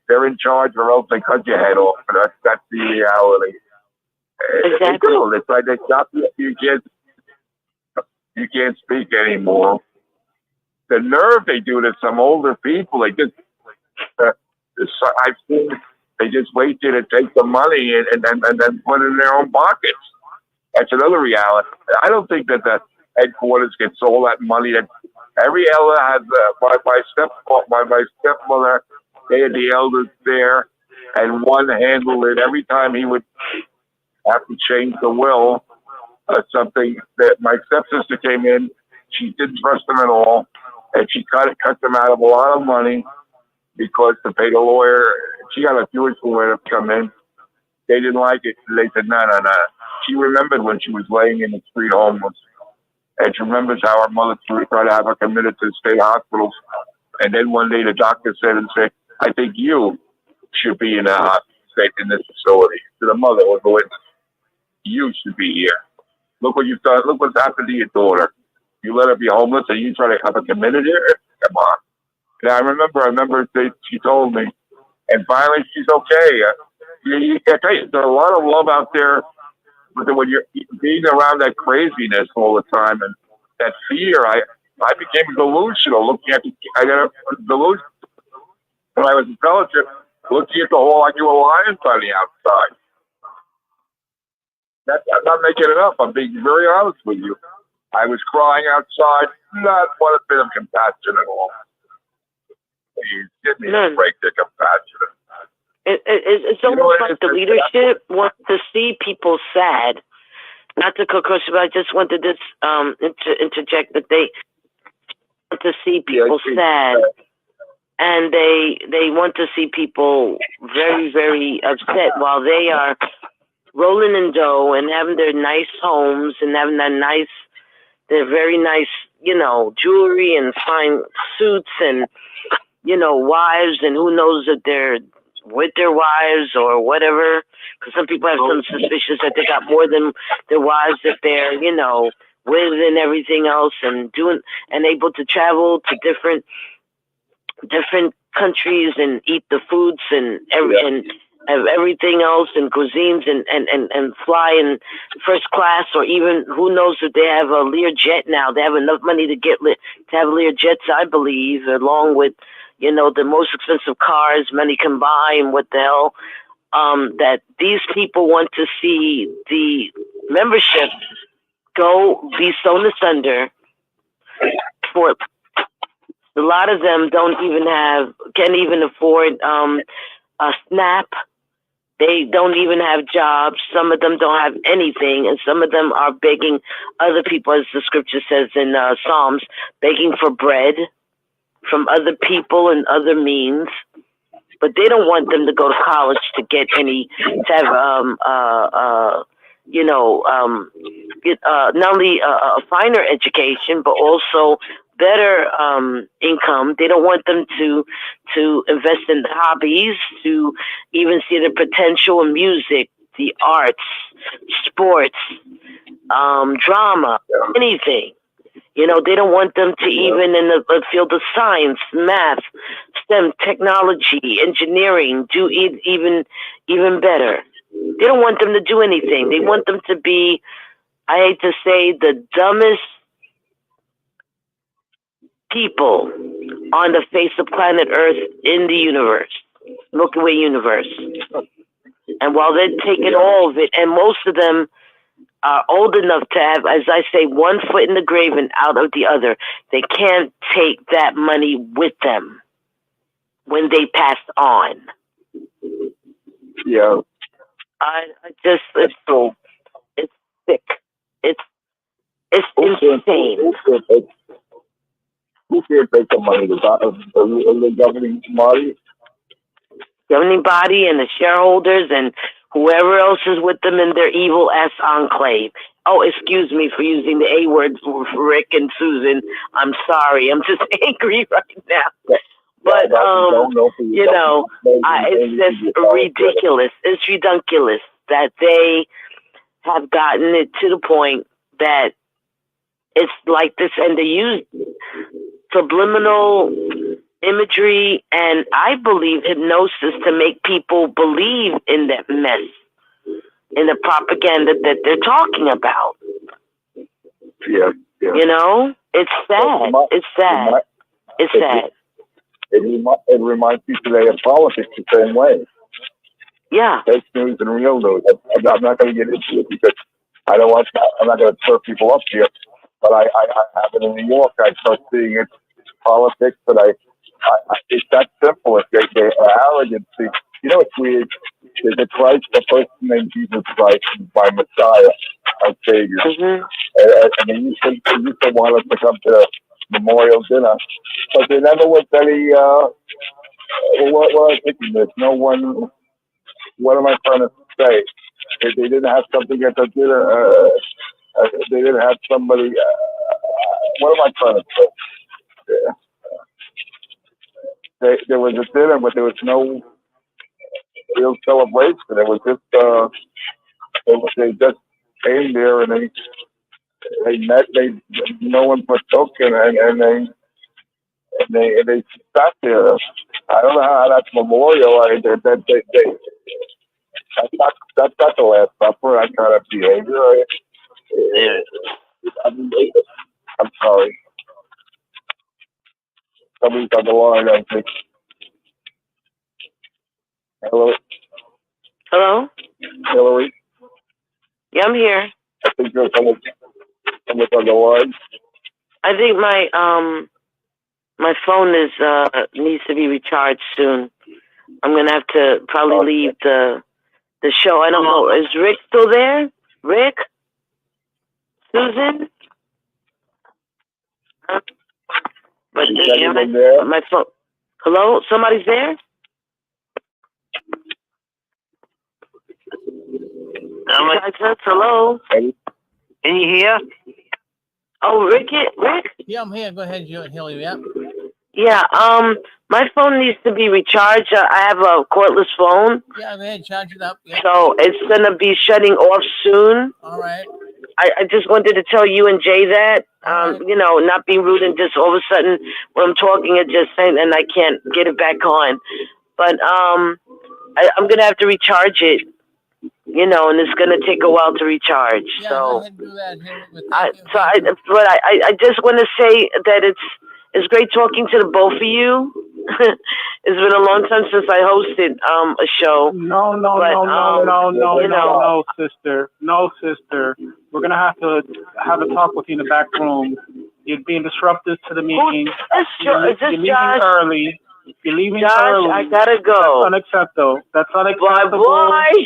They're in charge, or else they cut your head off. And that's the reality. Exactly. It's like they stop you. You can't speak anymore. The nerve they do to some older people, they just, I've seen, they just wait you to take the money and then put it in their own pockets. That's another reality. I don't think that the headquarters gets all that money. That every elder has, my stepmother, they had the elders there, and one handled it every time he would have to change the will. Something that my stepsister came in, she didn't trust them at all, and she cut them out of a lot of money because to pay the lawyer. She got a Jewish lawyer to come in. They didn't like it. They said, no. She remembered when she was laying in the street homeless, and she remembers how her mother tried to have her committed to state hospitals. And then one day the doctor said, "I think you should be in this facility." To the mother was the witness. You should be here. Look what you've done. Look what's happened to your daughter. You let her be homeless and you try to have her committed here? Come on. And I remember she told me. And finally, she's okay. I tell you, there's a lot of love out there. But when you're being around that craziness all the time and that fear, I became delusional. I got a delusion. When I was in fellowship, looking at the hole like you were lions on the outside. I'm not making it up. I'm being very honest with you. I was crying outside, not one bit of compassion at all. Please, give me a break to compassion. It's almost like the leadership wants to see people sad. Not to cut across, but I just wanted to interject that they want to see people sad. And they want to see people very, very upset while they are rolling in dough and having their nice homes and having their very nice, jewelry and fine suits and, wives, and who knows that they're with their wives or whatever. Because some people have some suspicions that they got more than their wives if they're, with and everything else and able to travel to different countries and eat the foods and have everything else and cuisines and fly in first class, or even who knows if they have a Learjet now. They have enough money to have Learjets, I believe, along with, the most expensive cars money can buy, and what the hell, that these people want to see the membership be sewn asunder. For a lot of them can't even afford a SNAP. They don't even have jobs. Some of them don't have anything, and some of them are begging other people, as the scripture says in Psalms, begging for bread from other people and other means. But they don't want them to go to college to get not only a finer education, but also better income. They don't want them to invest in hobbies, to even see the potential in music, the arts, sports, drama, anything. You know, they don't want them to even in the field of science, math, STEM, technology, engineering, do even better. They don't want them to do anything. They want them to be, I hate to say, the dumbest people on the face of planet Earth in the universe, Milky Way universe. And while they're taking all of it, and most of them are old enough to have, as I say, one foot in the grave and out of the other, they can't take that money with them when they pass on. Yeah. I just, it's sick. It's insane. Who can't take the money? The governing body? Governing body and the shareholders and whoever else is with them in their evil ass enclave. Oh, excuse me for using the A word for Rick and Susan. I'm sorry. I'm just angry right now. But, you know, it's just ridiculous. It's redunculous that they have gotten it to the point that it's like this, and they use subliminal imagery and I believe hypnosis to make people believe in that mess, in the propaganda that they're talking about. Yeah. You know, it's sad. It's sad. It's sad. It reminds me today of politics the same way. Yeah. Fake news and real news. I'm not going to get into it because I'm not going to stir people up here. But I have it in New York. I start seeing it politics, but it's that simple. It's their arrogancy. You know, it's weird. There's a Christ, the person named Jesus Christ, my Messiah, my Savior. And they used to want us to come to the memorial dinner, but there never was any. What I'm thinking is, no one. What am I trying to say? They didn't have something at the dinner. They didn't have somebody. What am I trying to say? There was a dinner, but there was no real celebration. It was just they just came there and they met. No one partook, and they sat there. I don't know how that's memorial. That's not the Last Supper. That kind of behavior. I'm sorry. Somebody's on the line, I think. Hello? Hello? Hillary? Yeah, I'm here. I think there's someone on the line. I think my phone is needs to be recharged soon. I'm gonna have to probably leave the show. I don't know. Is Rick still there? Rick? Susan? But my phone. Hello? Somebody's there? Hello? Can you hear? Oh, Rick? Yeah, I'm here. Go ahead, Hillary. Yeah. Yeah, my phone needs to be recharged. I have a cordless phone. Yeah, go ahead, charge it up. Yeah. So it's going to be shutting off soon. All right. I just wanted to tell you and Jay that, you know, not being rude and just all of a sudden when I'm talking, it just saying, and I can't get it back on. But I'm going to have to recharge it, you know, and it's going to take a while to recharge. Yeah, so go ahead and do that. I just want to say that it's great talking to the both of you. It's been a long time since I hosted a show. No, sister. No, sister. We're gonna have a talk with you in the back room. You're being disruptive to the meeting. You're leaving early. You're leaving early. I gotta go. That's unacceptable. Bye.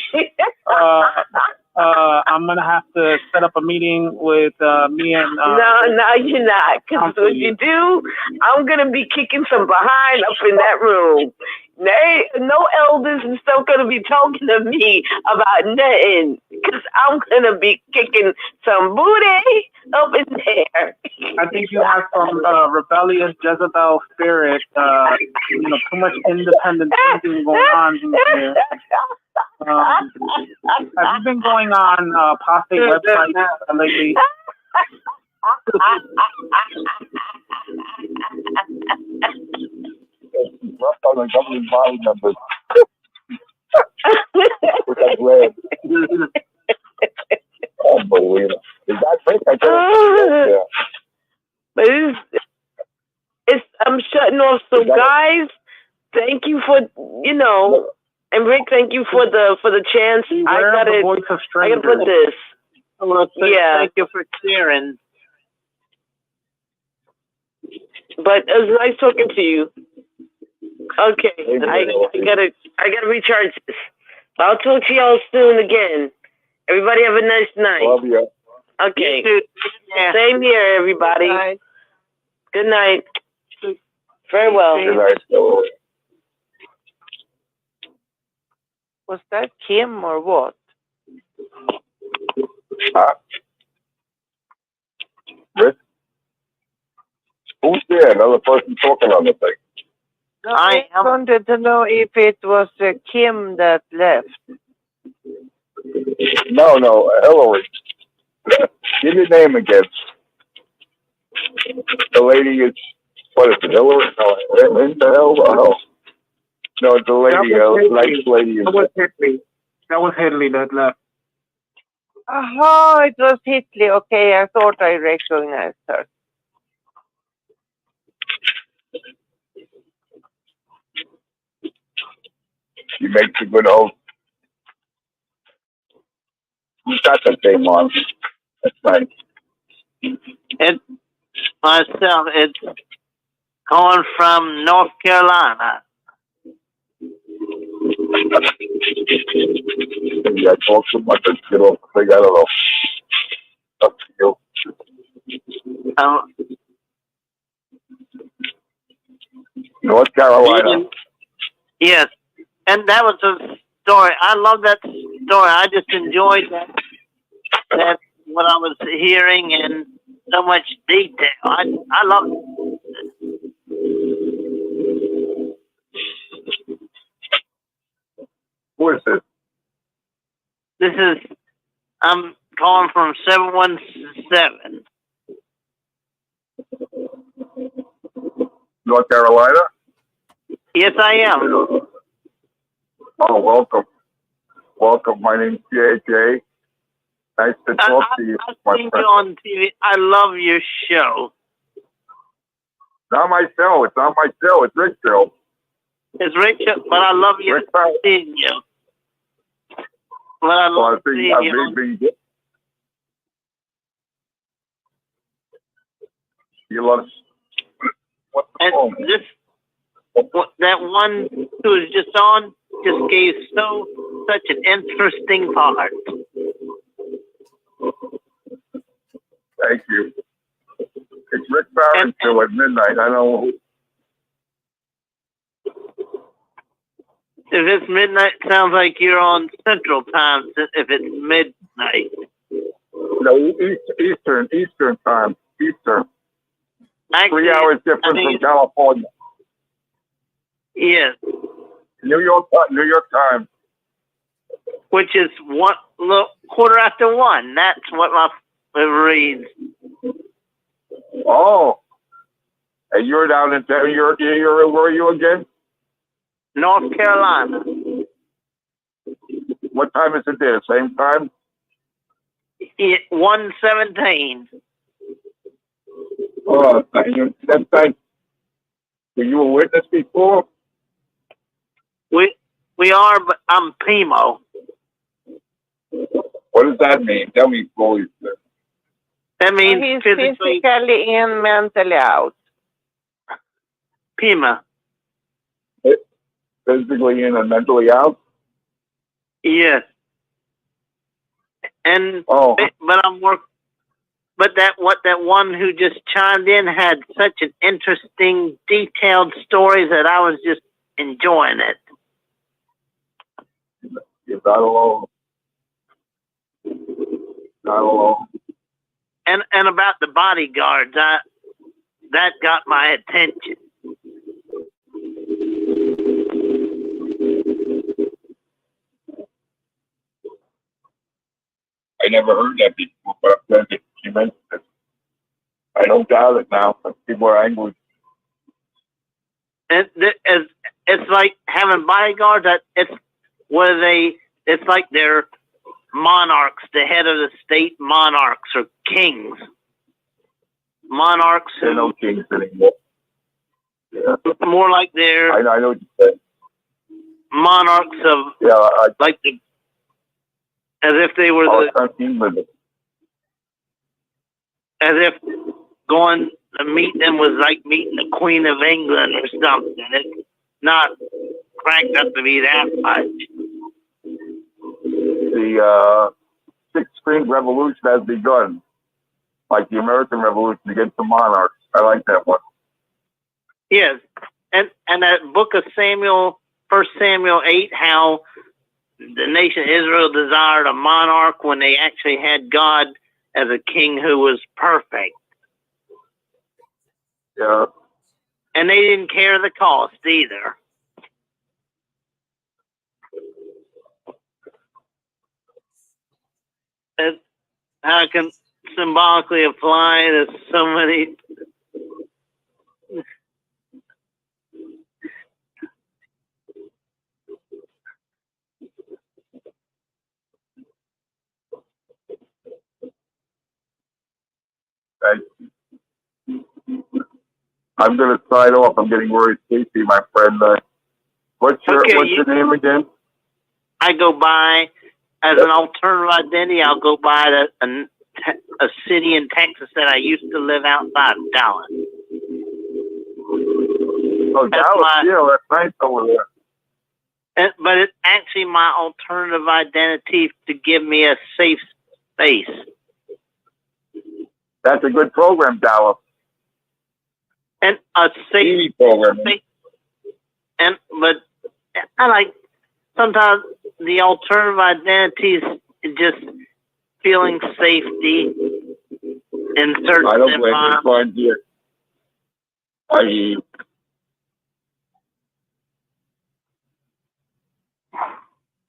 I'm gonna have to set up a meeting with me and. No, you're not. Because what you do, I'm gonna be kicking some behind up in that room. No elders and stuff gonna be talking to me about nothing. Because I'm gonna be kicking some booty up in there. I think you have some rebellious Jezebel spirit. Too much independent thinking going on in here. Have you been going on apostate websites lately? Unbelievable. Is that Rick? But I'm shutting off. So guys, thank you for and Rick, thank you for the chance. I gotta put this. Thank you for sharing. But it was nice talking to you. Okay, I gotta recharge this. I'll talk to y'all soon again. Everybody have a nice night. Love you. Okay. You too. Yeah. Same here, everybody. Bye. Good night. Farewell. Good night. Was that Kim or what? Rick? Who's there? Another person talking on the thing. No, I wanted to know if it was Kim that left. No, Hillary. Give your name again. The lady is, what is it, Hillary? No, Linda Hillary? No, the lady, nice lady. That was Hitley. That was Hitley that left. Oh, it was Hitley. Okay, I thought I recognized her. She makes a good host. You got the same on. That's nice. It's myself. It's calling from North Carolina. Maybe I talk too much and get off the thing. I don't know. Up to you. North Carolina. Yes. And that was a story. I love that story. I just enjoyed that what I was hearing in so much detail. I love it. Who is this? This is, I'm calling from 717. North Carolina? Yes, I am. Oh, welcome. Welcome. My name's JJ. Nice to talk to you, I've seen you on TV. I love your show. Not my show. It's not my show. It's Rick's show. It's Rick's show, but I love you seeing you. But I love seeing you. You love what's the phone? That one who was just on just gave such an interesting part. Thank you. It's Rick Barrett's show at midnight. I know. If it's midnight, sounds like you're on Central Time. If it's midnight. No, Eastern time. Eastern. Actually, 3 hours different from California. Yes. New York time. Which is 1:15. That's what it reads. Oh. And you're down in you're where are you again? North Carolina. What time is it there? Same time? 1:17. Oh, that's nice. Were you a witness before? We are, but I'm PIMO. What does that mean? Tell me fully. That means he's physically in, mentally out. PIMA. Physically in and mentally out? Yes. And Oh, but I'm work. But that one who just chimed in had such an interesting, detailed story that I was just enjoying it. you're not alone. Not alone. And about the bodyguards, that got my attention. I never heard that before, but I'm glad that she mentioned it. I don't doubt it now. People are angry. And it's like having bodyguards. It's like they're monarchs, the head of the state monarchs or kings. Monarchs. There are no kings anymore. Yeah. More like they're. I know what you said. Monarchs of like as if they were as if going to meet them was like meeting the Queen of England or something. It's not cranked up to be that much. The six-screen revolution has begun, like the American Revolution against the monarchs. I like that one. Yes, and that book of Samuel, 1 Samuel 8, how the nation of Israel desired a monarch when they actually had God as a king who was perfect. Yeah. And they didn't care the cost either. How it can symbolically apply to so many. I'm going to sign off. I'm getting very sleepy, my friend. What's your name again? I go by as an alternative identity. I'll go by a city in Texas that I used to live outside of Dallas. Oh, Dallas, that's nice over there. But it's actually my alternative identity to give me a safe space. That's a good program, Dallas. And a safe program. But I like sometimes the alternative identities just feeling safety in certain I don't blame you. Fine, dear.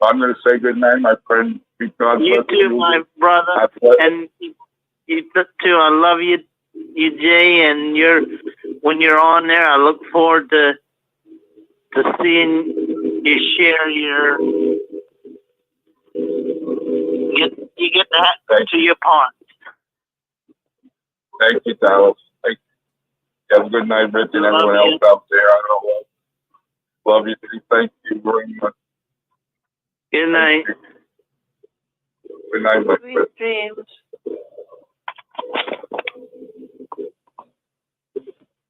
I'm going to say good night, my friend. Because you too, my brother. And you too. I love you, Jay. And when you're on there, I look forward to seeing you share your. You get that to your point. Thank you, Dallas. Have a good night, Rich, and everyone else out there. I don't know. Love you. Thank you very much. Good night. Good night, my friend. Sweet dreams.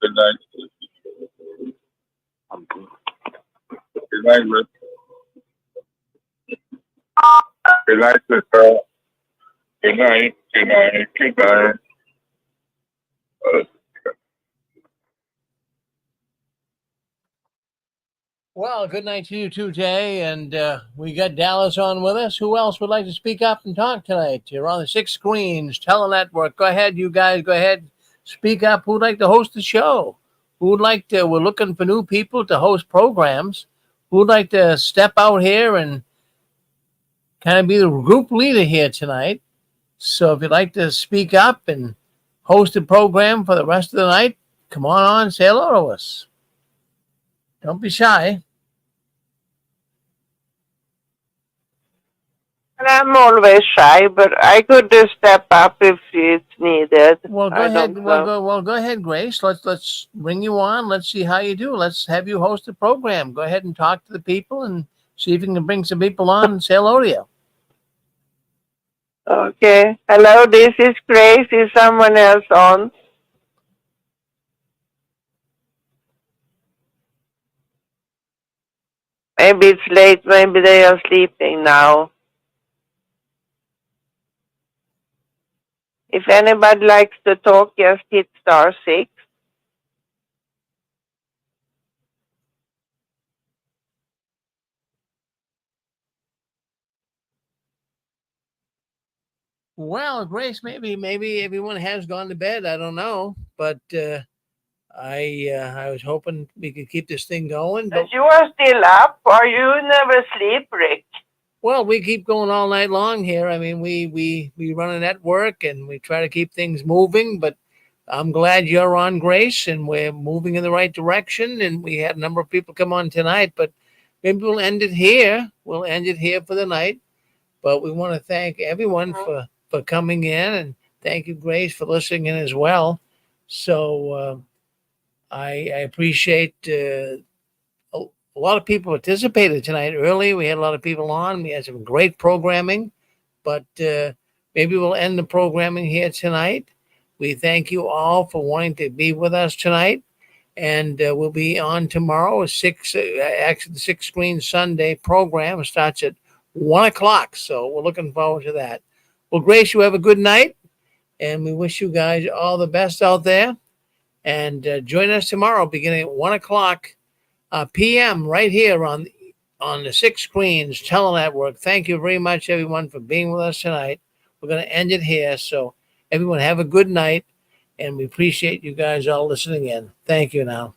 Good night. Good night, Rich. Good night, sister. Good night. Good night. Good night. Well, good night to you too, Jay. And we got Dallas on with us. Who else would like to speak up and talk tonight? You're on the 6 Screens Telenetwork. Go ahead, you guys. Go ahead. Speak up. Who'd like to host the show? Who'd like to? We're looking for new people to host programs. Who'd like to step out here and kind of be the group leader here tonight? So if you'd like to speak up and host a program for the rest of the night, come on, say hello to us. Don't be shy. And I'm always shy, but I could step up if it's needed. Well, go ahead. Go ahead, Grace. Let's bring you on. Let's see how you do. Let's have you host a program. Go ahead and talk to the people and see if you can bring some people on and say hello to you. Okay. Hello, this is Grace. Is someone else on? Maybe it's late. Maybe they are sleeping now. If anybody likes to talk, just hit *6. Well, Grace, maybe everyone has gone to bed. I don't know, but I was hoping we could keep this thing going. But you are still up, or you never sleep, Rick? Well, we keep going all night long here. I mean, we run a network and we try to keep things moving. But I'm glad you're on, Grace, and we're moving in the right direction. And we had a number of people come on tonight, but maybe we'll end it here. We'll end it here for the night. But we want to thank everyone for coming in, and thank you, Grace, for listening in as well. So I appreciate a lot of people participated tonight early. We had a lot of people on. We had some great programming, but maybe we'll end the programming here tonight. We thank you all for wanting to be with us tonight. And we'll be on tomorrow. Actually, the 6 Screen Sunday program starts at 1 o'clock. So we're looking forward to that. Well, Grace, you have a good night. And we wish you guys all the best out there. And join us tomorrow beginning at 1 o'clock p.m. right here on the 6 Screens Telenetwork. Thank you very much, everyone, for being with us tonight. We're going to end it here. So everyone have a good night. And we appreciate you guys all listening in. Thank you now.